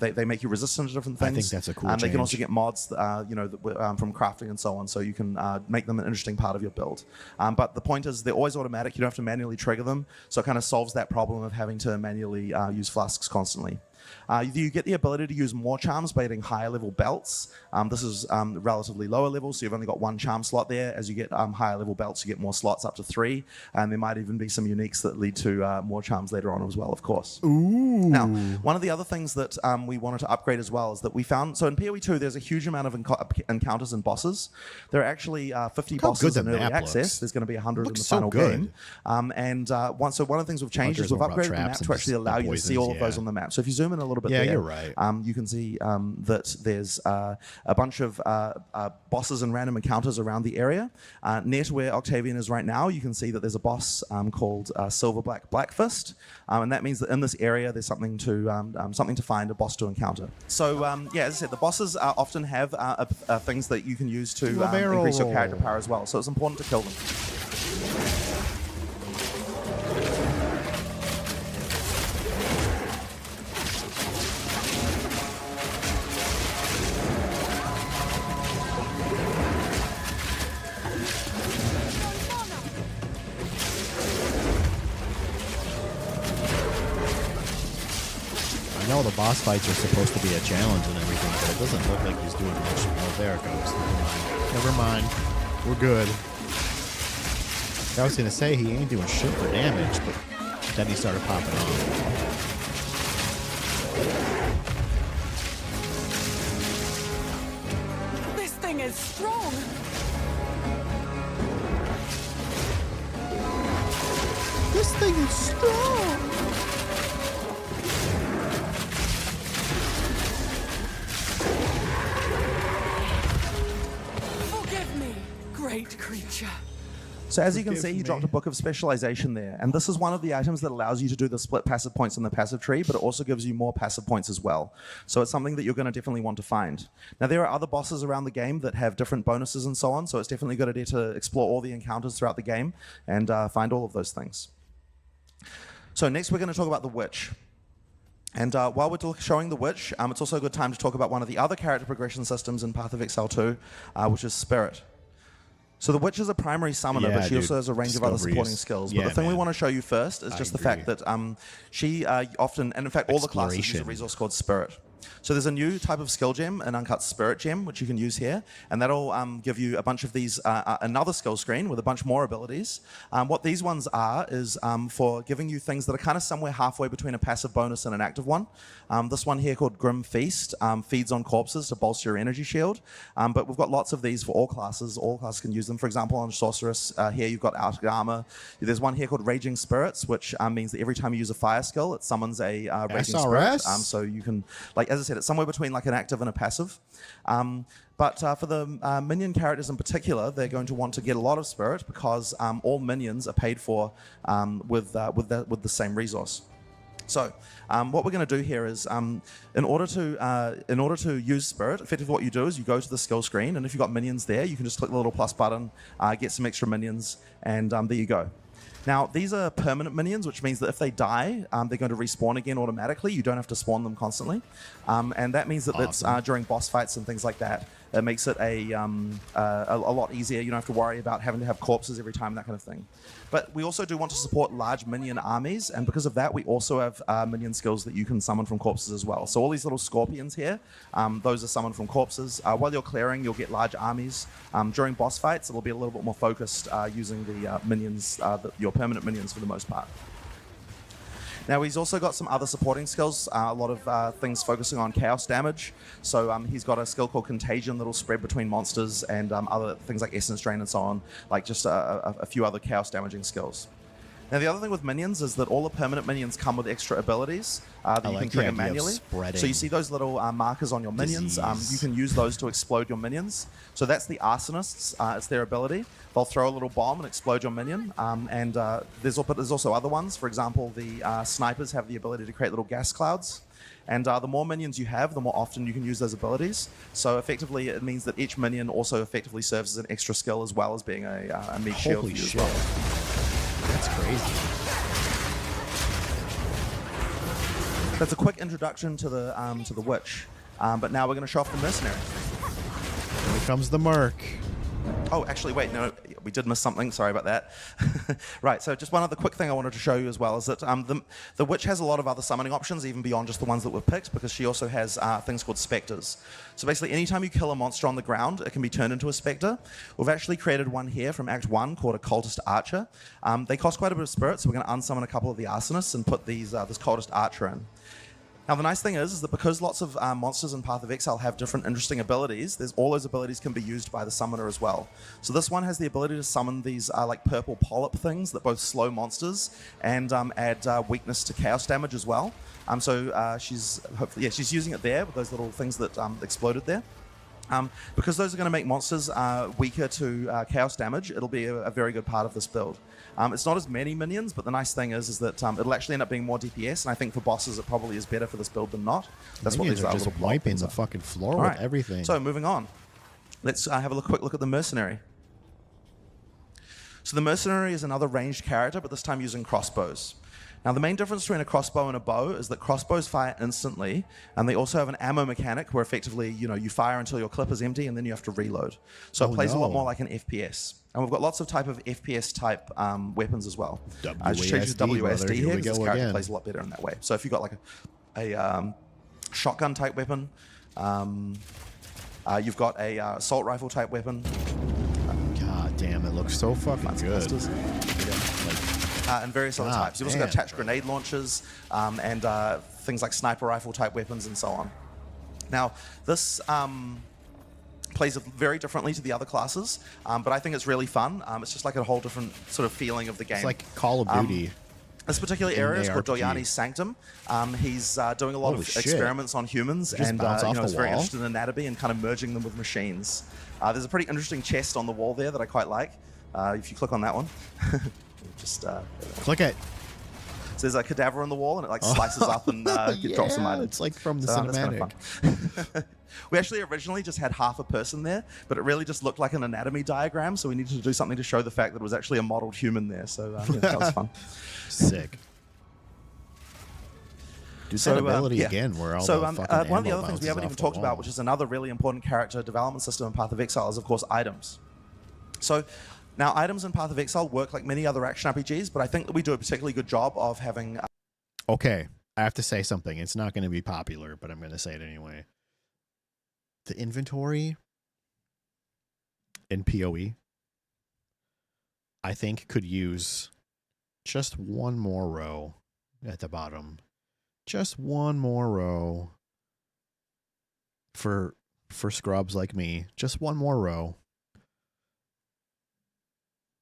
J: they make you resistant to different things.
B: I think that's a cool change.
J: They can also get mods, from crafting and so on, so you can make them an interesting part of your build. But the point is, they're always automatic. You don't have to manually trigger them, so it kind of solves that problem of having to manually use flasks constantly. You get the ability to use more charms by getting higher level belts. This is relatively lower level, so you've only got 1 charm slot there. As you get higher level belts, you get more slots up to 3, and there might even be some uniques that lead to more charms later on as well, of course.
B: Ooh.
J: Now, one of the other things that we wanted to upgrade as well is that we found, so in POE2 there's a huge amount of encounters and bosses. There are actually 50 bosses in early access. There's going to be 100 in the final game. One of the things we've changed is we've upgraded the map to actually allow you to see all of those on the map. So if you zoom zoom in a little bit
B: Yeah,
J: there,
B: you're right.
J: you can see that there's a bunch of bosses and random encounters around the area. Near to where Octavian is right now, you can see that there's a boss called Silver Blackfist, and that means that in this area there's something to find, a boss to encounter. So yeah, as I said, the bosses often have things that you can use to increase your character power as well. So it's important to kill them.
B: I know the boss fights are supposed to be a challenge and everything, but it doesn't look like he's doing much. Oh, there it goes. Never mind. We're good. I was going to say he ain't doing shit for damage, but then he started popping off.
L: This thing is strong.
B: This thing is strong.
L: Forgive me, great creature.
J: So as you can see, he dropped a Book of Specialization there, and this is one of the items that allows you to do the split passive points in the passive tree, but it also gives you more passive points as well. So it's something that you're going to definitely want to find. Now there are other bosses around the game that have different bonuses and so on, so it's definitely a good idea to explore all the encounters throughout the game and find all of those things. So next we're going to talk about the Witch. And while we're showing the Witch, it's also a good time to talk about one of the other character progression systems in Path of Exile 2, which is Spirit. So the Witch is a primary summoner, but she also has a range of other supporting skills. But the thing we want to show you first is just the fact that she often, and in fact all the classes use a resource called Spirit. So there's a new type of skill gem, an Uncut Spirit gem, which you can use here, and that'll give you a bunch of these, another skill screen with a bunch more abilities. What these ones are is for giving you things that are kind of somewhere halfway between a passive bonus and an active one. This one here called Grim Feast feeds on corpses to bolster your energy shield, but we've got lots of these for all classes. All classes can use them. For example, on Sorceress here you've got Outer Armor. There's one here called Raging Spirits, which means that every time you use a fire skill, it summons a Raging Spirit. So you can, like as I said, it's somewhere between like an active and a passive. But for the minion characters in particular, they're going to want to get a lot of Spirit because all minions are paid for with the same resource. So what we're going to do here is, in order to use Spirit, effectively what you do is you go to the skill screen, and if you've got minions there, you can just click the little plus button, get some extra minions, and there you go. Now, these are permanent minions, which means that if they die, they're going to respawn again automatically. You don't have to spawn them constantly. And that means that it's during boss fights and things like that. It makes it a lot easier. You don't have to worry about having to have corpses every time, that kind of thing. But we also do want to support large minion armies, and because of that, we also have minion skills that you can summon from corpses as well. So all these little scorpions here, those are summoned from corpses. While you're clearing, you'll get large armies. During boss fights, it'll be a little bit more focused using the minions, your permanent minions for the most part. Now he's also got some other supporting skills, a lot of things focusing on chaos damage. So he's got a skill called Contagion that'll spread between monsters and other things like Essence Drain and so on, like just a few other chaos damaging skills. Now the other thing with minions is that all the permanent minions come with extra abilities that you can trigger manually. So you see those little markers on your minions, you can use those to explode your minions. So that's the Arsonists, it's their ability. They'll throw a little bomb and explode your minion. There's also other ones. For example, the snipers have the ability to create little gas clouds. And the more minions you have, the more often you can use those abilities. So effectively, it means that each minion also effectively serves as an extra skill as well as being a meat shield for you as well.
B: That's crazy.
J: That's a quick introduction to the Witch. But now we're going to show off the Mercenary.
B: Here comes the Merc.
J: Oh, actually, wait, no, we did miss something. Sorry about that. Right, so just one other quick thing I wanted to show you as well is that the Witch has a lot of other summoning options, even beyond just the ones that we've picked, because she also has things called Spectres. So basically, anytime you kill a monster on the ground, it can be turned into a Spectre. We've actually created one here from Act 1 called a Cultist Archer. They cost quite a bit of Spirit, so we're going to unsummon a couple of the Arsonists and put this Cultist Archer in. Now, the nice thing is that because lots of monsters in Path of Exile have different interesting abilities, all those abilities can be used by the summoner as well. So this one has the ability to summon these like purple polyp things that both slow monsters and add weakness to chaos damage as well. She's using it there with those little things that exploded there. Because those are going to make monsters weaker to chaos damage, it'll be a very good part of this build. It's not as many minions, but the nice thing is that it'll actually end up being more DPS, and I think for bosses it probably is better for this build than not. That's what these
B: are just wiping the fucking floor with everything.
J: So moving on, let's have a quick look at the Mercenary. So the Mercenary is another ranged character, but this time using crossbows. Now, the main difference between a crossbow and a bow is that crossbows fire instantly, and they also have an ammo mechanic where effectively, you fire until your clip is empty, and then you have to reload. So it plays a lot more like an FPS. And we've got lots of type of FPS type weapons as well. I just changed to WSD here because this character plays a lot better in that way. So if you've got like a shotgun type weapon, you've got a assault rifle type weapon.
B: God damn, it looks so fucking good.
J: And various other types. You've also got attached grenade launchers and things like sniper rifle type weapons and so on. Now, this plays very differently to the other classes, but I think it's really fun. It's just like a whole different sort of feeling of the game.
B: It's like Call of Duty.
J: This particular area is called Doyani's Sanctum. He's doing a lot of experiments on humans, and is very interested in anatomy and kind of merging them with machines. There's a pretty interesting chest on the wall there that I quite like. If you click on that one. Just
B: click it.
J: So there's a cadaver on the wall, and it like slices up and drops some items.
B: It's like from the cinematic.
J: Kind of we actually originally just had half a person there, but it really just looked like an anatomy diagram. So we needed to do something to show the fact that it was actually a modeled human there. So that was fun.
B: Sick. Do that ability again. Where all
J: one of the other things we haven't even talked about, which is another really important character development system in Path of Exile, is of course items. So. Now, items in Path of Exile work like many other action RPGs, but I think that we do a particularly good job of having...
B: Okay, I have to say something. It's not going to be popular, but I'm going to say it anyway. The inventory in POE, I think, could use just one more row at the bottom. Just one more row for scrubs like me. Just one more row.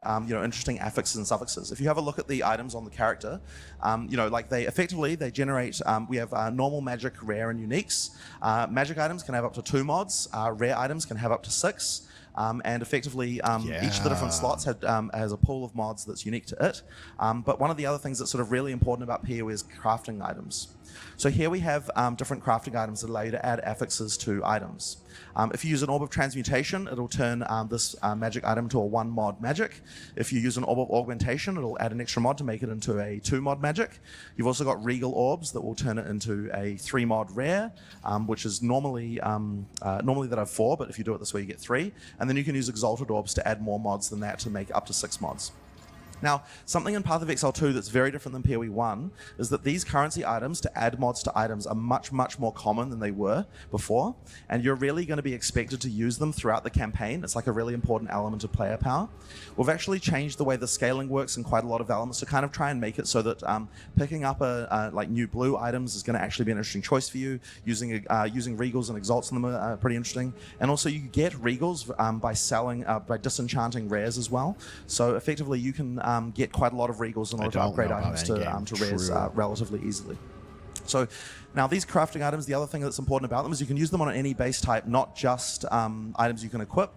J: Interesting affixes and suffixes. If you have a look at the items on the character, like they generate, we have normal, magic, rare, and uniques. Magic items can have up to 2 mods. Rare items can have up to 6. And effectively, each of the different slots has a pool of mods that's unique to it. But one of the other things that's sort of really important about POE is crafting items. So here we have different crafting items that allow you to add affixes to items. If you use an Orb of Transmutation, it'll turn this magic item to a 1 mod magic. If you use an Orb of Augmentation, it'll add an extra mod to make it into a 2 mod magic. You've also got Regal Orbs that will turn it into a 3 mod rare, which is normally that have 4, but if you do it this way, you get 3. And then you can use Exalted Orbs to add more mods than that to make up to 6 mods. Now, something in Path of Exile 2 that's very different than POE 1 is that these currency items to add mods to items are much, much more common than they were before, and you're really going to be expected to use them throughout the campaign. It's like a really important element of player power. We've actually changed the way the scaling works in quite a lot of elements to kind of try and make it so that picking up like new blue items is going to actually be an interesting choice for you. Using regals and exalts in them are pretty interesting, and also you get regals by disenchanting rares as well. So effectively, you can get quite a lot of regals in order to upgrade items to rares relatively easily. So now these crafting items, the other thing that's important about them is you can use them on any base type, not just items you can equip.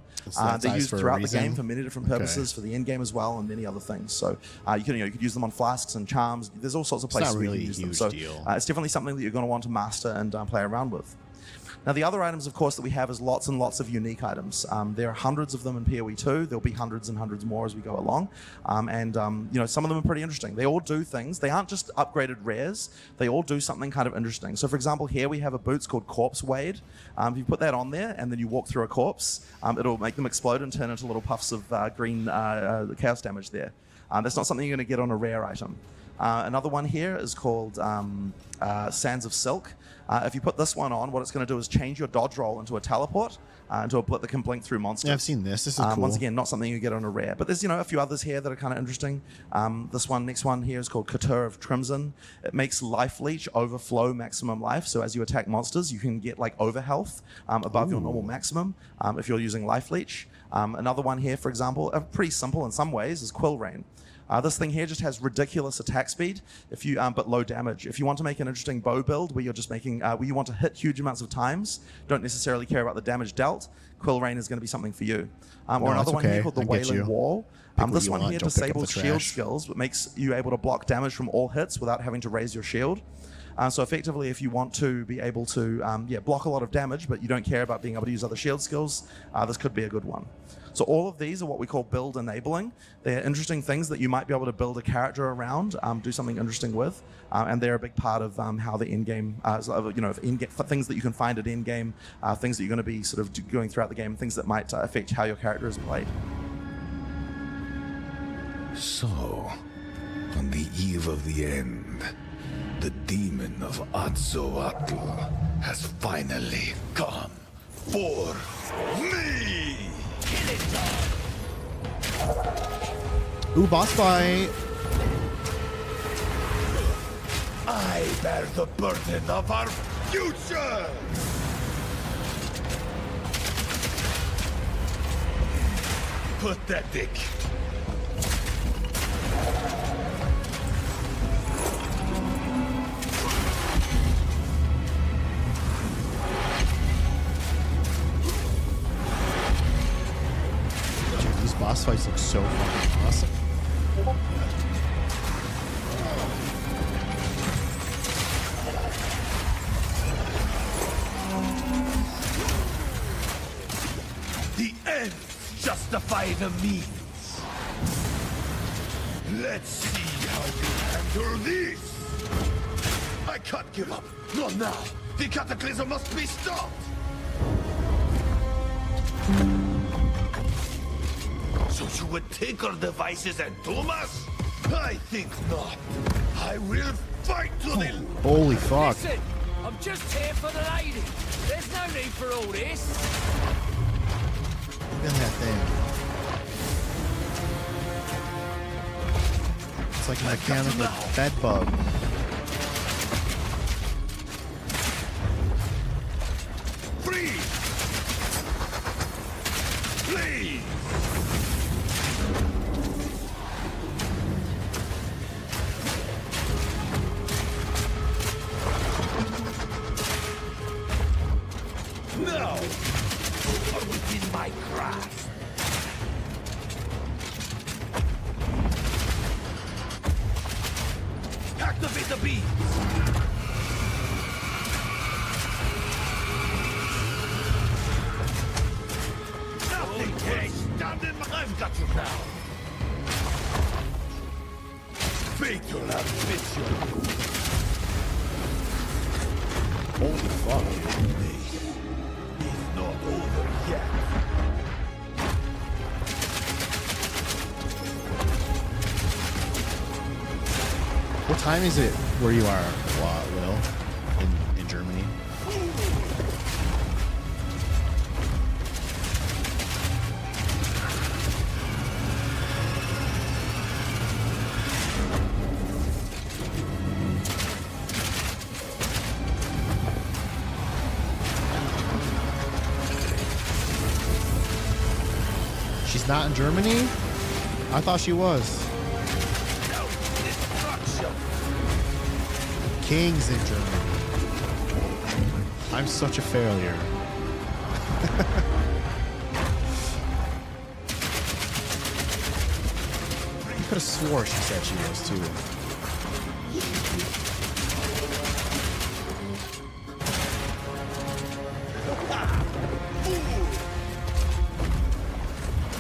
J: They're used throughout the game for many different purposes, for the end game as well, and many other things. So you could use them on flasks and charms. There's all sorts of places where you can use them. So it's definitely something that you're going to want to master and play around with. Now, the other items, of course, that we have is lots and lots of unique items. There are hundreds of them in POE2. There'll be hundreds and hundreds more as we go along. Some of them are pretty interesting. They all do things. They aren't just upgraded rares. They all do something kind of interesting. So, for example, here we have a boots called Corpse Wade. If you put that on there and then you walk through a corpse, it'll make them explode and turn into little puffs of green chaos damage there. That's not something you're going to get on a rare item. Another one here is called Sands of Silk. If you put this one on, what it's going to do is change your dodge roll into a teleport. into a blip that can blink through monsters.
B: Yeah, I've seen this. This is cool.
J: Once again, not something you get on a rare, but there's a few others here that are kind of interesting. Next one here is called Couture of Crimson. It makes Life Leech overflow maximum life, so as you attack monsters, you can get like over health above your normal maximum if you're using Life Leech. Another one here, for example, pretty simple in some ways, is Quill Rain. This thing here just has ridiculous attack speed, but low damage. If you want to make an interesting bow build where you're just making, where you want to hit huge amounts of times, don't necessarily care about the damage dealt, Quill Rain is going to be something for you. Or another one here called the Wailing Wall. This one here disables shield skills, but makes you able to block damage from all hits without having to raise your shield. So effectively, if you want to be able to block a lot of damage, but you don't care about being able to use other shield skills, this could be a good one. So all of these are what we call build enabling. They're interesting things that you might be able to build a character around, do something interesting with, and they're a big part of how the in-game, things that you can find at in-game, things that you're going to be sort of going throughout the game, things that might affect how your character is played.
M: So, on the eve of the end, the demon of Atzoatl has finally come for me!
B: Ooh, boss fight!
M: I bear the burden of our future! Pathetic!
B: Boss fights look so fucking awesome.
M: The ends justify the means. Let's see how you handle this. I can't give up. Not now. The cataclysm must be stopped. So you would take our devices and doom us? I think not. I will fight to the...
B: Holy fuck.
G: Listen, I'm just here for the lady. There's no need for all this.
B: Look at that thing. It's like a mechanical bed bug.
M: Freeze! Please! No! You are within my grasp. Activate the beam! Nothing can stand in my... I've got you now! Fatal ambition!
B: Holy fuck.
M: Not over yet.
B: What time is it where you are, Will? In Germany? She's not in Germany? I thought she was. King's in Germany. I'm such a failure. I could have swore she said she was too.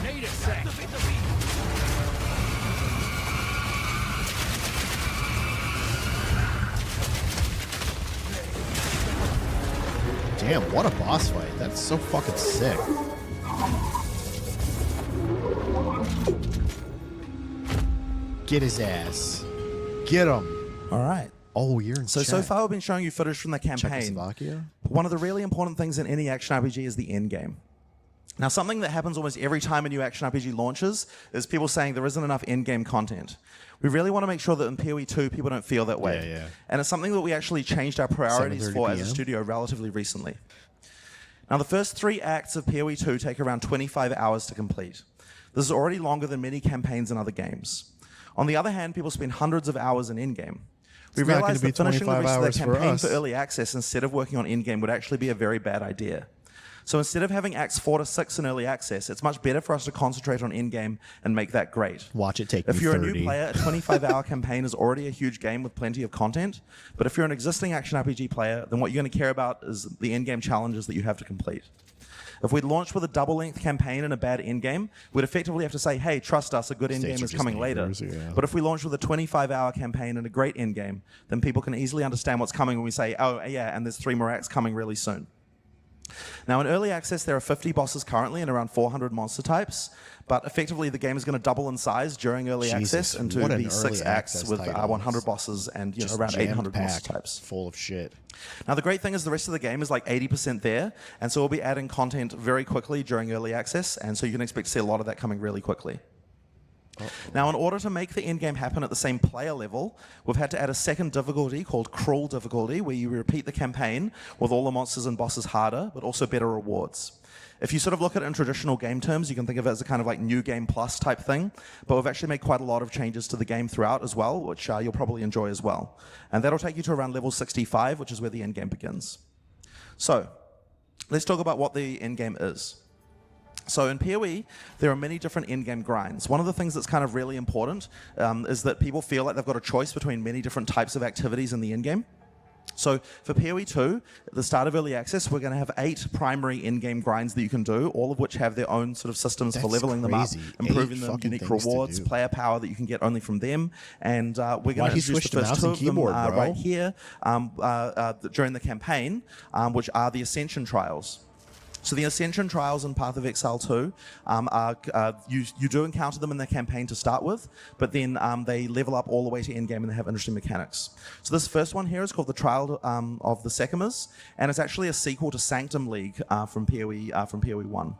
G: Need a sec.
B: Damn, what a boss fight. That's so fucking sick. Get his ass. Get him.
J: All right.
B: Oh, you're in
J: So far we've been showing you footage from the campaign.
B: Czechoslovakia?
J: One of the really important things in any action RPG is the end game. Now, something that happens almost every time a new action RPG launches is people saying there isn't enough in-game content. We really want to make sure that in POE2 people don't feel that way.
B: Yeah.
J: And it's something that we actually changed our priorities for as a studio relatively recently. Now, the first 3 acts of POE2 take around 25 hours to complete. This is already longer than many campaigns in other games. On the other hand, people spend hundreds of hours in in-game. We realized that finishing the rest of the campaign for early access instead of working on in-game would actually be a very bad idea. So instead of having acts 4 to 6 in early access, it's much better for us to concentrate on in-game and make that great.
B: Watch it take
J: If you're
B: 30.
J: a new player, a 25-hour campaign is already a huge game with plenty of content. But if you're an existing action RPG player, then what you're going to care about is the in-game challenges that you have to complete. If we'd launched with a double-length campaign and a bad endgame, we'd effectively have to say, hey, trust us, a good endgame is coming later. But if we launch with a 25-hour campaign and a great endgame, then people can easily understand what's coming when we say, oh, yeah, and there's 3 more acts coming really soon. Now, in early access, there are 50 bosses currently and around 400 monster types, but effectively the game is going to double in size during early access into be 6 acts with 100 bosses and around 800 monster types.
B: Full of shit.
J: Now, the great thing is the rest of the game is like 80% there, and so we'll be adding content very quickly during early access, and so you can expect to see a lot of that coming really quickly. Now, in order to make the endgame happen at the same player level, we've had to add a second difficulty called Cruel difficulty, where you repeat the campaign with all the monsters and bosses harder, but also better rewards. If you sort of look at it in traditional game terms, you can think of it as a kind of like new game plus type thing, but we've actually made quite a lot of changes to the game throughout as well, which you'll probably enjoy as well. And that'll take you to around level 65, which is where the endgame begins. So, let's talk about what the endgame is. So in PoE, there are many different in-game grinds. One of the things that's kind of really important is that people feel like they've got a choice between many different types of activities in the in-game. So for PoE2, at the start of early access, we're going to have 8 primary in-game grinds that you can do, all of which have their own sort of systems for leveling them up, improving them, unique rewards, player power that you can get only from them. And we're going to introduce the first 2 of them right here during the campaign, which are the Ascension Trials. So the Ascension Trials in Path of Exile 2, you do encounter them in the campaign to start with, but then they level up all the way to endgame and they have interesting mechanics. So this first one here is called the Trial of the Sekimas, and it's actually a sequel to Sanctum League from PoE 1.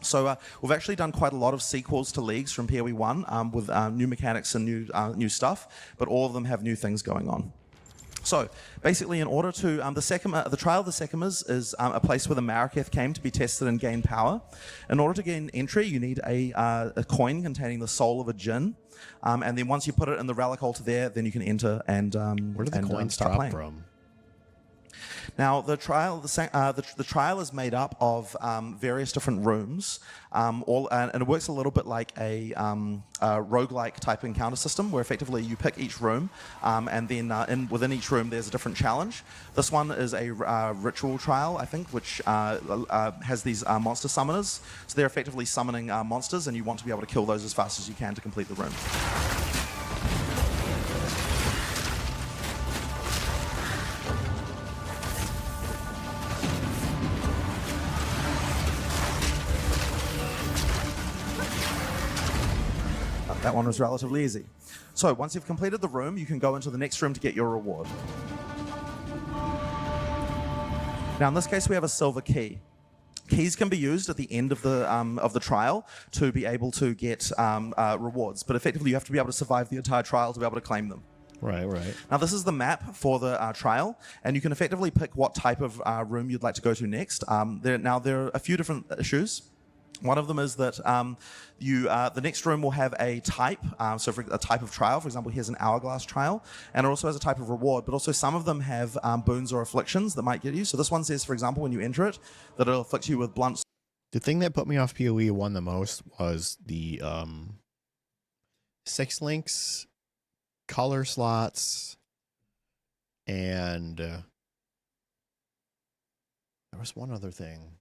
J: So we've actually done quite a lot of sequels to leagues from PoE 1 with new mechanics and new stuff, but all of them have new things going on. So basically, in order to the Trial of the Sekimas is a place where the Maraketh came to be tested and gain power. In order to gain entry, you need a coin containing the soul of a djinn, and then once you put it in the relic altar there, then you can enter and
B: where did the coins
J: start
B: drop
J: playing.
B: From?
J: Now, the trial is made up of various different rooms, and it works a little bit like a roguelike type encounter system, where effectively you pick each room, and then within each room there's a different challenge. This one is a ritual trial, I think, which has these monster summoners. So they're effectively summoning monsters, and you want to be able to kill those as fast as you can to complete the room. That one was relatively easy. So once you've completed the room, you can go into the next room to get your reward. Now in this case, we have a silver key. Keys can be used at the end of the trial to be able to get rewards, but effectively you have to be able to survive the entire trial to be able to claim them.
B: Right.
J: Now this is the map for the trial, and you can effectively pick what type of room you'd like to go to next. There are a few different issues. One of them is that the next room will have a type, so for a type of trial. For example, here's an hourglass trial, and it also has a type of reward, but also some of them have boons or afflictions that might get you. So this one says, for example, when you enter it, that it'll afflict you with blunt.
B: The thing that put me off PoE 1 the most was the 6 links, color slots, and there was one other thing.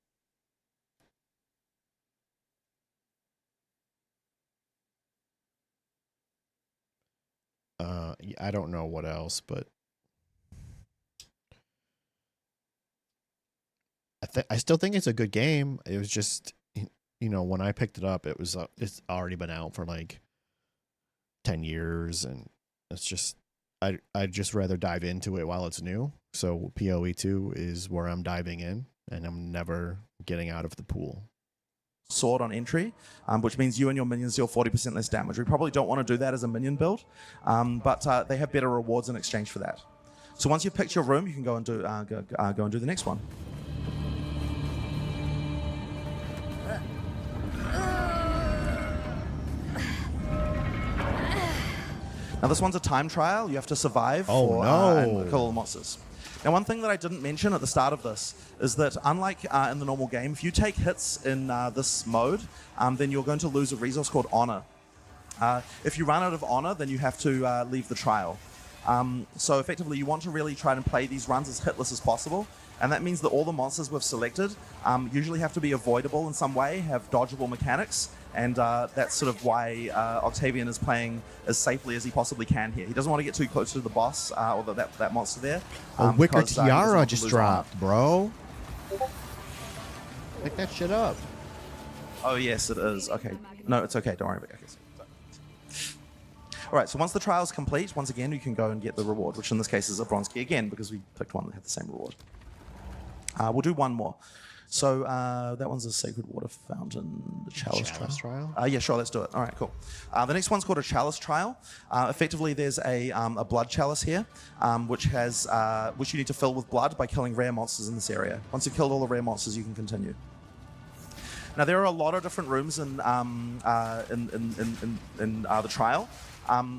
B: I don't know what else, but I still think it's a good game. It was just, when I picked it up, it's already been out for like 10 years, and it's just I'd just rather dive into it while it's new. So PoE2 is where I'm diving in, and I'm never getting out of the pool.
J: sword on entry, which means you and your minions deal 40% less damage. We probably don't want to do that as a minion build, but they have better rewards in exchange for that. So once you've picked your room, you can go and do go and do the next one. Now this one's a time trial. You have to survive and kill all the monsters. Now one thing that I didn't mention at the start of this is that unlike in the normal game, if you take hits in this mode, then you're going to lose a resource called honor. If you run out of honor, then you have to leave the trial. So effectively you want to really try and play these runs as hitless as possible. And that means that all the monsters we've selected usually have to be avoidable in some way, have dodgeable mechanics, and that's sort of why Octavian is playing as safely as he possibly can here. He doesn't want to get too close to the boss or that monster there.
B: A Wicker Tiara just dropped, bro. Pick that shit up.
J: Oh yes, it is. Okay. No, it's okay. Don't worry about it. Okay. All right, so once the trial is complete, once again, you can go and get the reward, which in this case is a bronze key again, because we picked one that had the same reward. We'll do one more. So that one's a Sacred Water Fountain, the Chalice Trial. Yeah, sure, let's do it. All right, cool. The next one's called a Chalice Trial. Effectively, there's a blood chalice here, which you need to fill with blood by killing rare monsters in this area. Once you've killed all the rare monsters, you can continue. Now there are a lot of different rooms in the trial.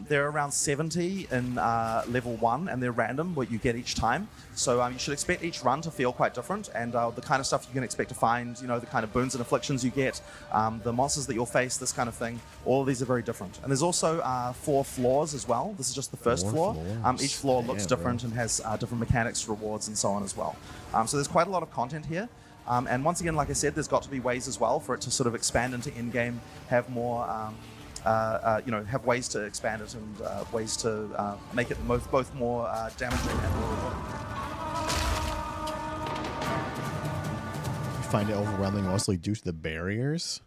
J: There are around 70 in level 1, and they're random, what you get each time. So you should expect each run to feel quite different, and the kind of stuff you can expect to find, you know, the kind of boons and afflictions you get, the monsters that you'll face, this kind of thing. All of these are very different. And there's also 4 floors as well. This is just the first floor. Each floor looks different and has different mechanics, rewards, and so on as well. So there's quite a lot of content here. And once again, like I said, there's got to be ways as well for it to sort of expand into endgame, have more, have ways to expand it and ways to make it both more damaging and more rewarding.
B: You find it overwhelming mostly due to the barriers?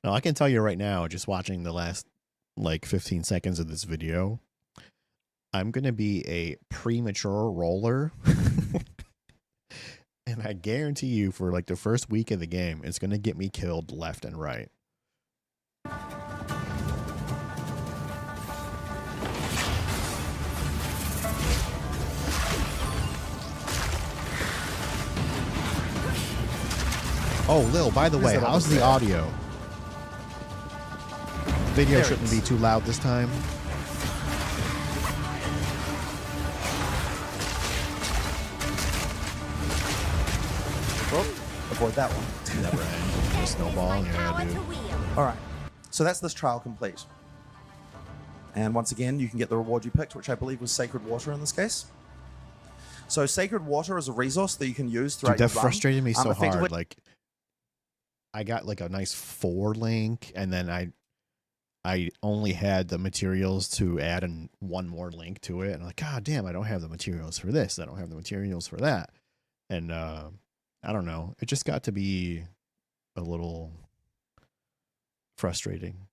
B: No, I can tell you right now, just watching the last like 15 seconds of this video, I'm going to be a premature roller. And I guarantee you for like the first week of the game, it's going to get me killed left and right. Oh, Lil, by the way, how's the audio? Video shouldn't be too loud this time.
J: Avoid that one.
B: Never end. Just snowball. Yeah, dude.
J: All right. So that's this trial complete. And once again, you can get the reward you picked, which I believe was Sacred Water in this case. So Sacred Water is a resource that you can use throughout your run.
B: That frustrated me so hard. Like, I got like a nice 4 link, and then I only had the materials to add one more link to it. And I'm like, God damn, I don't have the materials for this. I don't have the materials for that. And I don't know. It just got to be a little frustrating.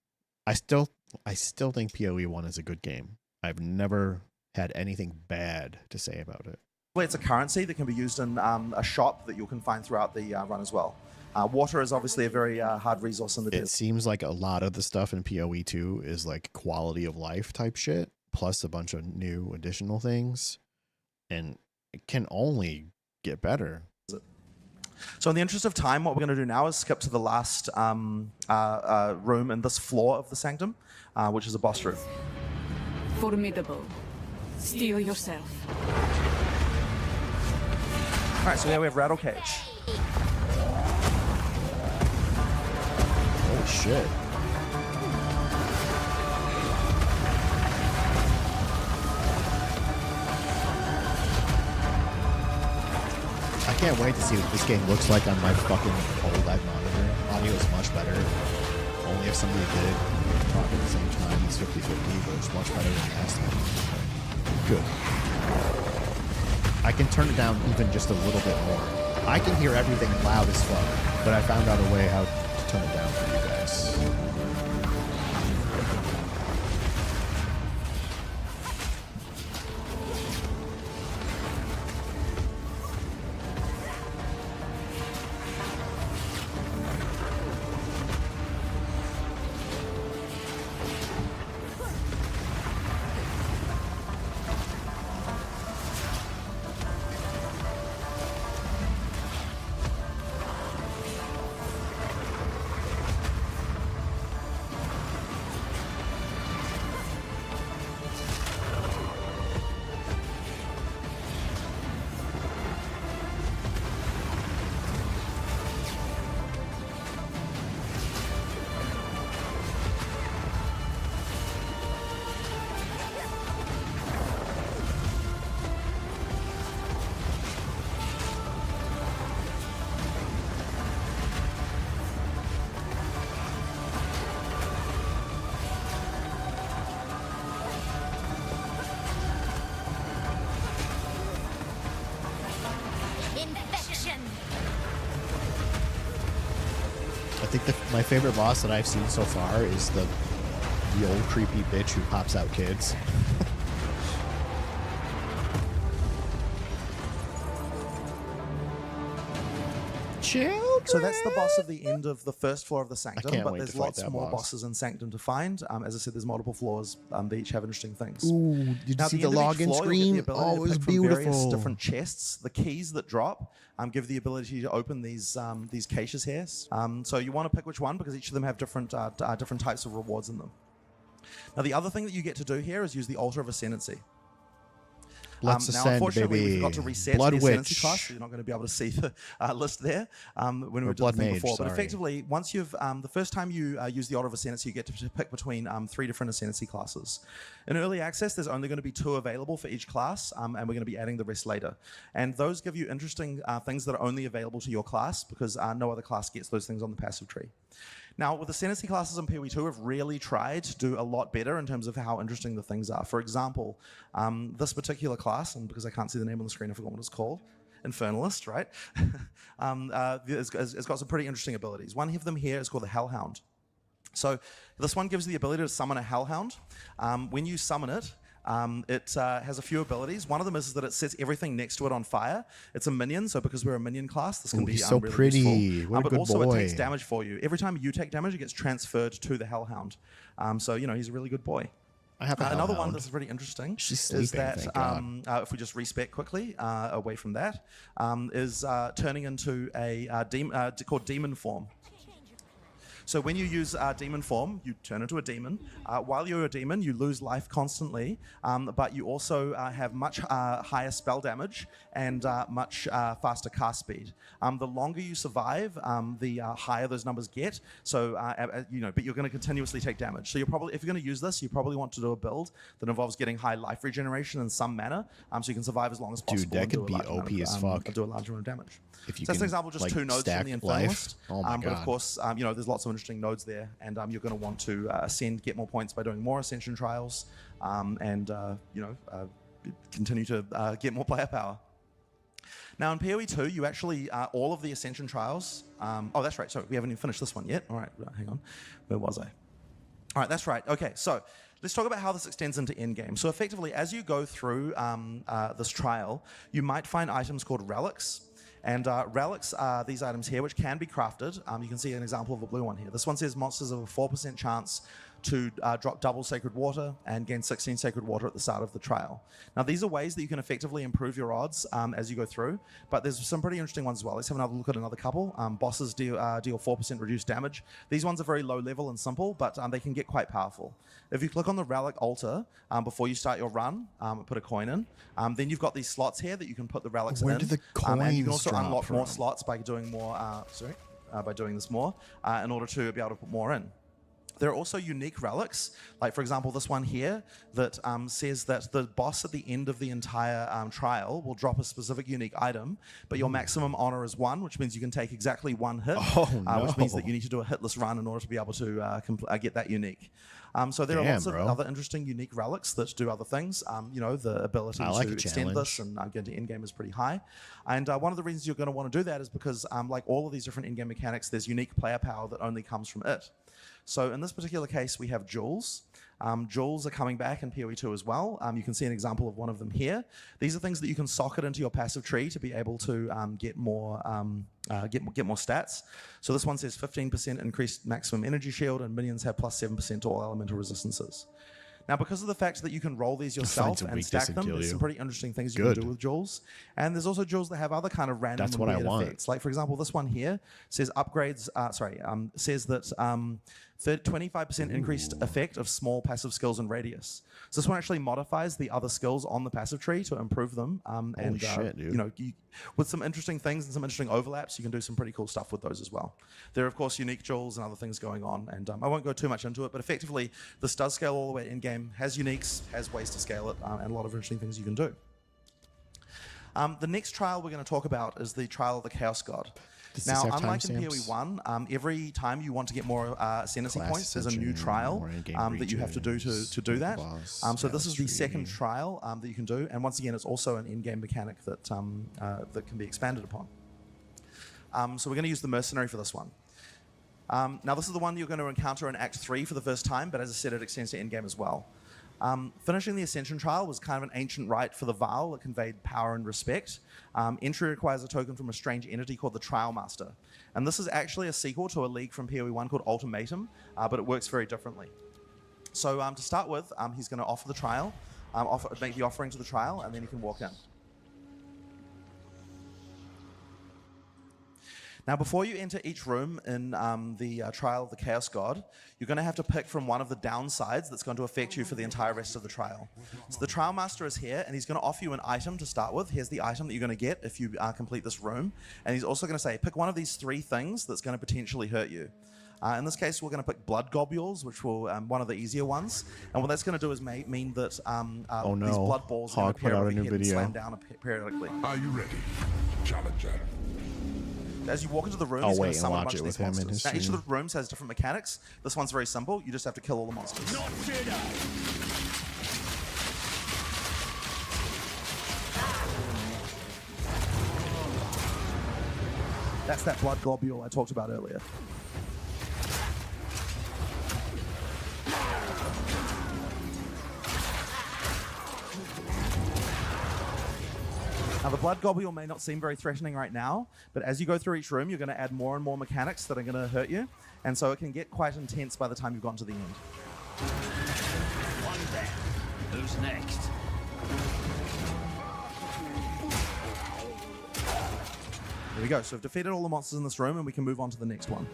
B: I still think POE1 is a good game. I've never had anything bad to say about it.
J: It's a currency that can be used in a shop that you can find throughout the run as well. Water is obviously a very hard resource in the desert.
B: It seems like a lot of the stuff in POE2 is like quality of life type shit, plus a bunch of new additional things, and it can only get better.
J: So in the interest of time, what we're going to do now is skip to the last room in this floor of the Sanctum, which is a boss room.
L: Formidable. Steel yourself.
J: All right, so here we have Rattle Cage.
B: Holy shit. I can't wait to see what this game looks like on my fucking OLED monitor. Audio is much better. Only if somebody did talk at the same time. It's 50-50, but it's much better than last time. Good. I can turn it down even just a little bit more. I can hear everything loud as fuck, but I found out a way how to turn it down for you guys. think my favorite boss that I've seen so far is the old creepy bitch who pops out kids. Children.
J: So that's the boss of the end of the first floor of the Sanctum, but there's lots more
B: boss.
J: bosses in Sanctum to find. As I said, there's multiple floors. They each have interesting things.
B: Ooh, did you see the login screen? Oh, it was beautiful.
J: Various different chests. The keys that drop give the ability to open these caches here. So you want to pick which one because each of them have different types of rewards in them. Now the other thing that you get to do here is use the Altar of Ascendancy.
B: Let's
J: now,
B: ascend,
J: unfortunately,
B: baby.
J: we forgot to reset
B: Blood
J: the ascendancy
B: Witch.
J: class, so you're not going to be able to see the list there when we were doing
B: Blood
J: the thing
B: Mage,
J: before.
B: sorry.
J: But effectively, once you've the first time you use the Altar of Ascendancy, you get to pick between 3 different ascendancy classes. In early access, there's only going to be 2 available for each class, and we're going to be adding the rest later. And those give you interesting things that are only available to your class because no other class gets those things on the passive tree. Now, with ascendancy classes in POE2, we've really tried to do a lot better in terms of how interesting the things are. For example, this particular class, and because I can't see the name on the screen, I forgot what it's called, Infernalist, right? It's got some pretty interesting abilities. One of them here is called the Hellhound. So this one gives you the ability to summon a Hellhound. When you summon it, it has a few abilities. One of them is that it sets everything next to it on fire. It's a minion, so because we're a minion class, this can be
B: so
J: really
B: pretty.
J: useful.
B: What a
J: but
B: good
J: also
B: boy.
J: it takes damage for you. Every time you take damage, it gets transferred to the Hellhound. So, he's a really good boy.
B: I have
J: another one that's really interesting is that if we just respec quickly away from that, is turning into a demon called Demon Form. So when you use demon form, you turn into a demon. While you're a demon, you lose life constantly, but you also have much higher spell damage and much faster cast speed. The longer you survive, the higher those numbers get. So but you're going to continuously take damage. So you're probably, if you're going to use this, you probably want to do a build that involves getting high life regeneration in some manner, so you can survive as long as possible.
B: Dude, that could be OP as fuck.
J: Do a large amount of damage.
B: If you
J: so that's an example, just 2 nodes from the Infernalist.
B: Oh my God.
J: But of course, there's lots of interesting nodes there, and you're going to want to ascend, get more points by doing more ascension trials, and continue to get more player power. Now in POE2, you actually all of the ascension trials. Oh, that's right. Sorry, we haven't even finished this one yet. All right, hang on. Where was I? All right, that's right. Okay, so let's talk about how this extends into endgame. So effectively, as you go through this trial, you might find items called relics. And relics are these items here, which can be crafted. You can see an example of a blue one here. This one says monsters have a 4% chance to drop double sacred water and gain 16 sacred water at the start of the trial. Now, these are ways that you can effectively improve your odds as you go through, but there's some pretty interesting ones as well. Let's have another look at another couple. Bosses deal 4% reduced damage. These ones are very low level and simple, but they can get quite powerful. If you click on the relic altar before you start your run, put a coin in, then you've got these slots here that you can put the relics in.
B: Where do the coins
J: and you can also unlock
B: from?
J: more slots by doing more, by doing this more in order to be able to put more in. There are also unique relics, like for example this one here that says that the boss at the end of the entire trial will drop a specific unique item, but your maximum honor is 1, which means you can take exactly 1 hit, which means that you need to do a hitless run in order to be able to get that unique. So there are lots of other interesting unique relics that do other things. The ability to extend this and get into endgame is pretty high. And one of the reasons you're going to want to do that is because like all of these different endgame mechanics, there's unique player power that only comes from it. So in this particular case, we have jewels. Jewels are coming back in POE2 as well. You can see an example of one of them here. These are things that you can socket into your passive tree to be able to get more stats. So this one says 15% increased maximum energy shield, and minions have plus 7% to all elemental resistances. Now, because of the fact that you can roll these yourself and stack them, there's some pretty interesting things you can do with jewels. And there's also jewels that have other kind of random and weird effects. Like, for example, this one here says upgrades, says that 25% increased effect of small passive skills and radius. So this one actually modifies the other skills on the passive tree to improve them.
B: Holy shit, dude.
J: With some interesting things and some interesting overlaps, you can do some pretty cool stuff with those as well. There are, of course, unique jewels and other things going on, and I won't go too much into it, but effectively, this does scale all the way in-game, has uniques, has ways to scale it, and a lot of interesting things you can do. The next trial we're going to talk about is the Trial of the Chaos God. Now, unlike in POE1, every time you want to get more ascendancy points, there's a new trial that you have to do to do that. So this is the second trial that you can do, and once again, it's also an in-game mechanic that that can be expanded upon. So we're going to use the mercenary for this one. Now, this is the one you're going to encounter in Act 3 for the first time, but as I said, it extends to endgame as well. Finishing the Ascension Trial was kind of an ancient rite for the Varl that conveyed power and respect. Entry requires a token from a strange entity called the Trial Master. And this is actually a sequel to a league from POE1 called Ultimatum, but it works very differently. So to start with, he's going to offer the trial, make the offering to the trial, and then he can walk in. Now, before you enter each room in the trial of the Chaos God, you're going to have to pick from one of the downsides that's going to affect you for the entire rest of the trial. So the Trial Master is here, and he's going to offer you an item to start with. Here's the item that you're going to get if you complete this room. And he's also going to say, pick one of these 3 things that's going to potentially hurt you. In this case, we're going to pick blood globules, which will one of the easier ones. And what that's going to do is mean that these blood balls are going to appear and slam down periodically.
M: Are you ready, Challenger?
J: As you walk into the room,
B: I'll
J: he's going
B: wait
J: to
B: and
J: summon a
B: watch
J: bunch
B: it
J: of
B: with
J: these
B: him in
J: monsters.
B: his
J: Now, each
B: stream.
J: of the rooms has different mechanics. This one's very simple. You just have to kill all the monsters.
M: Not Jedi.
J: That's that blood globule I talked about earlier. Now, the blood globule may not seem very threatening right now, but as you go through each room, you're going to add more and more mechanics that are going to hurt you, and so it can get quite intense by the time you've gotten to the end.
G: One down. Who's next?
J: There we go. So we've defeated all the monsters in this room, and we can move on to the next one.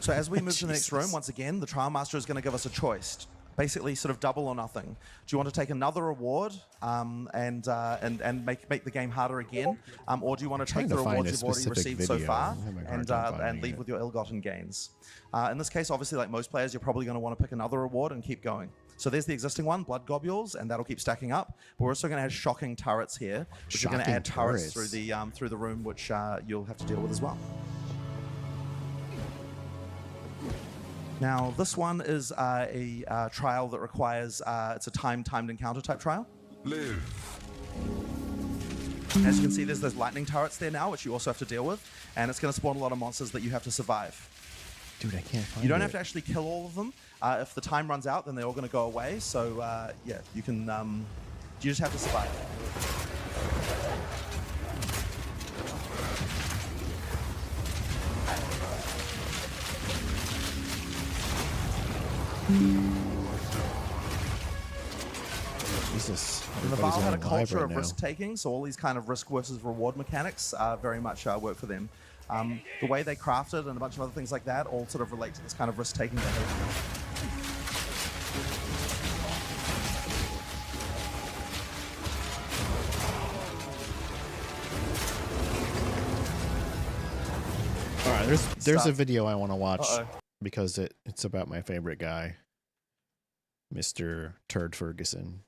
J: So as we move to the next room, once again, the Trial Master is going to give us a choice. Basically, sort of double or nothing. Do you want to take another reward and make the game harder again, or do you want to take the rewards you've already received so far and leave with your ill-gotten gains? In this case, obviously, like most players, you're probably going to want to pick another reward and keep going. So there's the existing one, blood globules, and that'll keep stacking up. But we're also going to add shocking turrets here, which are going to add turrets through the room, which you'll have to deal with as well. Now, this one is a trial that requires, it's a timed encounter type trial.
M: Live.
J: As you can see, there's those lightning turrets there now, which you also have to deal with, and it's going to spawn a lot of monsters that you have to survive.
B: Dude, I can't find it.
J: You don't have to actually kill all of them. If the time runs out, then they're all going to go away, so yeah, you can, you just have to survive.
B: Jesus.
J: And the Varl had a culture of risk-taking, so all these kind of risk versus reward mechanics very much work for them. The way they crafted and a bunch of other things like that all sort of relate to this kind of risk-taking behavior.
B: All right, there's a video I want to watch because it's about my favorite guy, Mr. Turd Ferguson.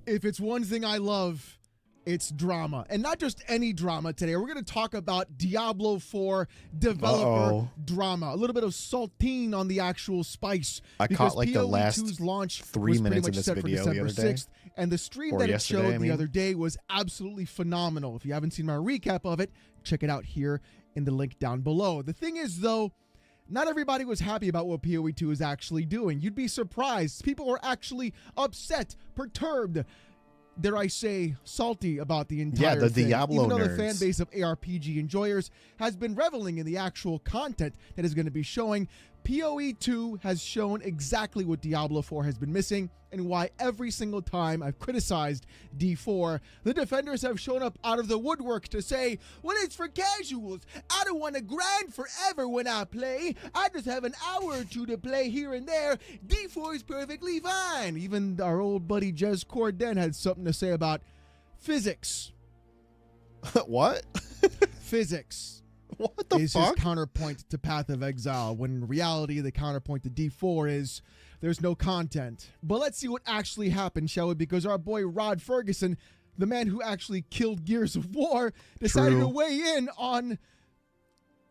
N: If it's one thing I love, it's drama. And not just any drama today. We're going to talk about Diablo 4 developer drama. A little bit of saltine on the actual spice.
B: I caught like the last
N: launch
B: 3 minutes of this video the other day.
N: 6th, and the stream that it showed the other day was absolutely phenomenal. If you haven't seen my recap of it, check it out here in the link down below. The thing is, though, not everybody was happy about what POE2 is actually doing. You'd be surprised. People were actually upset, perturbed, dare I say, salty about the entire thing.
B: the Diablo
N: Even though
B: nerds.
N: the fan base of ARPG enjoyers has been reveling in the actual content that is going to be showing, POE2 has shown exactly what Diablo 4 has been missing and why every single time I've criticized D4, the defenders have shown up out of the woodwork to say, well, it's for casuals. I don't want to grind forever when I play. I just have an hour or two to play here and there. D4 is perfectly fine. Even our old buddy Jez Corden had something to say about physics.
B: What?
N: Physics.
B: What the
N: is
B: fuck?
N: His counterpoint to Path of Exile, when in reality the counterpoint to D4 is there's no content. But let's see what actually happened, shall we? Because our boy Rod Ferguson, the man who actually killed Gears of War, decided to weigh in on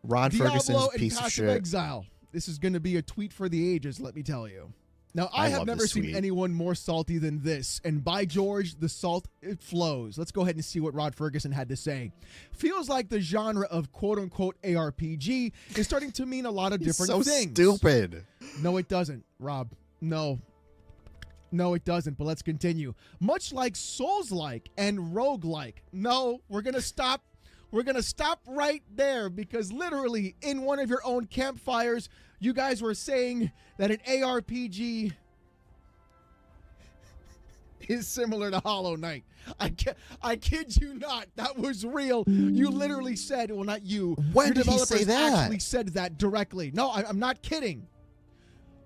B: Rod
N: Diablo
B: Ferguson's
N: and
B: piece
N: Path
B: of shit.
N: Exile. This is going to be a tweet for the ages, let me tell you. Now, I have never seen anyone more salty than this, and by George, the salt, it flows. Let's go ahead and see what Rod Ferguson had to say. Feels like the genre of quote-unquote ARPG is starting to mean a lot of different things.
B: So stupid.
N: No, it doesn't, Rob. No, it doesn't, but let's continue. Much like Souls-like and roguelike. No, we're going to stop. We're going to stop right there because literally in one of your own campfires, you guys were saying that an ARPG is similar to Hollow Knight. I kid you not. That was real. You literally said, well, not you.
B: When did he say that?
N: Actually said that directly. No, I'm not kidding.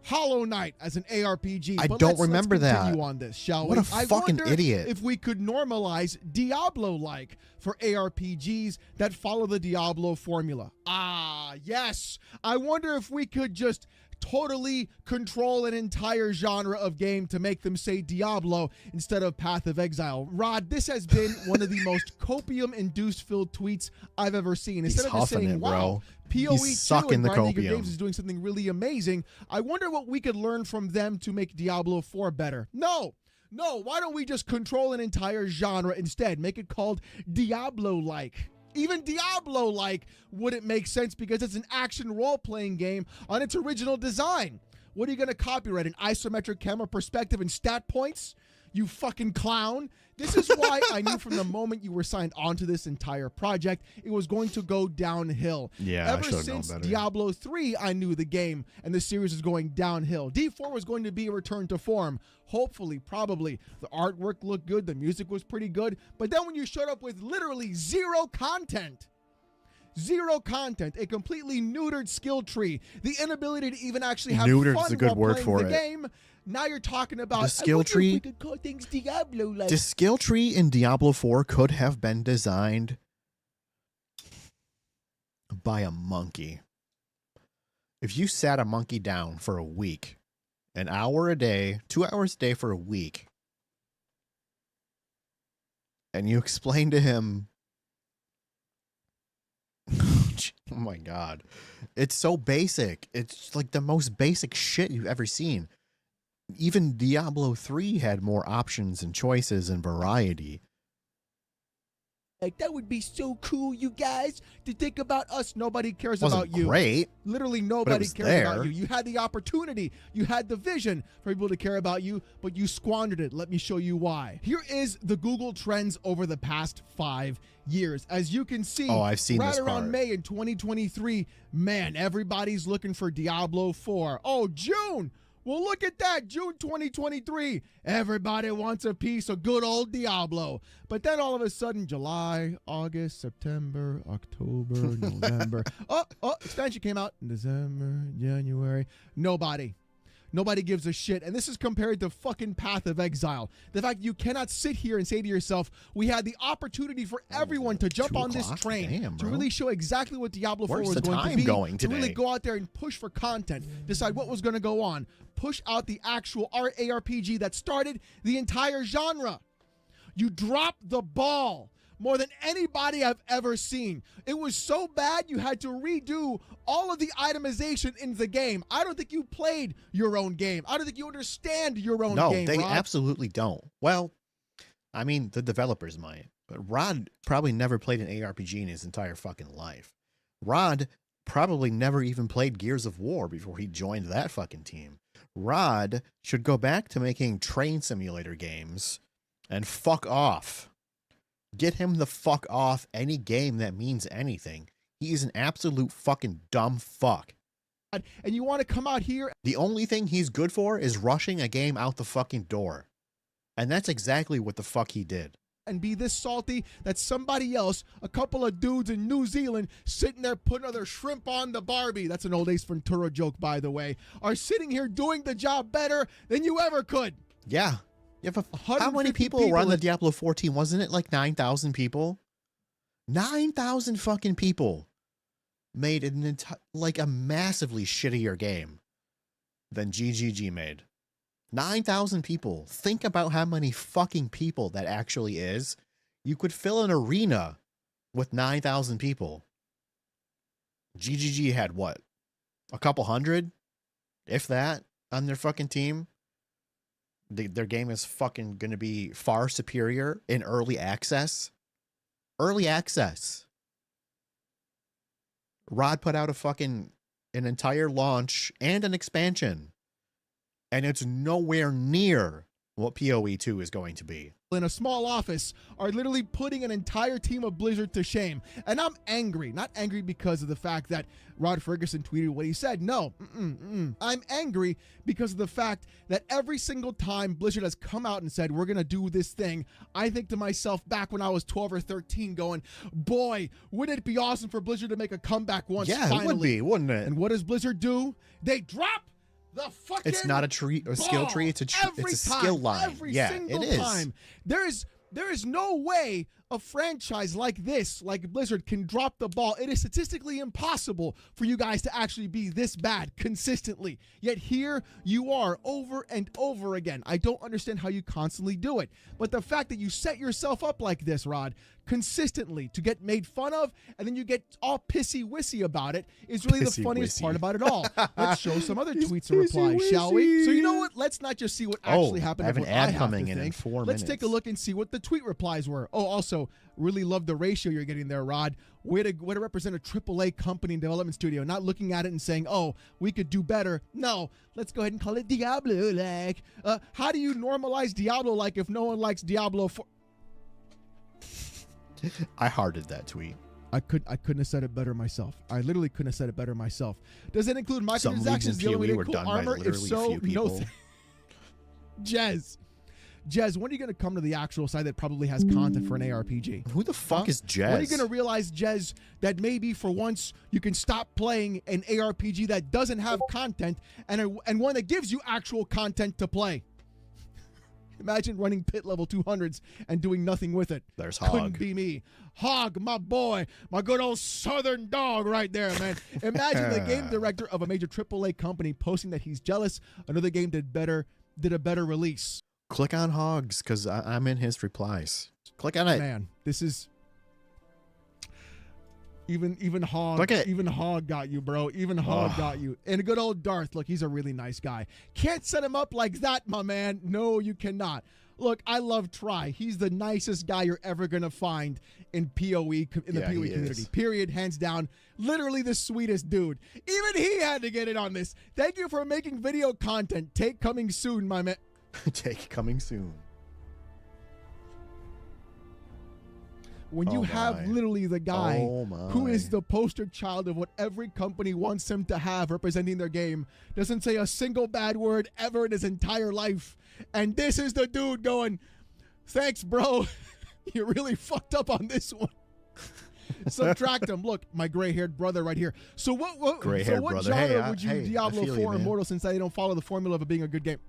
N: Hollow Knight as an ARPG.
B: I don't remember that.
N: Let's continue on this, shall we?
B: What a fucking idiot.
N: If we could normalize Diablo-like for ARPGs that follow the Diablo formula. Ah, yes. I wonder if we could just totally control an entire genre of game to make them say Diablo instead of Path of Exile. Rod, this has been one of the most copium-induced filled tweets I've ever seen. Instead of just saying, wow, POE2 and Grinding Games is doing something really amazing, I wonder what we could learn from them to make Diablo 4 better. No, why don't we just control an entire genre instead? Make it called Diablo-like. Even Diablo-like wouldn't make sense because it's an action role-playing game on its original design. What are you going to copyright? An isometric camera perspective and stat points? You fucking clown. This is why I knew from the moment you were signed onto this entire project, it was going to go downhill.
B: Yeah,
N: Ever since Diablo 3, I knew the game and the series was going downhill. D4 was going to be a return to form. Hopefully, probably. The artwork looked good. The music was pretty good. But then when you showed up with literally zero content, a completely neutered skill tree, the inability to even actually have fun while playing the game. Now you're talking about
B: the skill tree.
N: We could call things Diablo-like.
B: The skill tree in Diablo 4 could have been designed by a monkey. If you sat a monkey down for a week, an hour a day, 2 hours a day for a week, and you explained to him, oh my God, it's so basic. It's like the most basic shit you've ever seen. Even Diablo 3 had more options and choices and variety.
N: Like, that would be so cool, you guys, to think about us. Nobody cares about you.
B: Great.
N: Literally nobody cares about you. You had the opportunity. You had the vision for people to care about you, but you squandered it. Let me show you why. Here is the Google Trends over the past 5 years. As you can see,
B: I've seen
N: right
B: this
N: around
B: part.
N: May in 2023, man, everybody's looking for Diablo 4. Oh, June. Well, look at that, June 2023. Everybody wants a piece of good old Diablo. But then all of a sudden, July, August, September, October, November. Expansion came out in December, January. Nobody gives a shit. And this is compared to fucking Path of Exile. The fact you cannot sit here and say to yourself, we had the opportunity for everyone to jump on this train to really show exactly what Diablo 4 was going to be. To really go out there and push for content, decide what was going to go on, push out the actual ARPG that started the entire genre. You dropped the ball more than anybody I've ever seen. It was so bad you had to redo all of the itemization in the game. I don't think you played your own game. I don't think you understand your own game,
B: No, they
N: Rod.
B: absolutely don't. Well, I mean, the developers might. But Rod probably never played an ARPG in his entire fucking life. Rod probably never even played Gears of War before he joined that fucking team. Rod should go back to making train simulator games and fuck off. Get him the fuck off any game that means anything. He is an absolute fucking dumb fuck.
N: And you want to come out here?
B: The only thing he's good for is rushing a game out the fucking door. And that's exactly what the fuck he did.
N: And be this salty that somebody else, a couple of dudes in New Zealand, sitting there putting other shrimp on the Barbie, that's an old Ace Ventura joke, by the way, are sitting here doing the job better than you ever could.
B: Yeah. How many people were on the Diablo 4 team? Wasn't it like 9,000 people? 9,000 fucking people made like a massively shittier game than GGG made. 9,000 people. Think about how many fucking people that actually is. You could fill an arena with 9,000 people. GGG had what? A couple hundred? If that, on their fucking team? their game is fucking going to be far superior in early access. Early access. Rod put out an entire launch and an expansion, and it's nowhere near what POE2 is going to be.
N: In a small office are literally putting an entire team of Blizzard to shame. And I'm angry, not angry because of the fact that Rod Ferguson tweeted what he said. No, I'm angry because of the fact that every single time Blizzard has come out and said, we're going to do this thing, I think to myself back when I was 12 or 13 going, boy, wouldn't it be awesome for Blizzard to make a comeback once finally?
B: It would be, wouldn't it?
N: And what does Blizzard do? They drop the fucking
B: It's not a tree or skill tree. It's a skill line.
N: Every single time. There is no way a franchise like this, like Blizzard, can drop the ball. It is statistically impossible for you guys to actually be this bad consistently. Yet here you are over and over again. I don't understand how you constantly do it. But the fact that you set yourself up like this, Rod, consistently to get made fun of, and then you get all pissy-wissy about it is really the funniest part about it all. Let's show some other tweets and replies, shall we? So you know what? Let's not just see what actually happened.
B: I have an ad coming in 4 minutes.
N: Let's take a look and see what the tweet replies were. Oh, also, really love the ratio you're getting there, Rod. Way to represent a AAA company and development studio, not looking at it and saying, oh, we could do better. No, let's go ahead and call it Diablo-like. How do you normalize Diablo-like if no one likes Diablo 4?
B: I hearted that tweet.
N: I couldn't have said it better myself. I literally couldn't have said it better myself. Does it include microtransactions? The only way to cool armor? If so, no. Jez, when are you going to come to the actual site that probably has content for an ARPG?
B: Who the fuck is Jez?
N: When are you going to realize, Jez, that maybe for once you can stop playing an ARPG that doesn't have content and one that gives you actual content to play? Imagine running pit level 200s and doing nothing with it.
B: There's Hog.
N: Couldn't be me. Hog, my boy, my good old southern dog right there, man. Imagine the game director of a major AAA company posting that he's jealous another game did a better release.
B: Click on Hogs, because I'm in his replies. Click on it.
N: Man, this is... Even Hog, even Hog got you, bro. Even Hog got you. And a good old Darth, look, he's a really nice guy. Can't set him up like that, my man. No, you cannot. Look, I love Try. He's the nicest guy you're ever gonna find in POE, in the POE community. Period, hands down. Literally the sweetest dude. Even he had to get in on this. Thank you for making video content. Take coming soon, my man.
B: Take coming soon.
N: When you have literally the guy who is the poster child of what every company wants him to have representing their game, doesn't say a single bad word ever in his entire life. And this is the dude going, thanks, bro. You really fucked up on this one. Subtract him. Look, my gray-haired brother right here. So what genre would you Diablo 4 Immortal since they don't follow the formula of it being a good game?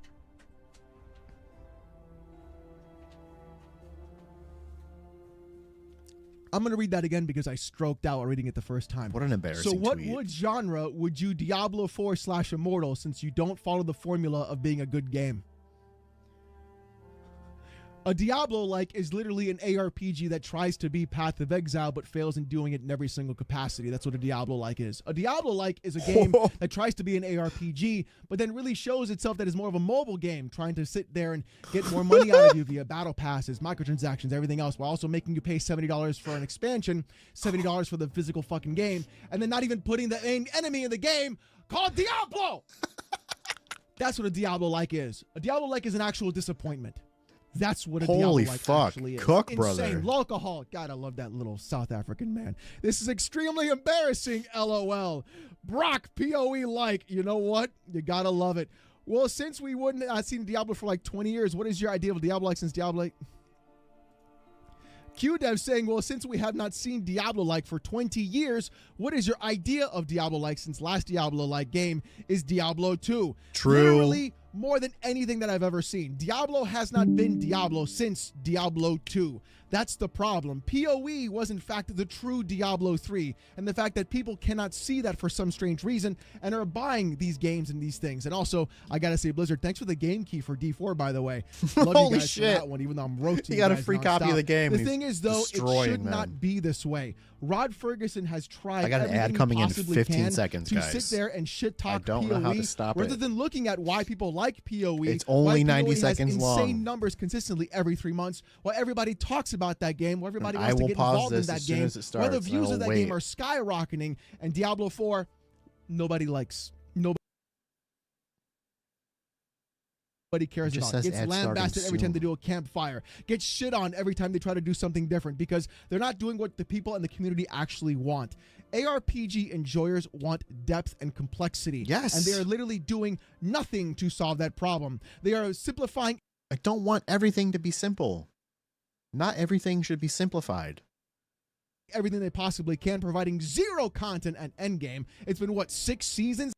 N: I'm going to read that again because I stroked out reading it the first time.
B: What an embarrassing tweet.
N: So what genre would you Diablo 4/Immortal since you don't follow the formula of being a good game? A Diablo-like is literally an ARPG that tries to be Path of Exile but fails in doing it in every single capacity. That's what a Diablo-like is. A Diablo-like is a game that tries to be an ARPG but then really shows itself that is more of a mobile game, trying to sit there and get more money out of you via battle passes, microtransactions, everything else, while also making you pay $70 for an expansion, $70 for the physical fucking game, and then not even putting the main enemy in the game called Diablo! That's what a Diablo-like is. A Diablo-like is an actual disappointment. That's what a Diablo-like actually is.
B: Cook,
N: insane.
B: brother.
N: Alcohol. God, I love that little South African man. This is extremely embarrassing, LOL. Brock, POE-like. You know what? You gotta love it. Well, since we wouldn't have seen Diablo for like 20 years, what is your idea of Diablo-like since Diablo-like? QDev saying, well, since we have not seen Diablo-like for 20 years, what is your idea of Diablo-like since last Diablo-like game is Diablo 2?
B: True.
N: Literally more than anything that I've ever seen. Diablo has not been Diablo since Diablo 2. That's the problem. POE was in fact the true Diablo 3, and the fact that people cannot see that for some strange reason and are buying these games and these things. And also, I gotta say, Blizzard, thanks for the game key for D4, by the way. Love
B: Holy
N: you guys
B: shit.
N: for that one, even though I'm roasting
B: You got a
N: guys
B: free
N: nonstop.
B: copy of the game.
N: The thing is, though, it should not be this way. Rod Ferguson has tried
B: I got an ad coming in 15 seconds,
N: to
B: guys.
N: sit there and shit talk
B: I don't
N: POE
B: know how to stop
N: rather
B: it.
N: than looking at why people like POE.
B: It's only
N: why
B: 90
N: POE
B: seconds
N: has
B: long.
N: insane numbers consistently every 3 months, why everybody talks about that game, why everybody
B: And
N: wants
B: I
N: to
B: will
N: get
B: pause
N: involved in
B: this
N: that
B: as soon
N: game,
B: as it
N: why the
B: starts, and
N: views
B: I
N: of that
B: will
N: game
B: wait.
N: are skyrocketing, and Diablo 4, nobody likes. Nobody cares
B: It just
N: about.
B: says
N: Gets
B: ad starting
N: lambasted every time they
B: soon.
N: do a campfire. Gets shit on every time they try to do something different because they're not doing what the people in the community actually want. ARPG enjoyers want depth and complexity.
B: Yes.
N: And they are literally doing nothing to solve that problem. They are simplifying.
B: I don't want everything to be simple. Not everything should be simplified.
N: Everything they possibly can, providing zero content at endgame. It's been, what, 6 seasons?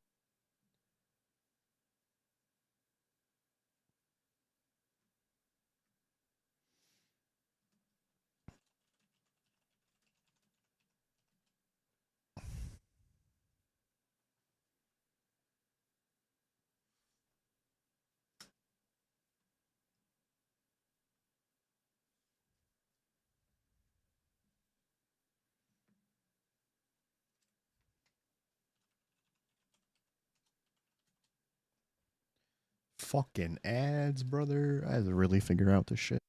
B: Fucking ads, brother. I have to really figure out this shit.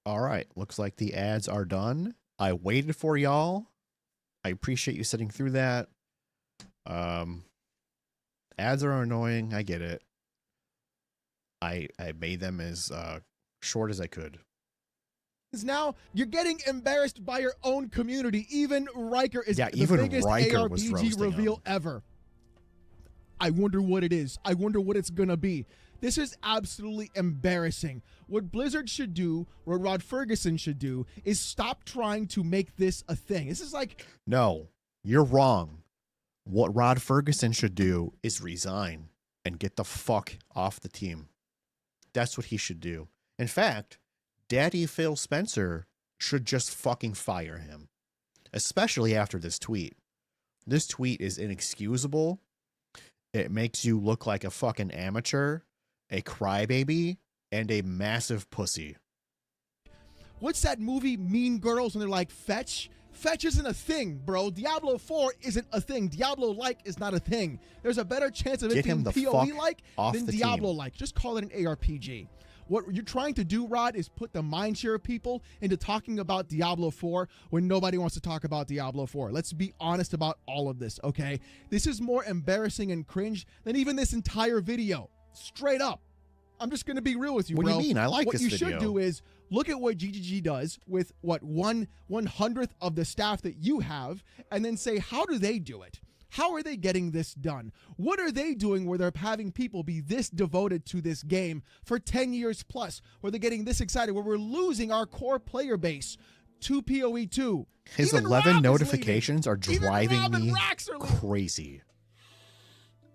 B: All right, looks like the ads are done. I waited for y'all. I appreciate you sitting through that. Ads are annoying. I get it. I made them as short as I could.
N: Now you're getting embarrassed by your own community. Even Riker is the
B: even
N: biggest
B: Riker was
N: ARPG
B: roasting
N: reveal
B: him.
N: ever. I wonder what it is. I wonder what it's gonna be. This is absolutely embarrassing. What Blizzard should do, what Rod Ferguson should do, is stop trying to make this a thing. This is like...
B: No, you're wrong. What Rod Ferguson should do is resign and get the fuck off the team. That's what he should do. In fact, Daddy Phil Spencer should just fucking fire him. Especially after this tweet. This tweet is inexcusable. It makes you look like a fucking amateur, a crybaby, and a massive pussy.
N: What's that movie, Mean Girls, when they're like, fetch? Fetch isn't a thing, bro. Diablo 4 isn't a thing. Diablo-like is not a thing. There's a better chance of it being POE-like than Diablo-like. Just call it an ARPG. What you're trying to do, Rod, is put the mindshare of people into talking about Diablo 4 when nobody wants to talk about Diablo 4. Let's be honest about all of this, okay? This is more embarrassing and cringe than even this entire video. Straight up. I'm just going to be real with you,
B: bro. What do you mean? I like
N: this video. What you should do is look at what GGG does with, what, 1/100th of the staff that you have, and then say, how do they do it? How are they getting this done? What are they doing where they're having people be this devoted to this game for 10 years plus, where they're getting this excited, where we're losing our core player base to POE2?
B: His
N: Even
B: 11
N: Rob
B: notifications are driving me crazy.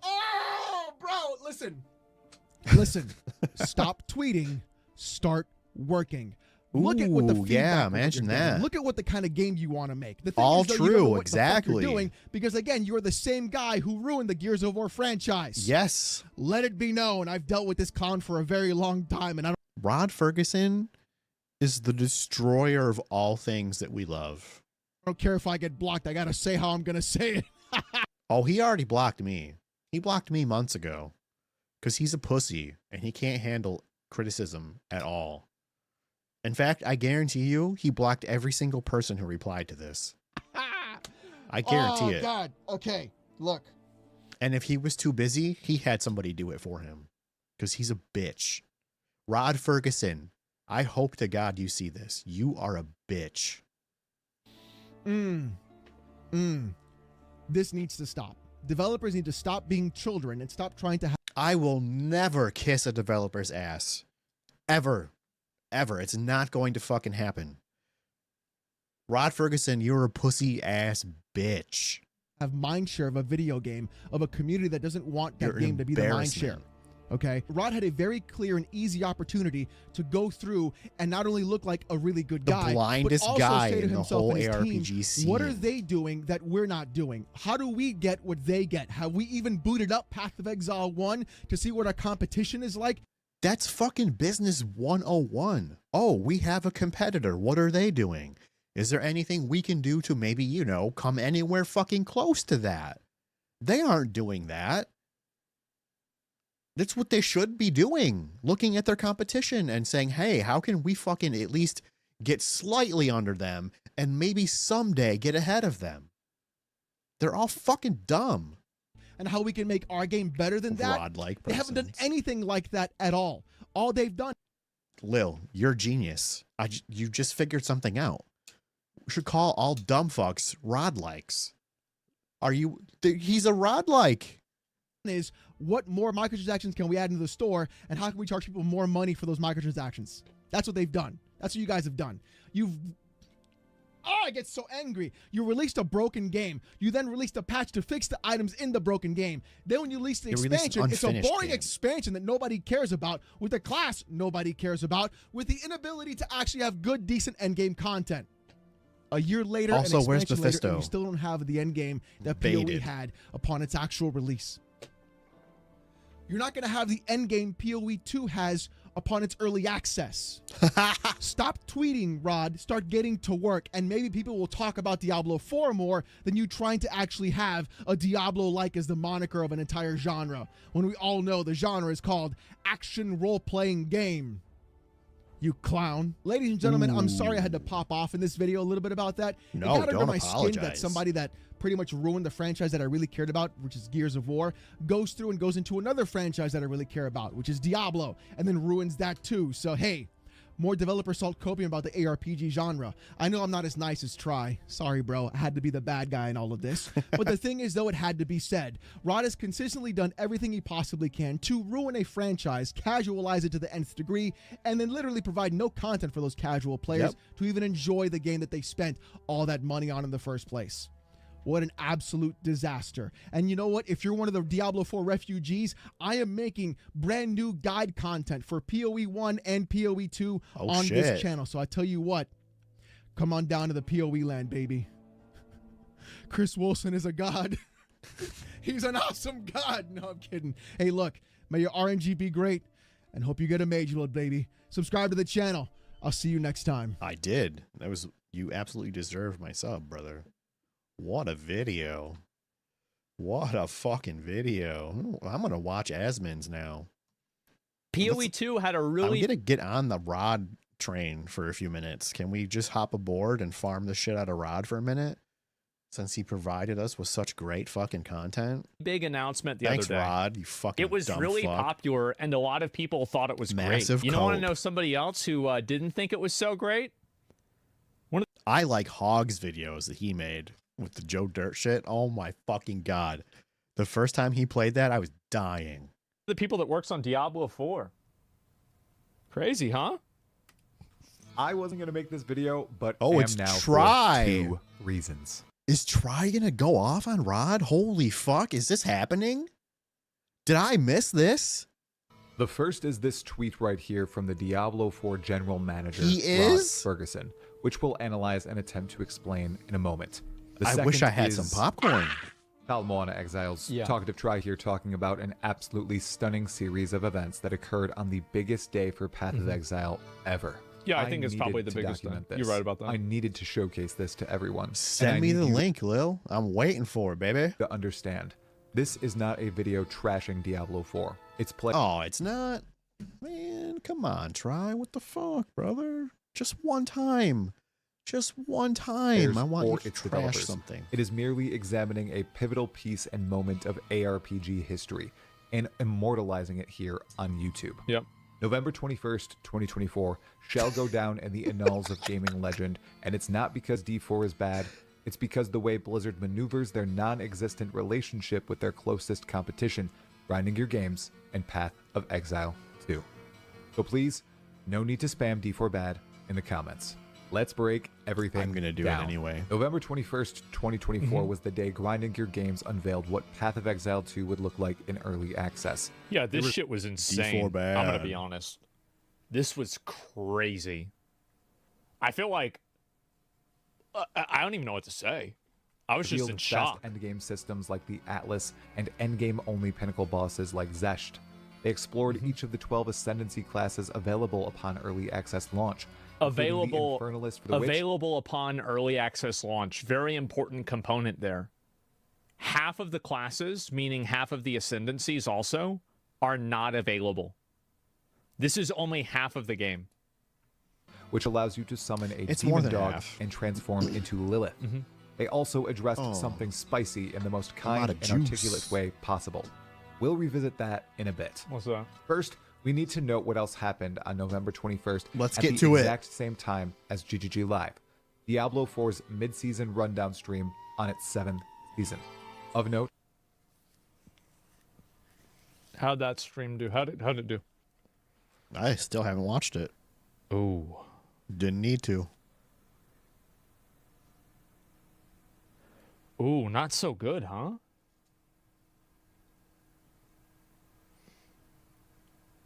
N: Oh, bro, listen. Stop tweeting, start working. Look at what the feedback
B: imagine that.
N: Look at what the kind of game you want to make. The thing
B: All
N: is, though, you don't know
B: true,
N: what
B: exactly.
N: the fuck you're doing, because again, you're the same guy who ruined the Gears of War franchise.
B: Yes.
N: Let it be known, I've dealt with this clown for a very long time, and I don't.
B: Rod Ferguson is the destroyer of all things that we love.
N: don't care if I get blocked. I gotta say how I'm gonna say it.
B: Oh, he already blocked me. He blocked me months ago because he's a pussy and he can't handle criticism at all. In fact, I guarantee you he blocked every single person who replied to this. I guarantee it.
N: Oh, God. Okay, look.
B: And if he was too busy, he had somebody do it for him because he's a bitch. Rod Ferguson, I hope to God you see this. You are a bitch.
N: This needs to stop. Developers need to stop being children and stop trying to have.
B: I will never kiss a developer's ass. Ever. Ever. It's not going to fucking happen. Rod Ferguson, you're a pussy ass bitch.
N: Have mindshare of a video game, of a community that doesn't want that game to be the mindshare. Okay, Rod had a very clear and easy opportunity to go through and not only look like a really good guy,
B: the blindest
N: but also
B: guy
N: say to
B: in the
N: himself
B: whole
N: and his
B: ARPG
N: team,
B: scene.
N: what are they doing that we're not doing? How do we get what they get? Have we even booted up Path of Exile 1 to see what our competition is like?
B: That's fucking business 101. Oh, we have a competitor. What are they doing? Is there anything we can do to maybe, you know, come anywhere fucking close to that? They aren't doing that. That's what they should be doing. Looking at their competition and saying, hey, how can we fucking at least get slightly under them and maybe someday get ahead of them? They're all fucking dumb.
N: And how we can make our game better than that.
B: Rod-like
N: they haven't done anything like that at all. All they've done.
B: Lil, you're a genius. You just figured something out. We should call all dumb fucks Rod-likes. He's a Rod-like.
N: Is what more microtransactions can we add into the store, and how can we charge people more money for those microtransactions? That's what they've done. That's what you guys have done. I get so angry. You released a broken game. You then released a patch to fix the items in the broken game. Then when you release the expansion, it's a boring expansion that nobody cares about, with a class nobody cares about, with the inability to actually have good, decent endgame content. A year later,
B: also,
N: an
B: where's
N: expansion
B: Mephisto?
N: later, and you still don't have the endgame that PoE had upon its actual release. You're not going to have the endgame POE2 has upon its early access. Stop tweeting, Rod. Start getting to work, and maybe people will talk about Diablo 4 more than you trying to actually have a Diablo-like as the moniker of an entire genre, when we all know the genre is called action role-playing game. You clown. Ladies and gentlemen, I'm sorry I had to pop off in this video a little bit about that.
B: No,
N: it got under
B: don't
N: my
B: apologize.
N: skin that somebody that pretty much ruined the franchise that I really cared about, which is Gears of War, goes through and goes into another franchise that I really care about, which is Diablo, and then ruins that too. So, hey, more developers start coping about the ARPG genre. I know I'm not as nice as Try. Sorry, bro. I had to be the bad guy in all of this. But the thing is, though, it had to be said. Rod has consistently done everything he possibly can to ruin a franchise, casualize it to the nth degree, and then literally provide no content for those casual players to even enjoy the game that they spent all that money on in the first place. What an absolute disaster. And you know what? If you're one of the Diablo 4 refugees, I am making brand new guide content for POE1 and POE2 on this channel. So I tell you what, come on down to the POE land, baby. Chris Wilson is a god. He's an awesome god. No, I'm kidding. Hey, look, may your RNG be great, and hope you get a mage blood, baby. Subscribe to the channel. I'll see you next time.
B: I did. You absolutely deserve my sub, brother. What a video. What a fucking video. I'm going to watch Asmon's now.
K: POE2 had a really...
B: I'm going to get on the Rod train for a few minutes. Can we just hop aboard and farm the shit out of Rod for a minute? Since he provided us with such great fucking content.
K: Big announcement the other day.
B: Thanks, Rod, you fucking
K: It was
B: dumb
K: really
B: fuck.
K: popular, and a lot of people thought it was
B: Massive
K: great. You want to
B: cope.
K: know somebody else who didn't think it was so great?
B: I like Hogg's videos that he made with the Joe Dirt shit. Oh my fucking god. The first time he played that, I was dying.
K: The people that works on Diablo 4. Crazy, huh?
O: I wasn't going to make this video, but
B: it's
O: now
B: Try.
O: For 2 reasons.
B: Is Try gonna go off on Rod? Holy fuck, is this happening? Did I miss this?
O: The first is this tweet right here from the Diablo 4 General Manager,
B: He is?
O: Rod Ferguson, which we'll analyze and attempt to explain in a moment. The
B: I wish
O: second
B: I had
O: is
B: some popcorn.
O: Moana Exiles,
K: Yeah.
O: Talkative Try here, talking about an absolutely stunning series of events that occurred on the biggest day for Path of Exile ever.
K: Yeah, I think it's probably the biggest thing. You're right about that.
O: I needed to showcase this to everyone.
B: Send me the link, Lil. I'm waiting for it, baby.
O: To understand, this is not a video trashing Diablo 4. It's
B: Oh, it's not? Man, come on, try. What the fuck, brother? Just one time. Just one time. I want you to trash something.
O: It is merely examining a pivotal piece and moment of ARPG history and immortalizing it here on YouTube.
K: Yep.
O: November 21st, 2024 shall go down in the annals of gaming legend, and it's not because D4 is bad, it's because the way Blizzard maneuvers their non-existent relationship with their closest competition, Grinding Gear Games and Path of Exile 2. So please, no need to spam D4 bad in the comments. Let's break everything
B: I'm gonna do
O: down.
B: it anyway.
O: November 21st, 2024 was the day Grinding Gear Games unveiled what Path of Exile 2 would look like in early access.
K: Yeah, this shit was insane.
B: bad.
K: I'm going to be honest. This was crazy. I feel like... I don't even know what to say. I was just in shock.
O: Endgame systems like the Atlas and endgame-only pinnacle bosses like Zesht. They explored each of the 12 Ascendancy classes available upon early access launch.
K: Available upon early access launch. Very important component there. Half of the classes, meaning half of the ascendancies also, are not available. This is only half of the game.
O: Which allows you to summon a demon dog and transform into Lilith. They also addressed something spicy in the most kind and articulate way possible. We'll revisit that in a bit.
K: What's that?
O: First, we need to note what else happened on November 21st
B: Let's
O: at
B: get
O: the
B: to
O: exact same time as GGG Live, Diablo 4's mid-season rundown stream on its 7th season. Of note,
K: how'd that stream do? How'd it do?
B: I still haven't watched it.
K: Oh.
B: Didn't need to.
K: Ooh, not so good, huh?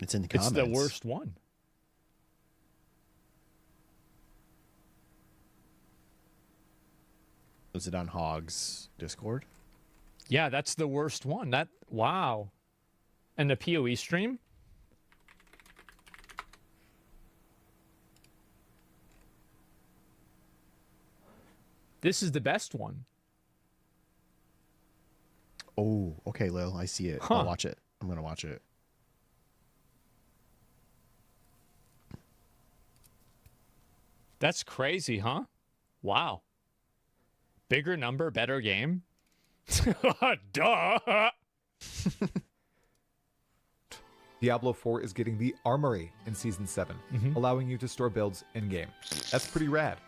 B: It's in the comments.
K: It's the worst one.
B: Was it on Hog's Discord?
K: Yeah, that's the worst one. Wow. And the POE stream? This is the best one.
B: Oh, okay, Lil. I see it. I'll watch it. I'm going to watch it.
K: That's crazy, huh? Wow. Bigger number, better game? Duh!
O: Diablo 4 is getting the Armory in Season 7, allowing you to store builds in-game. That's pretty rad.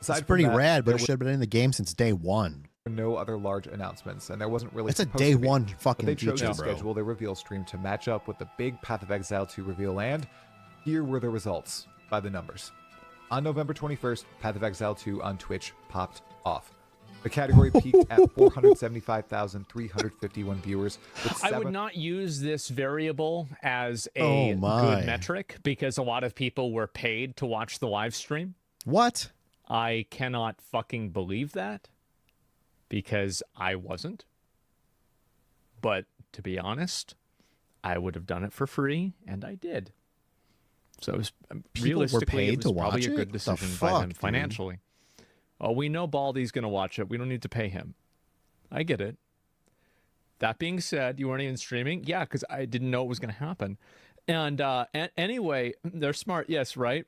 B: That's pretty rad, but it should have been in the game since day one.
O: No other large announcements, and there wasn't really.
B: It's a day one fucking
O: they chose
B: feature,
O: to schedule their reveal stream to match up with the big Path of Exile 2 reveal, and here were the results by the numbers. On November 21st, Path of Exile 2 on Twitch popped off. The category peaked at 475,351 viewers.
K: I would not use this variable as a good metric because a lot of people were paid to watch the live stream.
B: What?
K: I cannot fucking believe that because I wasn't. But to be honest, I would have done it for free, and I did. So it was, realistically, it was probably a good decision by them financially. Oh, we know Baldy's going to watch it. We don't need to pay him. I get it. That being said, you weren't even streaming? Yeah, because I didn't know it was going to happen. And anyway, they're smart, yes, right?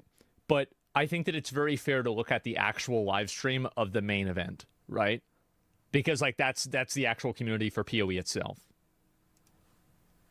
K: But I think that it's very fair to look at the actual live stream of the main event, right? Because like that's the actual community for PoE itself.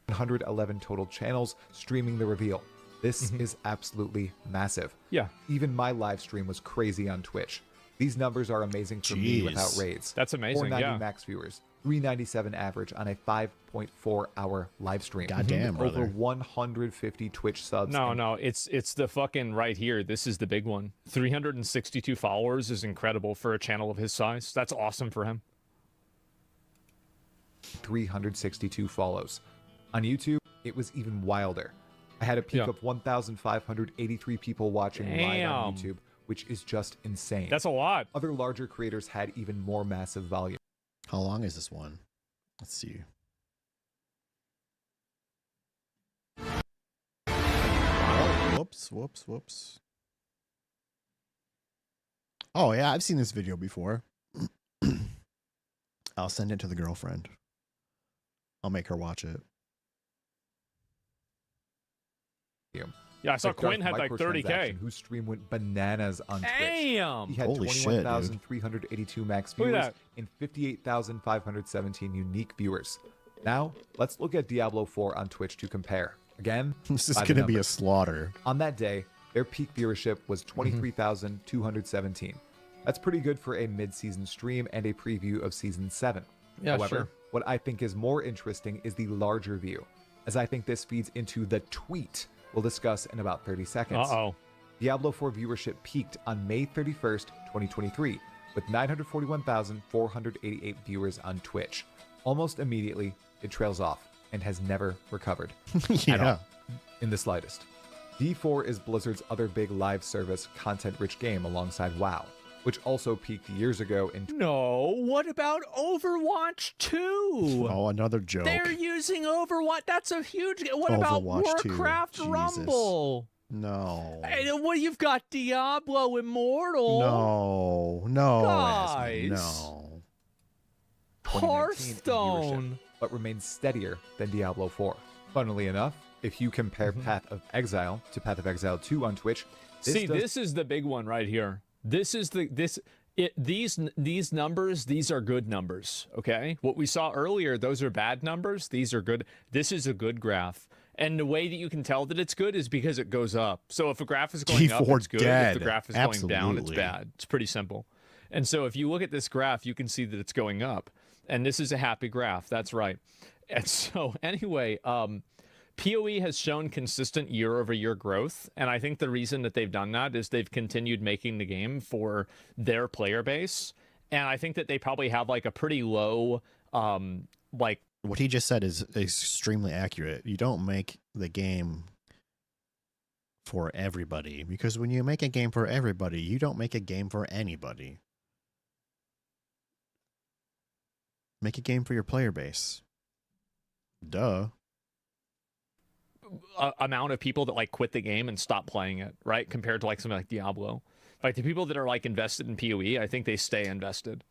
O: 111 total channels streaming the reveal. This is absolutely massive.
K: Yeah.
O: Even my live stream was crazy on Twitch. These numbers are amazing for me without raids.
K: That's amazing,
O: 490 max viewers, 397 average on a 5.4 hour live stream.
B: Goddamn, brother.
O: Over 150 Twitch subs.
K: No, it's the fucking right here. This is the big one. 362 followers is incredible for a channel of his size. That's awesome for him.
O: 362 follows. On YouTube, it was even wilder. I had a peak of 1,583 people watching live on YouTube, which is just insane.
K: That's a lot.
O: Other larger creators had even more massive volume.
B: How long is this one? Let's see. Oh, whoops. Oh yeah, I've seen this video before. I'll send it to the girlfriend. I'll make her watch it.
K: Yeah, I saw Quinn had like 30K.
O: Whose stream went bananas on Twitch.
K: Damn!
O: He had 21,382 max viewers and 58,517 unique viewers. Now, let's look at Diablo 4 on Twitch to compare. Again,
B: this is going to be a slaughter.
O: On that day, their peak viewership was 23,217. That's pretty good for a mid-season stream and a preview of Season 7.
K: Yeah,
O: However,
K: sure.
O: what I think is more interesting is the larger view, as I think this feeds into the tweet we'll discuss in about 30 seconds.
K: Uh-oh.
O: Diablo 4 viewership peaked on May 31st, 2023, with 941,488 viewers on Twitch. Almost immediately, it trails off and has never recovered at all, in the slightest. D4 is Blizzard's other big live service, content-rich game alongside WoW, which also peaked years ago in...
K: No, what about Overwatch 2?
B: Oh, another joke.
K: They're using Overwatch. That's a huge... What about Warcraft
B: 2?
K: Rumble?
B: No.
K: Hey, well, you've got Diablo Immortal.
B: No.
K: Guys.
B: No.
K: Hearthstone.
O: But remains steadier than Diablo 4. Funnily enough, if you compare Path of Exile to Path of Exile 2 on Twitch...
K: This is the big one right here. These numbers, these are good numbers, okay? What we saw earlier, those are bad numbers. These are good. This is a good graph. And the way that you can tell that it's good is because it goes up. So if a graph is going up, it's good. If the graph is going down, it's bad. It's pretty simple. And so if you look at this graph, you can see that it's going up. And this is a happy graph. That's right. And so anyway, POE has shown consistent year-over-year growth, and I think the reason that they've done that is they've continued making the game for their player base, and I think that they probably have like a pretty low, like...
B: What he just said is extremely accurate. You don't make the game for everybody, because when you make a game for everybody, you don't make a game for anybody. Make a game for your player base. Duh.
K: Amount of people that like quit the game and stop playing it, right? Compared to like something like Diablo. Like the people that are like invested in PoE, I think they stay invested.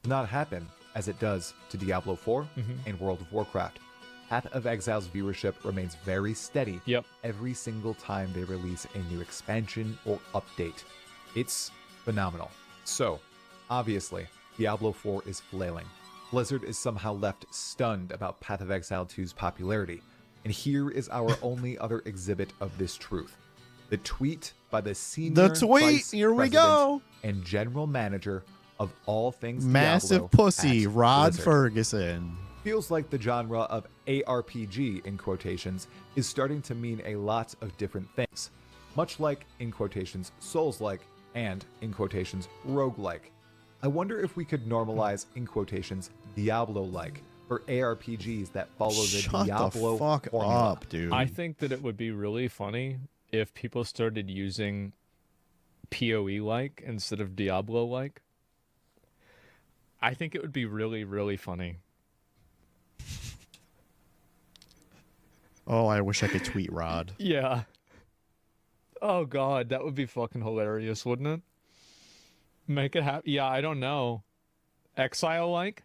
O: Not happen as it does to Diablo 4 and World of Warcraft. Path of Exile's viewership remains very steady every single time they release a new expansion or update. It's phenomenal. So, obviously, Diablo 4 is flailing. Blizzard is somehow left stunned about Path of Exile 2's popularity, and here is our only other exhibit of this truth. The tweet by the senior vice
B: here we
O: president
B: go,
O: and general manager of all things
B: massive
O: Diablo
B: pussy, Rod
O: Blizzard.
B: Ferguson.
O: Feels like the genre of ARPG, in quotations, is starting to mean a lot of different things. Much like, in quotations, Souls-like, and, in quotations, roguelike. I wonder if we could normalize, in quotations, Diablo-like, for ARPGs that follow the Diablo formula.
B: Up, dude.
K: I think that it would be really funny if people started using PoE-like instead of Diablo-like. I think it would be really, really funny.
B: Oh, I wish I could tweet Rod.
K: Yeah. Oh, God, that would be fucking hilarious, wouldn't it? Make it happen. Yeah, I don't know. Exile-like?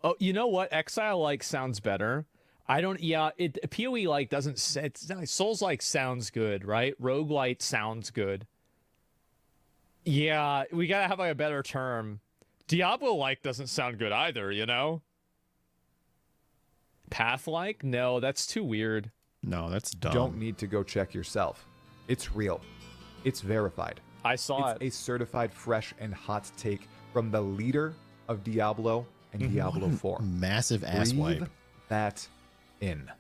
K: Oh, you know what? Exile-like sounds better. I don't... Yeah, PoE-like doesn't... Souls-like sounds good, right? Roguelite sounds good. Yeah, we gotta have like a better term. Diablo-like doesn't sound good either, you know? Path-like? No, that's too weird.
B: No, that's dumb.
O: You don't need to go check yourself. It's real. It's verified.
K: I saw it.
O: It's a certified fresh and hot take from the leader of Diablo and Diablo 4.
B: Massive ass
O: Breathe
B: wipe.
O: that in.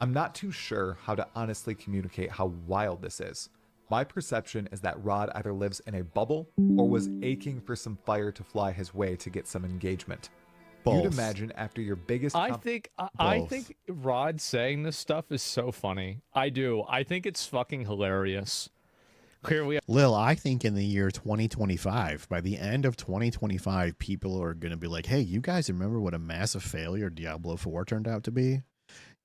O: I'm not too sure how to honestly communicate how wild this is. My perception is that Rod either lives in a bubble or was aching for some fire to fly his way to get some engagement.
B: Both.
O: You'd imagine after your biggest...
K: I think Rod saying this stuff is so funny. I do. I think it's fucking hilarious. Here we
B: Lil, I think in the year 2025, by the end of 2025, people are going to be like, hey, you guys remember what a massive failure Diablo 4 turned out to be?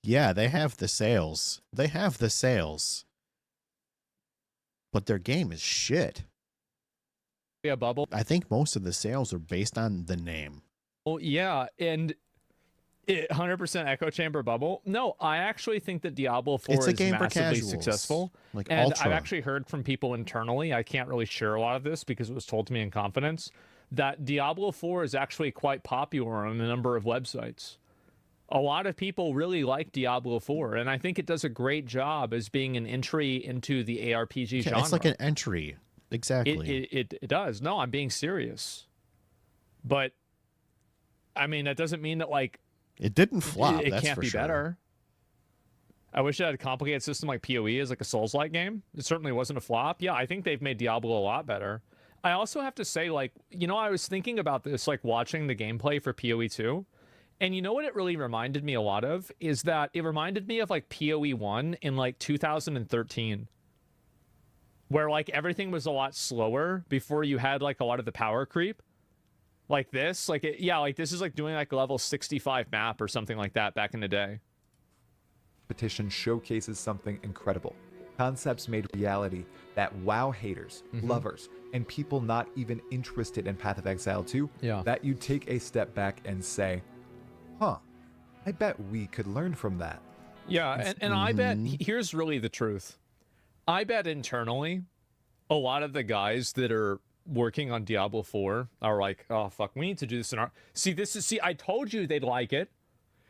B: Yeah, they have the sales. They have the sales. but their game is shit.
K: Yeah, Bubble.
B: I think most of the sales are based on the name.
K: Well, yeah, and 100% echo chamber Bubble. No, I actually think that Diablo 4
B: it's a
K: is
B: game
K: massively
B: for
K: successful.
B: Like
K: and
B: Ultra.
K: I've actually heard from people internally, I can't really share a lot of this because it was told to me in confidence, that Diablo 4 is actually quite popular on a number of websites. A lot of people really like Diablo 4, and I think it does a great job as being an entry into the ARPG genre.
B: It's like an entry. Exactly.
K: It does. No, I'm being serious. But, I mean, that doesn't mean that, like...
B: It didn't flop,
K: It
B: that's
K: can't
B: for
K: be
B: sure.
K: better. I wish it had a complicated system like POE as like a Souls-like game. It certainly wasn't a flop. Yeah, I think they've made Diablo a lot better. I also have to say, like, you know, I was thinking about this, like, watching the gameplay for POE2. And you know what it really reminded me a lot of? Is that it reminded me of, like, POE1 in, like, 2013. Where, like, everything was a lot slower before you had, like, a lot of the power creep. Like this. Like, like, this is, like, doing, like, a level 65 map or something like that back in the day.
O: Petition showcases something incredible. Concepts made reality that WoW haters, lovers, and people not even interested in Path of Exile 2, that you take a step back and say, huh, I bet we could learn from that.
K: Yeah, and I bet, here's really the truth. I bet internally, a lot of the guys that are working on Diablo 4 are like, oh, fuck, we need to do this in our... See, I told you they'd like it.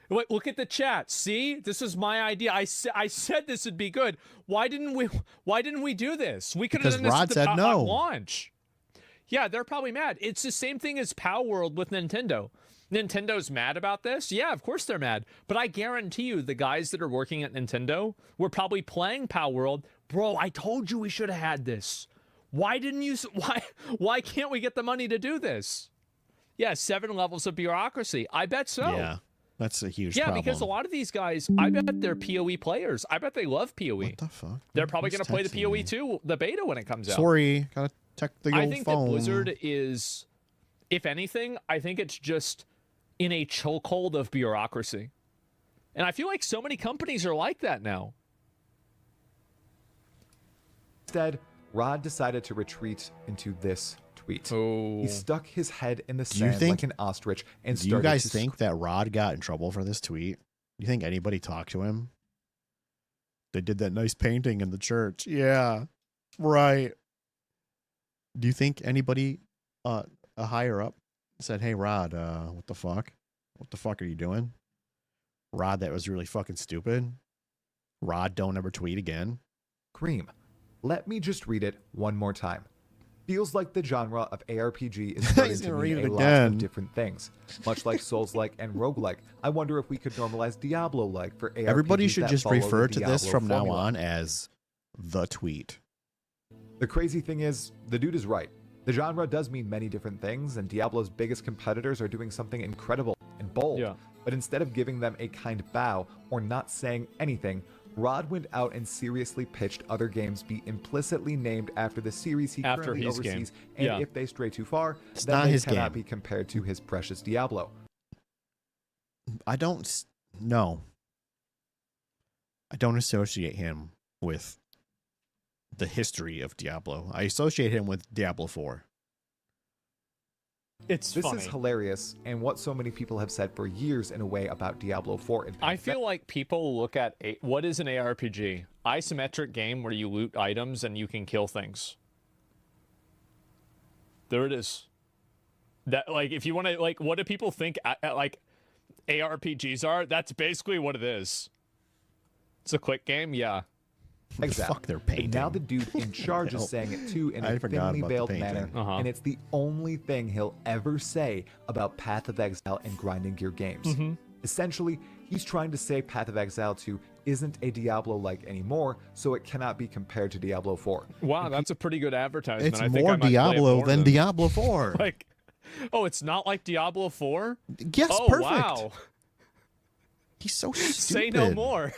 K: Look at the chat. See, this is my idea. I said this would be good. Why didn't we do this? We could have done this
B: Rod said no.
K: on launch. Yeah, they're probably mad. It's the same thing as Power World with Nintendo. Nintendo's mad about this? Yeah, of course they're mad. But I guarantee you the guys that are working at Nintendo were probably playing Power World. Bro, I told you we should have had this. Why didn't you... Why can't we get the money to do this? Yeah, 7 levels of bureaucracy. I bet so.
B: Yeah. That's a huge problem.
K: Yeah, because a lot of these guys, I bet they're PoE players. I bet they love PoE.
B: What the fuck?
K: They're probably going to play the PoE2, the beta when it comes out.
B: Sorry, gotta check the old phone.
K: I think that Blizzard is, if anything, I think it's just in a chokehold of bureaucracy. And I feel like so many companies are like that now.
O: Instead, Rod decided to retreat into this tweet.
K: Oh.
O: He stuck his head in the sand like an ostrich and started.
B: Do you guys think that Rod got in trouble for this tweet? Do you think anybody talked to him? They did that nice painting in the church. Yeah, right. Do you think anybody, a higher up, said, "Hey, Rod, what the fuck? What the fuck are you doing? Rod, that was really fucking stupid. Rod, don't ever tweet again."
O: Cream. Let me just read it one more time. Feels like the genre of ARPG is starting to mean a lot of different things. Much like Souls-like and roguelike, I wonder if we could normalize Diablo-like for ARPGs.
B: Everybody should
O: that
B: just
O: follow
B: refer
O: the
B: to this
O: Diablo
B: from now
O: formula.
B: on as the tweet.
O: The crazy thing is, the dude is right. The genre does mean many different things, and Diablo's biggest competitors are doing something incredible and bold.
K: Yeah.
O: But instead of giving them a kind bow or not saying anything, Rod went out and seriously pitched other games be implicitly named after the series he currently oversees, and if they stray too far, then they cannot be compared to his precious Diablo.
B: I don't associate him with the history of Diablo. I associate him with Diablo 4.
K: This
O: is hilarious, and what so many people have said for years in a way about Diablo 4.
K: I feel like people look at what is an ARPG? Isometric game where you loot items and you can kill things. There it is. That, like, if you want to, like, what do people think like ARPGs are? That's basically what it is. It's a quick game, yeah.
O: Exactly.
B: Fuck, they're painting.
O: But now the dude in charge is saying it too in a thinly veiled manner, and it's the only thing he'll ever say about Path of Exile and grinding gear games. Essentially, he's trying to say Path of Exile 2 isn't a Diablo-like anymore, so it cannot be compared to Diablo 4.
K: Wow, that's a pretty good advertisement.
B: It's
K: I think
B: more
K: I might
B: Diablo than Diablo 4.
K: Like, oh, it's not like Diablo 4?
B: Yes,
K: oh,
B: perfect.
K: Wow.
B: He's so stupid.
K: Say no more.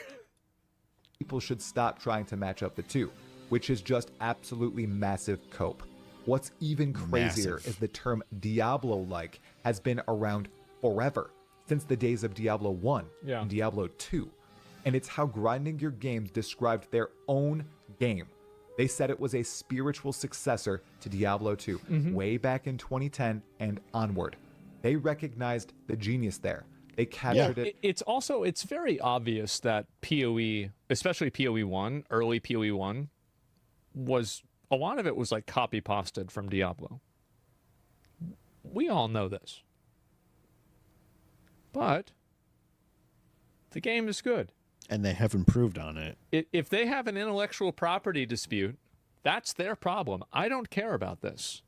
O: People should stop trying to match up the two, which is just absolutely massive cope. What's even crazier is the term Diablo-like has been around forever, since the days of Diablo 1 and Diablo 2. And it's how grinding your games described their own game. They said it was a spiritual successor to Diablo 2, way back in 2010 and onward. They recognized the genius there. They captured it.
K: It's very obvious that PoE, especially PoE1, early PoE1, was a lot of it was like copy pasted from Diablo. We all know this. But the game is good.
B: And they have improved on it.
K: If they have an intellectual property dispute, that's their problem. I don't care about this.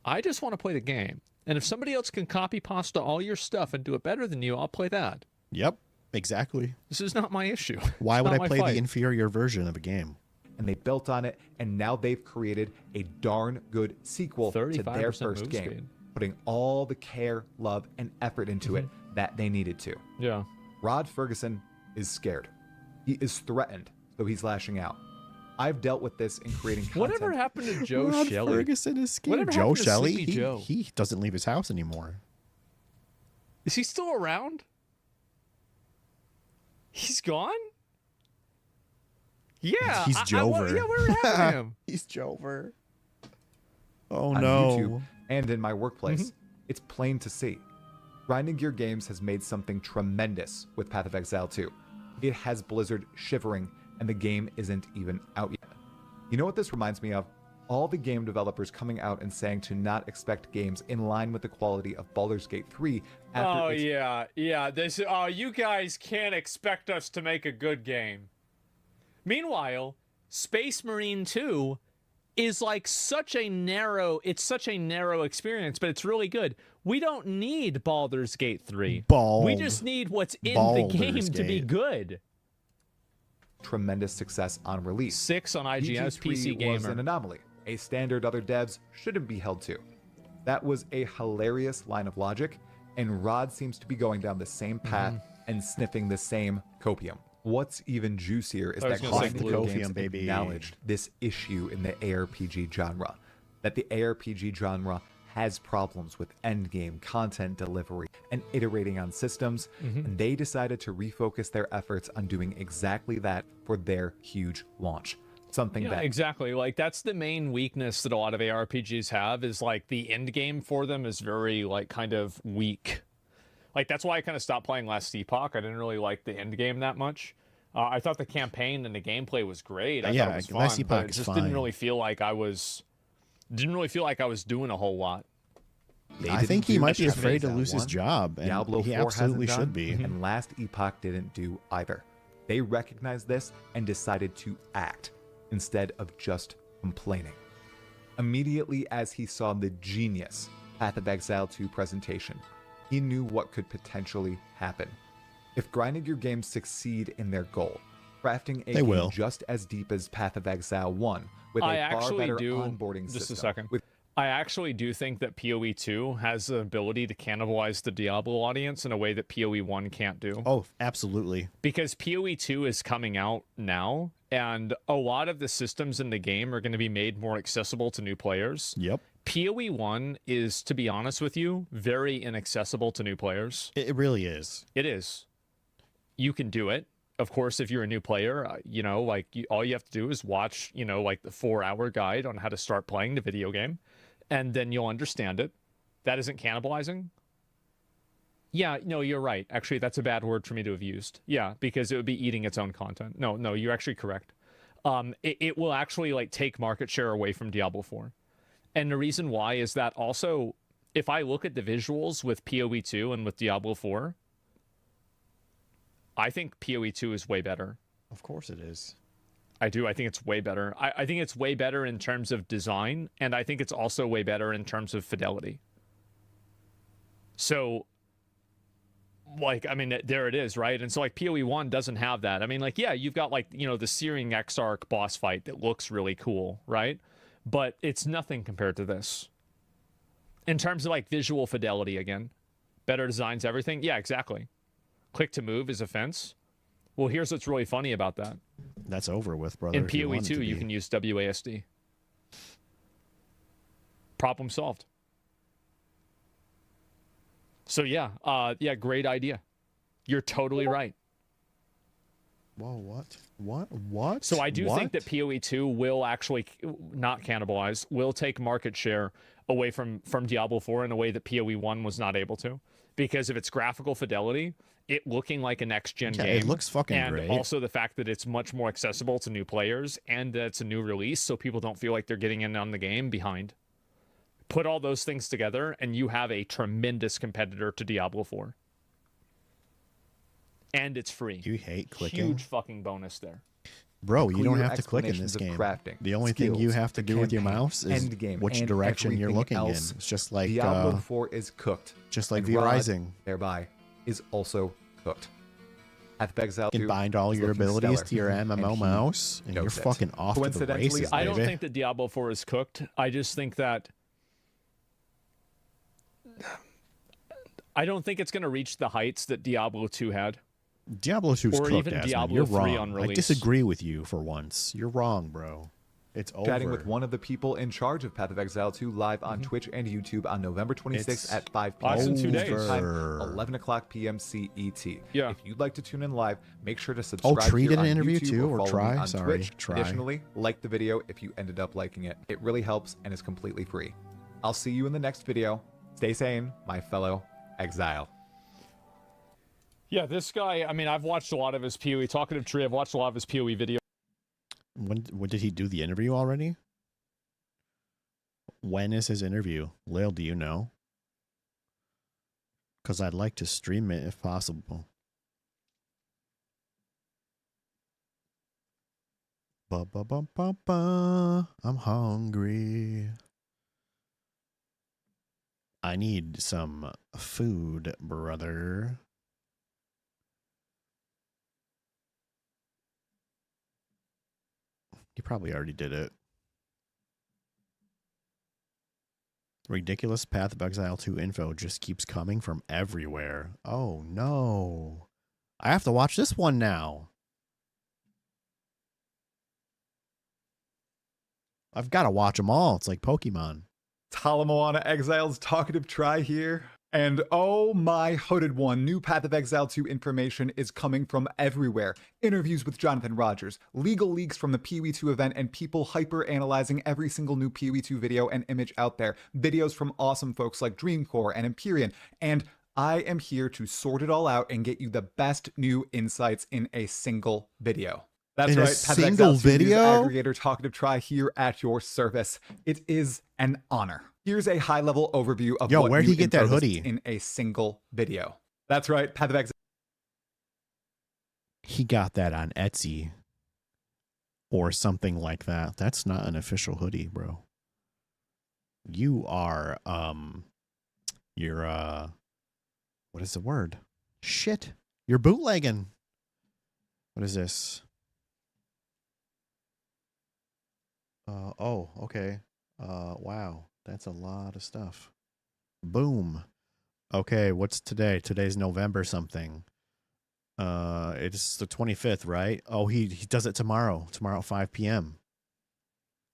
K: I just want to play the game. And if somebody else can copy pasta all your stuff and do it better than you, I'll play that.
B: Yep, exactly.
K: This is not my issue.
B: Why would I play the inferior version of a game?
O: And they built on it, and now they've created a darn good sequel to their first game, speed. Putting all the care, love, and effort into it that they needed to.
K: Yeah.
O: Rod Ferguson is scared. He is threatened, so he's lashing out. I've dealt with this in creating content.
K: Whatever happened to Joe
B: Rod
K: Shelley?
B: Ferguson is scared. Joe Shelley? He doesn't leave his house anymore.
K: Is he still around? He's gone? Yeah.
B: He's Jover.
K: Yeah, where happened to him?
B: He's Jover. Oh,
O: on
B: no.
O: YouTube and in my workplace, it's plain to see. Grinding Gear Games has made something tremendous with Path of Exile 2. It has Blizzard shivering, and the game isn't even out yet. You know what this reminds me of? All the game developers coming out and saying to not expect games in line with the quality of Baldur's Gate 3 after
K: you guys can't expect us to make a good game. Meanwhile, Space Marine 2 is like such a narrow experience, but it's really good. We don't need Baldur's Gate 3. We just need what's in the game to be good.
O: Tremendous success on release.
K: 6 on IGN's PC Gamer.
O: Was an anomaly, a standard other devs shouldn't be held to. That was a hilarious line of logic, and Rod seems to be going down the same path and sniffing the same copium. What's even juicier is that Grinding Gear Games acknowledged this issue in the ARPG genre, that the ARPG genre has problems with endgame content delivery and iterating on systems, and they decided to refocus their efforts on doing exactly that for their huge launch. Something that
K: exactly, like that's the main weakness that a lot of ARPGs have, is like the end game for them is very like kind of weak. Like that's why I kind of stopped playing Last Epoch. I didn't really like the end game that much. I thought the campaign and the gameplay was great. I thought it was fun,
B: Last Epoch
K: but it just didn't really feel like I was doing a whole lot.
B: I think he might be afraid to lose his job, and
O: Diablo
B: he
O: 4
B: absolutely
O: hasn't
B: should be.
O: And Last Epoch didn't do either. They recognized this and decided to act instead of just complaining. Immediately as he saw the genius Path of Exile 2 presentation, he knew what could potentially happen. If Grinding Gear Games succeed in their goal, crafting a game just as deep as Path of Exile 1 with a far better onboarding system.
K: Just a second. I actually do think that PoE2 has the ability to cannibalize the Diablo audience in a way that PoE1 can't do.
B: Oh, absolutely.
K: Because PoE2 is coming out now, and a lot of the systems in the game are going to be made more accessible to new players.
B: Yep.
K: PoE1 is, to be honest with you, very inaccessible to new players.
B: It really is.
K: It is. You can do it. Of course, if you're a new player, all you have to do is watch, the 4-hour guide on how to start playing the video game, and then you'll understand it. That isn't cannibalizing. Yeah, no, you're right. Actually, that's a bad word for me to have used. Yeah, because it would be eating its own content. No, you're actually correct. It will actually take market share away from Diablo 4. And the reason why is that also, if I look at the visuals with PoE2 and with Diablo 4, I think PoE2 is way better.
B: Of course it is.
K: I do. I think it's way better. I think it's way better in terms of design, and I think it's also way better in terms of fidelity. So, there it is, right? And so, PoE1 doesn't have that. You've got, the Searing Exarch boss fight that looks really cool, right? But it's nothing compared to this. In terms of, visual fidelity, again. Better designs, everything. Yeah, exactly. Click to move is a fence. Well, here's what's really funny about that.
B: That's over with, brother.
K: In PoE2, you can use WASD. Problem solved. So yeah, great idea. You're totally right.
B: Whoa, what?
K: So I do think that POE2 will actually not cannibalize, will take market share away from Diablo 4 in a way that POE1 was not able to. Because of its graphical fidelity, it looking like a next-gen game.
B: It looks fucking great.
K: And also the fact that it's much more accessible to new players and that it's a new release, so people don't feel like they're getting in on the game behind. Put all those things together, and you have a tremendous competitor to Diablo 4. And it's free.
B: You hate clicking?
K: Huge fucking bonus there.
B: Bro, you don't have to click in this game. The only thing you have to do with your mouse is which direction you're looking in. It's just like
O: Diablo 4 is cooked.
B: Just like V-Rising.
O: Thereby is also cooked. Path of Exile 2
B: you can bind all your abilities to your MMO mouse, and you're fucking off to the races, baby.
K: I don't think that Diablo 4 is cooked. I just think that I don't think it's going to reach the heights that Diablo 2 had.
B: Diablo 2's cooked,
K: even
B: Asmund.
K: Diablo
B: You're
K: 3
B: wrong.
K: on release.
B: I disagree with you for once. You're wrong, bro. It's over.
O: Chatting with one of the people in charge of Path of Exile 2 live on Twitch and YouTube on November 26th at 5 p.m.
K: in 2 days.
O: Eastern Time, 11 o'clock p.m. CET.
K: Yeah.
O: If you'd like to tune in live, make sure to subscribe
B: treat
O: here
B: it an
O: on
B: interview
O: YouTube
B: too, or
O: follow
B: try?
O: me on
B: Sorry,
O: Twitch.
B: try.
O: Additionally, like the video if you ended up liking it. It really helps and is completely free. I'll see you in the next video. Stay sane, my fellow exile.
K: Yeah, this guy, I mean, I've watched a lot of his PoE. Talkative Tree, I've watched a lot of his PoE videos.
B: When did he do the interview already? When is his interview? Lil, do you know? Because I'd like to stream it if possible. Ba-ba-ba-ba-ba. I'm hungry. I need some food, brother. You probably already did it. Ridiculous Path of Exile 2 info just keeps coming from everywhere. Oh no. I have to watch this one now. I've got to watch them all. It's like Pokemon.
O: Talamoana Exile's Talkative Try here. And oh my hooded one, new Path of Exile 2 information is coming from everywhere. Interviews with Jonathan Rogers, legal leaks from the POE2 event, and people hyper-analyzing every single new POE2 video and image out there. Videos from awesome folks like Dreamcore and Empyrean. And I am here to sort it all out and get you the best new insights in a single video. That's
B: in
O: right,
B: a
O: Path of
B: single
O: Exile 2
B: video?
O: News aggregator Talkative Try here at your service. It is an honor. Here's a high-level overview of what
B: where'd
O: new
B: he get that
O: info
B: hoodie?
O: in a single video. That's right, Path of Exile.
B: He got that on Etsy or something like that. That's not an official hoodie, bro. You are you're what is the word? Shit. You're bootlegging. What is this? Oh, okay. Wow. That's a lot of stuff. Boom. Okay, what's today? Today's November something. It's the 25th, right? Oh, he does it tomorrow. Tomorrow at 5 p.m.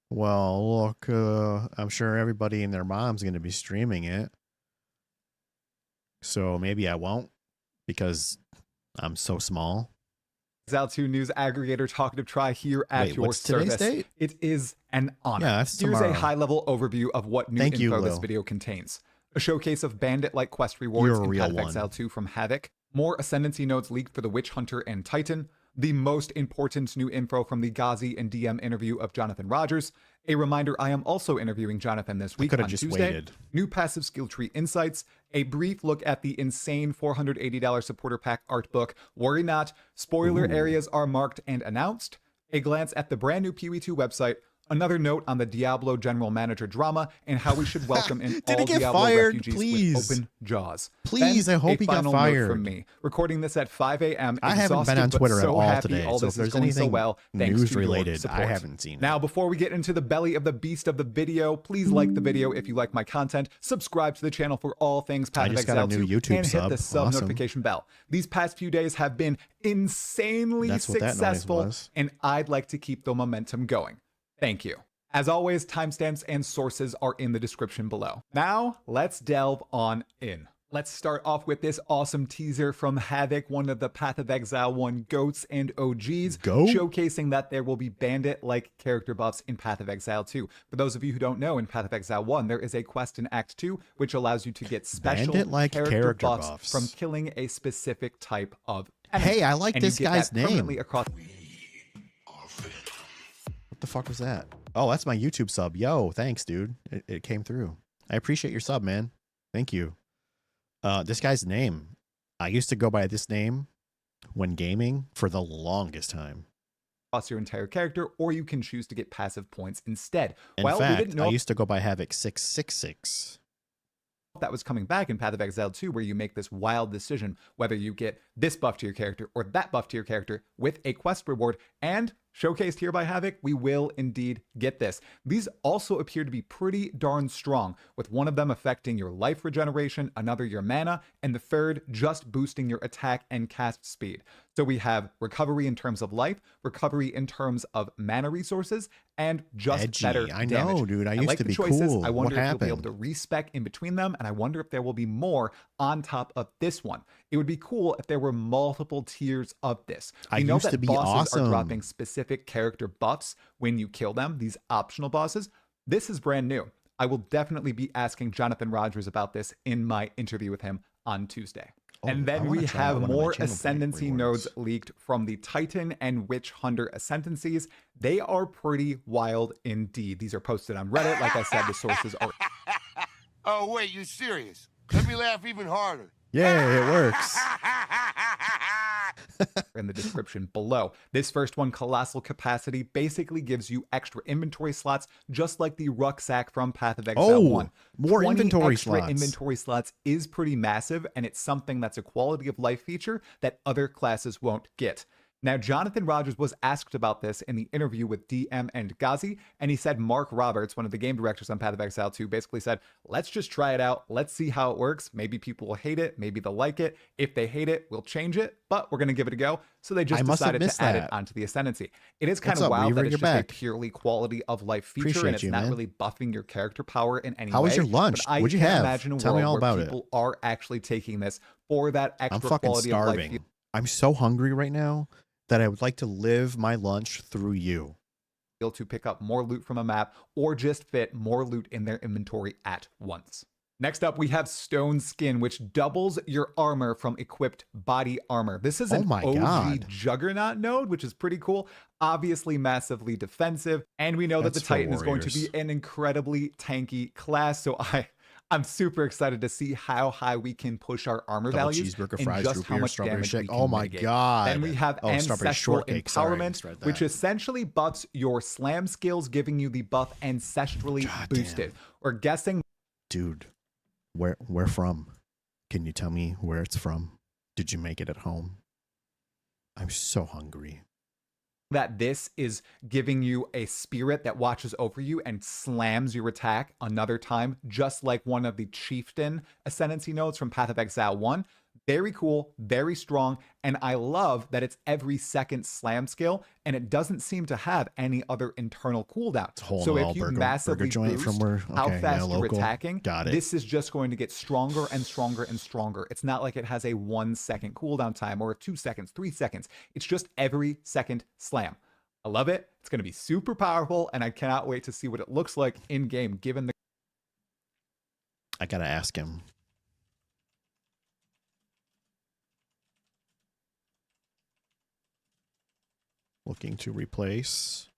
B: Well, look, I'm sure everybody and their mom's going to be streaming it. So maybe I won't because I'm so small.
O: Exile 2 news aggregator Talkative Try here at
B: Wait,
O: your
B: what's
O: service.
B: today's date?
O: It is an honor.
B: Yeah, that's
O: Here's
B: tomorrow.
O: a high-level overview of what new
B: Thank
O: info
B: you,
O: this
B: Lil.
O: video contains. A showcase of bandit-like quest rewards
B: You're a
O: in
B: real
O: Path of
B: one.
O: Exile 2 from Havoc. More Ascendancy nodes leaked for the Witch Hunter and Titan. The most important new info from the Ghazi and DM interview of Jonathan Rogers. A reminder, I am also interviewing Jonathan this week
B: coulda
O: on
B: just
O: Tuesday.
B: waited.
O: New passive skill tree insights. A brief look at the insane $480 supporter pack art book. Worry not, spoiler areas are marked and announced. A glance at the brand new POE2 website. Another note on the Diablo general manager drama and how we should welcome in
B: Did
O: all
B: he get
O: Diablo
B: fired?
O: refugees
B: Please.
O: with open jaws.
B: Please,
O: Then,
B: I hope
O: a
B: he got
O: final note
B: fired.
O: from me. Recording this at 5 a.m.
B: I haven't been on
O: exhausted,
B: Twitter
O: but
B: at
O: so
B: all
O: happy
B: today,
O: all
B: so
O: this
B: if
O: is
B: there's
O: going so
B: anything
O: well, thanks
B: news
O: to your
B: related,
O: support.
B: I haven't seen it.
O: Now, before we get into the belly of the beast of the video, please like the video if you like my content. Subscribe to the channel for all things Path of
B: just got a
O: Exile
B: new
O: 2
B: YouTube
O: and hit the
B: sub.
O: sub
B: Awesome.
O: notification bell. These past few days have been insanely
B: That's what that noise
O: successful,
B: was.
O: and I'd like to keep the momentum going. Thank you. As always, timestamps and sources are in the description below. Now, let's delve on in. Let's start off with this awesome teaser from Havoc, one of the Path of Exile 1 GOATs and OGs, showcasing that there will be bandit-like character buffs in Path of Exile 2. For those of you who don't know, in Path of Exile 1, there is a quest in Act 2 which allows you to get special character buffs from killing a specific type of enemy.
B: Hey, I like this guy's name.
O: Across
B: What the fuck was that? Oh, that's my YouTube sub. Yo, thanks, dude. It came through. I appreciate your sub, man. Thank you. This guy's name. I used to go by this name when gaming for the longest time.
O: Across your entire character, or you can choose to get passive points instead.
B: In fact, I used to go by Havoc 666.
O: That was coming back in Path of Exile 2, where you make this wild decision whether you get this buff to your character or that buff to your character with a quest reward. And showcased here by Havoc, we will indeed get this. These also appear to be pretty darn strong, with one of them affecting your life regeneration, another your mana, and the third just boosting your attack and cast speed. So we have recovery in terms of life, recovery in terms of mana resources, and just better damage.
B: I know, dude. I used
O: like
B: to
O: the
B: be
O: choices.
B: cool.
O: I wonder
B: What
O: if
B: happened?
O: you'll be able to respec in between them, and I wonder if there will be more on top of this one. It would be cool if there were multiple tiers of this. We know that bosses are dropping specific character buffs when you kill them, these optional bosses. This is brand new. I will definitely be asking Jonathan Rogers about this in my interview with him on Tuesday. And then we have more Ascendancy nodes leaked from the Titan and Witch Hunter Ascendancies. They are pretty wild indeed. These are posted on Reddit. Like I said, the sources are...
M: Oh, wait, you serious? Let me laugh even harder.
B: Yeah, it works.
O: in the description below. This first one, Colossal Capacity, basically gives you extra inventory slots, just like the rucksack from Path of Exile 1.
B: More inventory
O: extra
B: slots.
O: Inventory slots is pretty massive, and it's something that's a quality of life feature that other classes won't get. Now, Jonathan Rogers was asked about this in the interview with DM and Ghazi, and he said Mark Roberts, one of the game directors on Path of Exile 2, basically said, let's just try it out. Let's see how it works. Maybe people will hate it. Maybe they'll like it. If they hate it, we'll change it, but we're going to give it a go. So they just decided to add it onto the Ascendancy. It is kind of wild that it's just a purely quality of life feature, and it's not really buffing your character power in any way.
B: How was your lunch? What'd you have?
O: Imagine a
B: Tell me all
O: world
B: about
O: where people are actually taking this for that extra quality of life.
B: I'm so hungry right now that I would like to live my lunch through you.
O: To pick up more loot from a map or just fit more loot in their inventory at once. Next up, we have Stone Skin, which doubles your armor from equipped body armor. This is an OG Juggernaut node, which is pretty cool. Obviously massively defensive. And we know that the Titan is going to be an incredibly tanky class. So I'm super excited to see how high we can push our armor values and just how much damage we can mitigate. Then we have Ancestral Empowerment, which essentially buffs your slam skills, giving you the buff Ancestrally Boosted. We're guessing...
B: Dude, where from? Can you tell me where it's from? Did you make it at home? I'm so hungry.
O: That this is giving you a spirit that watches over you and slams your attack another time, just like one of the Chieftain Ascendancy nodes from Path of Exile 1. Very cool, very strong, and I love that it's every second slam skill, and it doesn't seem to have any other internal cooldown. So if you massively boost how fast you're attacking, this is just going to get stronger and stronger and stronger. It's not like it has a 1 second cooldown time or 2 seconds, 3 seconds. It's just every second slam. I love it. It's going to be super powerful, and I cannot wait to see what it looks like in game, given the...
B: I gotta ask him. Looking to replace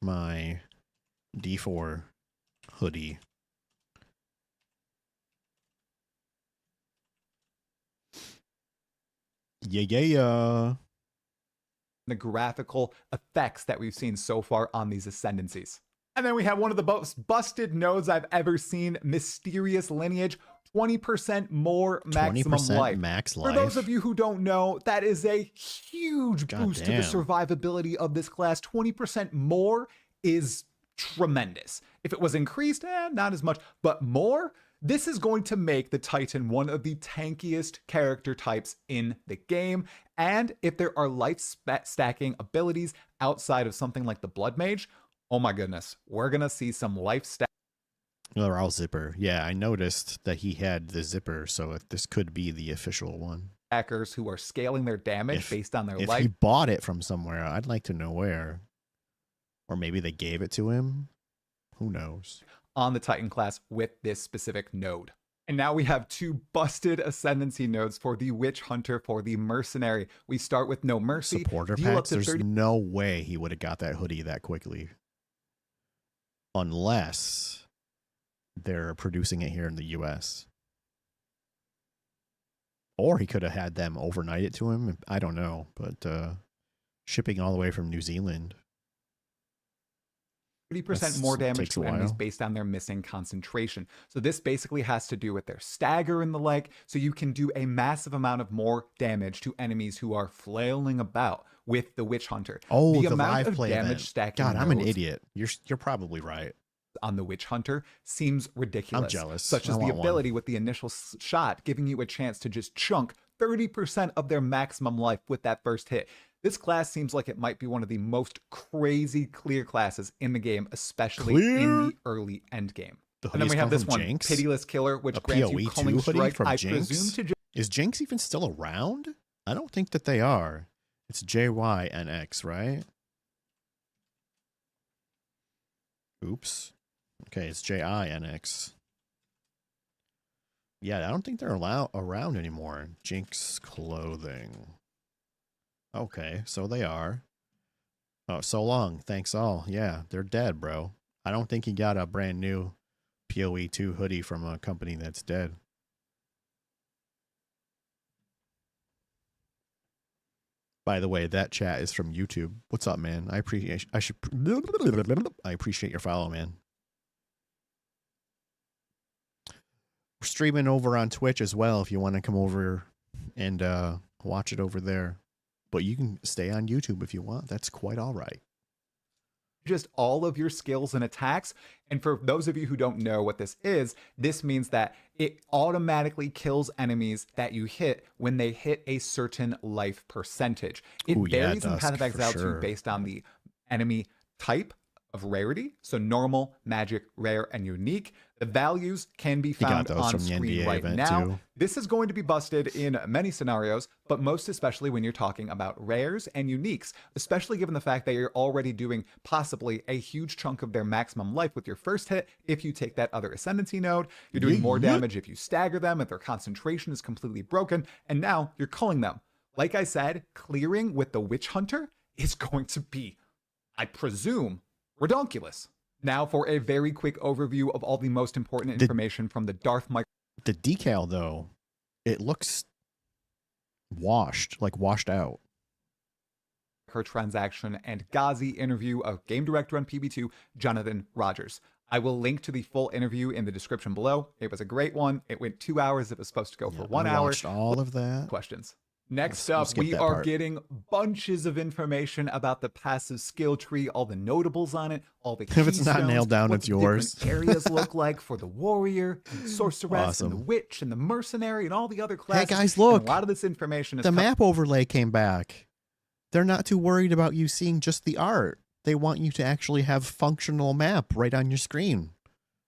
B: my D4 hoodie. Yeah.
O: The graphical effects that we've seen so far on these Ascendancies. And then we have one of the most busted nodes I've ever seen, Mysterious Lineage. 20% more maximum life.
B: Max life.
O: For those of you who don't know, that is a huge boost to the survivability of this class. 20% more is tremendous. If it was increased, not as much, but more, this is going to make the Titan one of the tankiest character types in the game. And if there are life stacking abilities outside of something like the Blood Mage, oh my goodness, we're going to see some life stack.
B: The Raul zipper. Yeah, I noticed that he had the zipper, so this could be the official one.
O: Hackers who are scaling their damage based on their
B: life. If he bought it from somewhere, I'd like to know where. Or maybe they gave it to him. Who knows?
O: On the Titan class with this specific node. And now we have 2 busted ascendancy nodes for the Witch Hunter, for the Mercenary. We start with No Mercy.
B: Supporter packs, there's no way he would have got that hoodie that quickly. Unless they're producing it here in the US. Or he could have had them overnight it to him. I don't know. But shipping all the way from New Zealand.
O: 30% more damage to enemies based on their missing concentration. So this basically has to do with their stagger and the like. So you can do a massive amount of more damage to enemies who are flailing about with the Witch Hunter.
B: Oh, the amount of damage stacking. God, I'm an idiot. You're probably right.
O: On the Witch Hunter seems ridiculous.
B: I'm jealous.
O: Such as the ability with the initial shot, giving you a chance to just chunk 30% of their maximum life with that first hit. This class seems like it might be one of the most crazy clear classes in the game, especially in the early end game. And then we have this one,
B: Jinx?
O: Pitiless Killer, which grants you Culling Strike. I presume to
B: Is Jinx even still around? I don't think that they are. It's JYNX, right? Oops. Okay, it's JINX. Yeah, I don't think they're around anymore. Jinx clothing. Okay, so they are. Oh, so long. Thanks all. Yeah, they're dead, bro. I don't think he got a brand new POE2 hoodie from a company that's dead. By the way, that chat is from YouTube. What's up, man? I appreciate your follow, man. We're streaming over on Twitch as well if you want to come over and watch it over there. But you can stay on YouTube if you want. That's quite all right.
O: Just all of your skills and attacks. And for those of you who don't know what this means that it automatically kills enemies that you hit when they hit a certain life percentage. It varies in Path of Exile 2 based on the enemy type of rarity. So normal, magic, rare, and unique. The values can be found on screen right now. Too. This is going to be busted in many scenarios, but most especially when you're talking about rares and uniques, especially given the fact that you're already doing possibly a huge chunk of their maximum life with your first hit. If you take that other ascendancy node, you're doing more damage if you stagger them, if their concentration is completely broken, and now you're culling them. Like I said, clearing with the Witch Hunter is going to be, I presume, redonkulous. Now for a very quick overview of all the most important information from the Darth Micro.
B: The decal, though, it looks washed out.
O: Her transaction and Ghazi interview of game director on PB2, Jonathan Rogers. I will link to the full interview in the description below. It was a great one. It went 2 hours. It was supposed to go for 1 hour.
B: Watched all of that.
O: Questions. Next up, we are getting bunches of information about the passive skill tree, all the notables on it, all the keystones.
B: If it's not nailed down, it's yours.
O: Areas look like for the warrior, and sorceress, and the witch, and the mercenary, and all the other classes.
B: Hey guys, look!
O: And a lot of this information is
B: the map overlay came back. They're not too worried about you seeing just the art. They want you to actually have functional map right on your screen.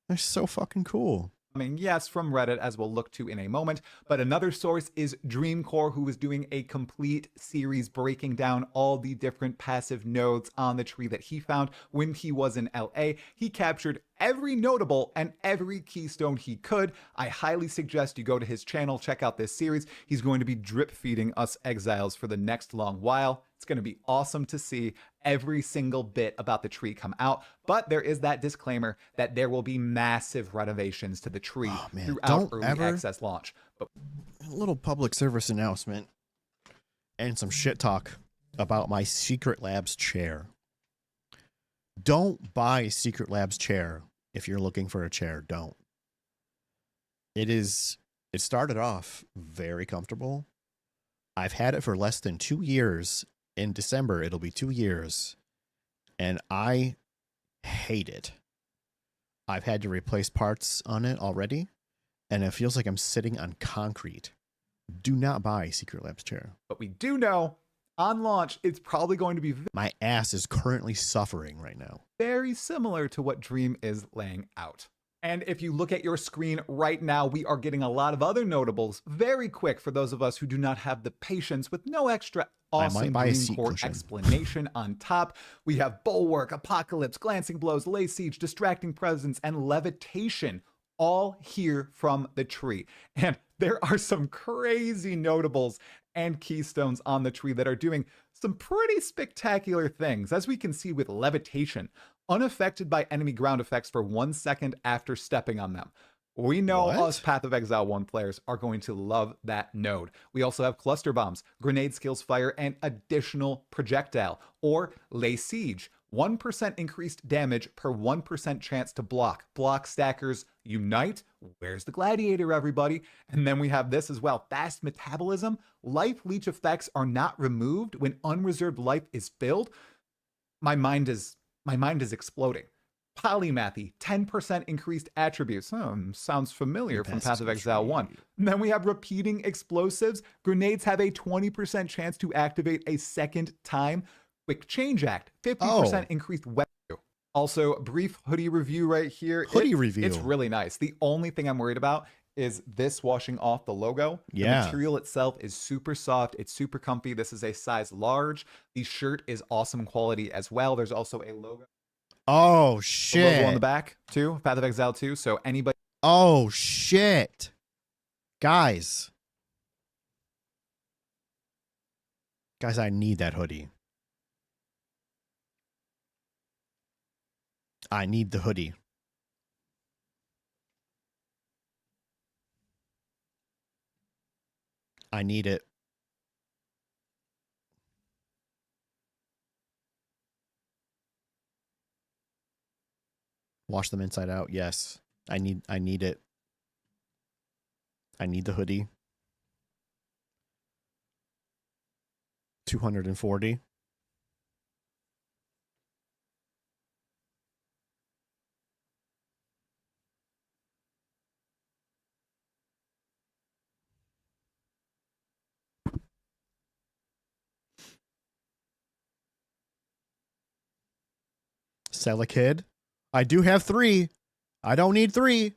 B: They're so fucking cool.
O: Yes, from Reddit, as we'll look to in a moment, but another source is Dreamcore, who was doing a complete series breaking down all the different passive nodes on the tree that he found when he was in LA. He captured every notable and every keystone he could. I highly suggest you go to his channel, check out this series. He's going to be drip feeding us exiles for the next long while. It's going to be awesome to see every single bit about the tree come out, but there is that disclaimer that there will be massive renovations to the tree throughout early access launch. But
B: a little public service announcement and some shit talk about my Secret Labs chair. Don't buy Secret Labs chair if you're looking for a chair. Don't. It started off very comfortable. I've had it for less than 2 years. In December, it'll be 2 years, and I hate it. I've had to replace parts on it already, and it feels like I'm sitting on concrete. Do not buy Secret Labs chair.
O: But we do know, on launch, it's probably going to be...
B: My ass is currently suffering right now.
O: Very similar to what Dream is laying out. And if you look at your screen right now, we are getting a lot of other notables very quick for those of us who do not have the patience with no extra awesome Dream Core explanation on top. We have Bulwark, Apocalypse, Glancing Blows, Lay Siege, Distracting Presence, and Levitation all here from the tree. And there are some crazy notables and keystones on the tree that are doing some pretty spectacular things. As we can see with Levitation, unaffected by enemy ground effects for 1 second after stepping on them. We know us Path of Exile 1 players are going to love that node. We also have Cluster Bombs, Grenade Skills Fire, and Additional Projectile, or Lay Siege. 1% increased damage per 1% chance to block. Block stackers unite. Where's the gladiator, everybody? And then we have this as well. Fast metabolism. Life leech effects are not removed when unreserved life is filled. My mind is exploding. Polymathy, 10% increased attributes. Sounds familiar from Path of Exile 1. And then we have repeating explosives. Grenades have a 20% chance to activate a second time. Quick Change Act, 50% increased weapon. Also, brief hoodie review right here.
B: Hoodie review.
O: It's really nice. The only thing I'm worried about is this washing off the logo.
B: Yeah.
O: The material itself is super soft. It's super comfy. This is a size large. The shirt is awesome quality as well. There's also a logo.
B: Oh, shit.
O: The logo on the back, too. Path of Exile 2. So anybody.
B: Oh, shit. Guys. Guys, I need that hoodie. I need the hoodie. I need it. Wash them inside out. Yes. I need it. I need the hoodie. 240. Sell a kid. I do have 3. I don't need 3.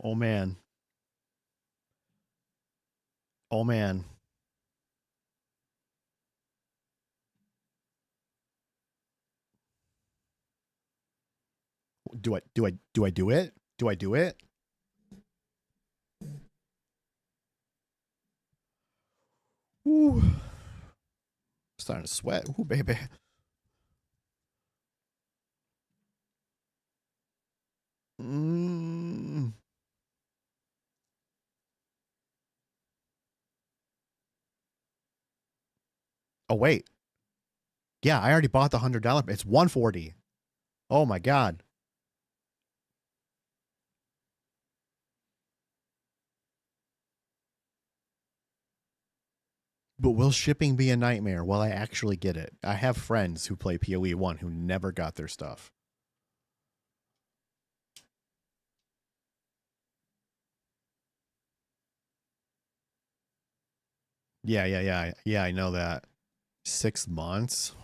B: Oh, man. Oh, man. Do I do it? Do I do it? Ooh. Starting to sweat. Ooh, baby. Oh, wait. Yeah, I already bought the $100. It's $140. Oh my God. But will shipping be a nightmare? Will I actually get it? I have friends who play POE1 who never got their stuff. Yeah, I know that. 6 months?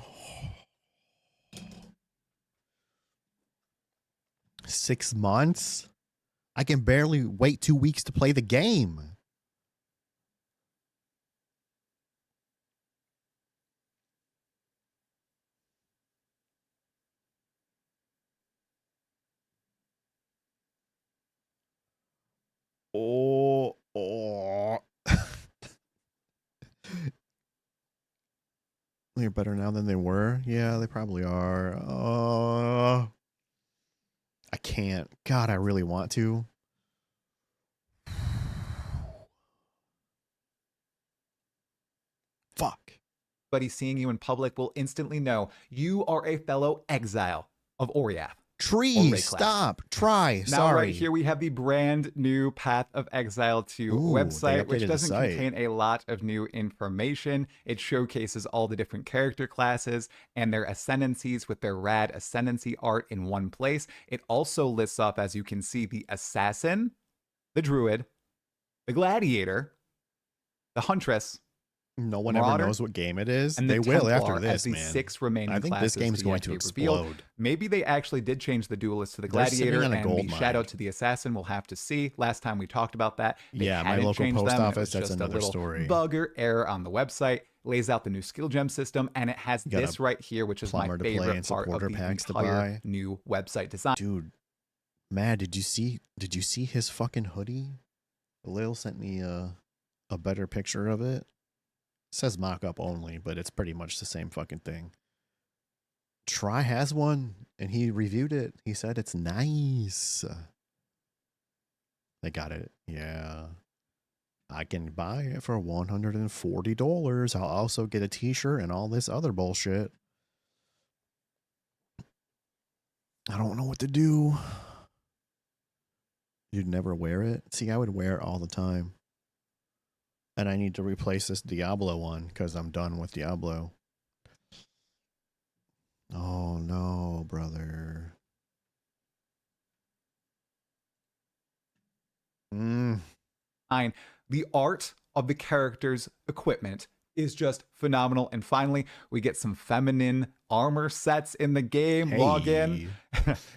B: 6 months? I can barely wait 2 weeks to play the game. Oh. They're better now than they were. Yeah, they probably are. I can't. God, I really want to. Fuck.
O: Anybody seeing you in public will instantly know you are a fellow exile of Oriath.
B: Trees, stop. Try.
O: Now,
B: Sorry.
O: right here, we have the brand new Path of Exile 2 website, which doesn't contain a lot of new information. It showcases all the different character classes and their ascendancies with their rad ascendancy art in one place. It also lists off, as you can see, the Assassin, the Druid, the Gladiator, the Huntress.
B: No one ever knows what game it is. And they will after this,
O: the
B: man.
O: 6 remaining
B: I think this game's going to explode.
O: Maybe they actually did change the Duelist to the Gladiator, and the Shadow to the Assassin. We'll have to see. Last time we talked about that,
B: yeah, my local post office. That's another story.
O: Bugger error on the website. Lays out the new skill gem system, and it has this right here, which is my favorite part of the entire new website design.
B: Dude, Matt, did you see his fucking hoodie? Lil sent me a better picture of it. It says mock-up only, but it's pretty much the same fucking thing. Try has one, and he reviewed it. He said it's nice. They got it. Yeah. I can buy it for $140. I'll also get a t-shirt and all this other bullshit. I don't know what to do. You'd never wear it? See, I would wear it all the time. And I need to replace this Diablo one because I'm done with Diablo. Oh no, brother.
O: The art of the character's equipment is just phenomenal. And finally, we get some feminine armor sets in the game. Hey. Log in.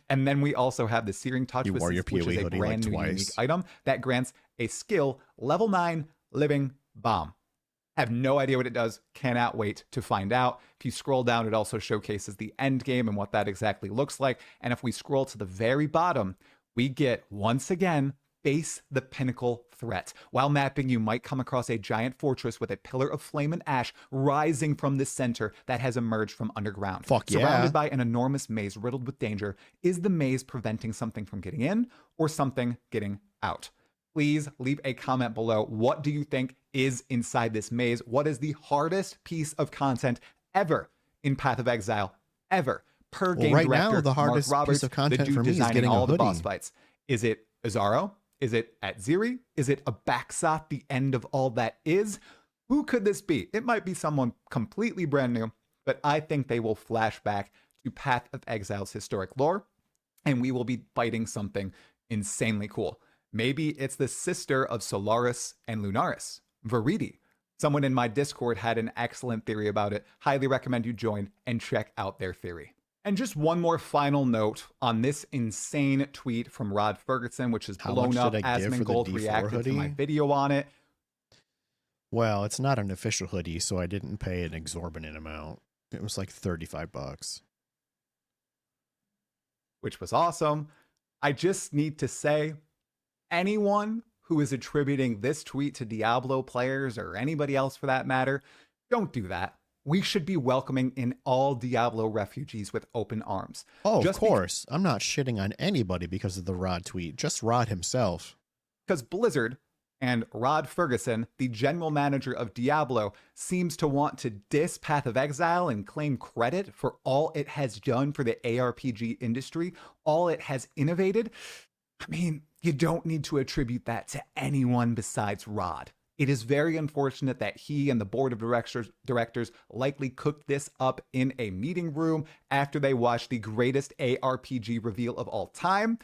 O: And then we also have the Searing Touch, which is a brand new unique item that grants a skill level 9 living bomb. Have no idea what it does. Cannot wait to find out. If you scroll down, it also showcases the end game and what that exactly looks like. And if we scroll to the very bottom, we get, once again, Face the Pinnacle threat. While mapping, you might come across a giant fortress with a pillar of flame and ash rising from the center that has emerged from underground. Surrounded by an enormous maze riddled with danger, is the maze preventing something from getting in or something getting out? Please leave a comment below. What do you think is inside this maze? What is the hardest piece of content ever in Path of Exile? Ever. Per game director,
B: now, the hardest
O: Mark Roberts,
B: piece of content
O: the dude
B: for me is
O: designing
B: getting
O: all
B: a
O: the
B: hoodie.
O: boss fights. Is it Azaro? Is it Atziri? Is it a Baxoth, the end of all that is? Who could this be? It might be someone completely brand new, but I think they will flash back to Path of Exile's historic lore, and we will be fighting something insanely cool. Maybe it's the sister of Solaris and Lunaris, Viridi. Someone in my Discord had an excellent theory about it. Highly recommend you join and check out their theory. And just one more final note on this insane tweet from Rod Ferguson, which has blown up. Asmongold reacted to my video on it.
B: Well, it's not an official hoodie, so I didn't pay an exorbitant amount. It was like $35.
O: Which was awesome. I just need to say, anyone who is attributing this tweet to Diablo players or anybody else for that matter, don't do that. We should be welcoming in all Diablo refugees with open arms.
B: Oh, of course. I'm not shitting on anybody because of the Rod tweet. Just Rod himself.
O: Because Blizzard and Rod Ferguson, the general manager of Diablo, seems to want to diss Path of Exile and claim credit for all it has done for the ARPG industry, all it has innovated. I mean, you don't need to attribute that to anyone besides Rod. It is very unfortunate that he and the board of directors likely cooked this up in a meeting room after they watched the greatest ARPG reveal of all time.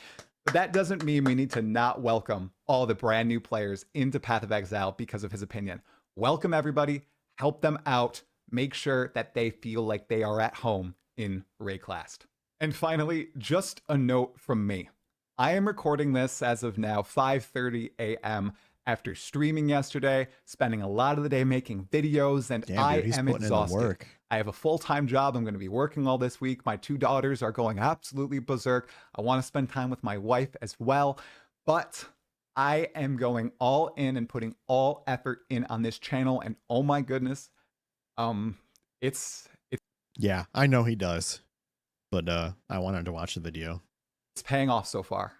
O: But that doesn't mean we need to not welcome all the brand new players into Path of Exile because of his opinion. Welcome everybody, help them out, make sure that they feel like they are at home in Rayclast. And finally, just a note from me. I am recording this as of now, 5:30 a.m., after streaming yesterday, spending a lot of the day making videos, and I am exhausted. I have a full-time job I'm going to be working all this week. My 2 daughters are going absolutely berserk. I want to spend time with my wife as well, but I am going all in and putting all effort in on this channel, and oh my goodness, it's
B: yeah, I know he does, but I wanted to watch the video.
O: It's paying off so far,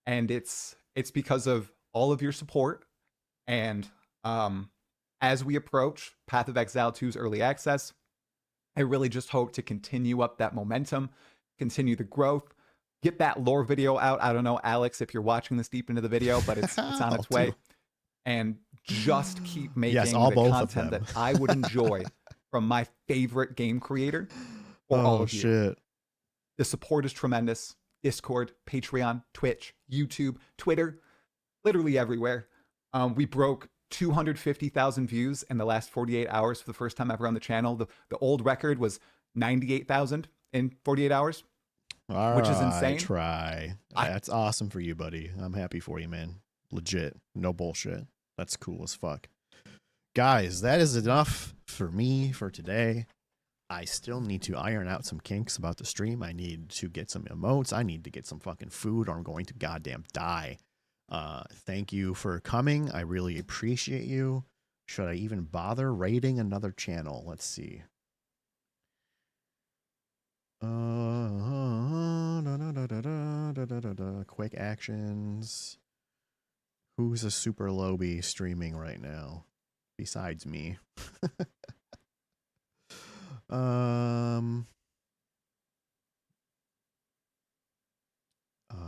O: and it's because of all of your support. And as we approach Path of Exile 2's early access, I really just hope to continue up that momentum, continue the growth, get that lore video out. I don't know, Alex, if you're watching this deep into the video, but it's on its way. And just keep making the content that I would enjoy from my favorite game creator for all of you.
B: Shit.
O: The support is tremendous. Discord, Patreon, Twitch, YouTube, Twitter, literally everywhere. We broke 250,000 views in the last 48 hours for the first time ever on the channel. The old record was 98,000 in 48 hours, which is insane.
B: That's awesome for you, buddy. I'm happy for you, man. Legit. No bullshit. That's cool as fuck. Guys, that is enough for me for today. I still need to iron out some kinks about the stream. I need to get some emotes. I need to get some fucking food or I'm going to goddamn die. Thank you for coming. I really appreciate you. Should I even bother raiding another channel? Let's see. Quick actions. Who's a super lobby streaming right now besides me?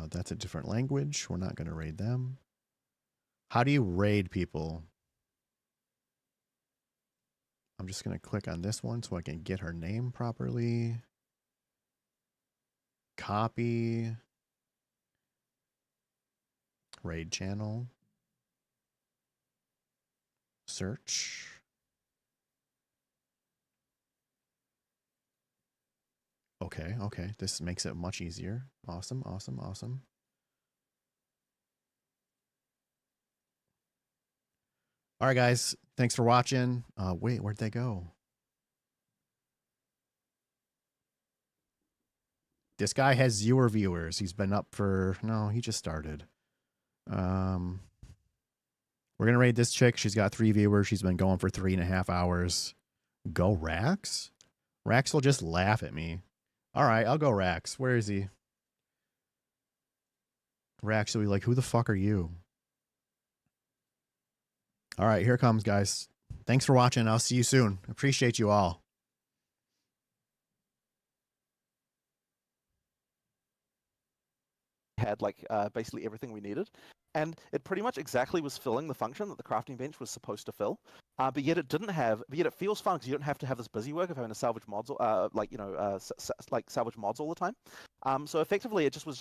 B: That's a different language. We're not going to raid them. How do you raid people? I'm just going to click on this one so I can get her name properly. Copy. Raid channel. Search. Okay, okay. This makes it much easier. Awesome, awesome, awesome. All right, guys. Thanks for watching. Wait, where'd they go? This guy has 0 viewers. He's been up for... No, he just started. We're going to raid this chick. She's got 3 viewers. She's been going for 3.5 hours. Go Rax? Rax will just laugh at me. All right, I'll go Rax. Where is he? Rax will be like, who the fuck are you? All right, here comes, guys. Thanks for watching. I'll see you soon. Appreciate you all.
A: Had like basically everything we needed, and it pretty much exactly was filling the function that the crafting bench was supposed to fill, but yet it didn't have. But yet it feels fun because you don't have to have this busy work of having to salvage mods, like salvage mods all the time. So effectively, it was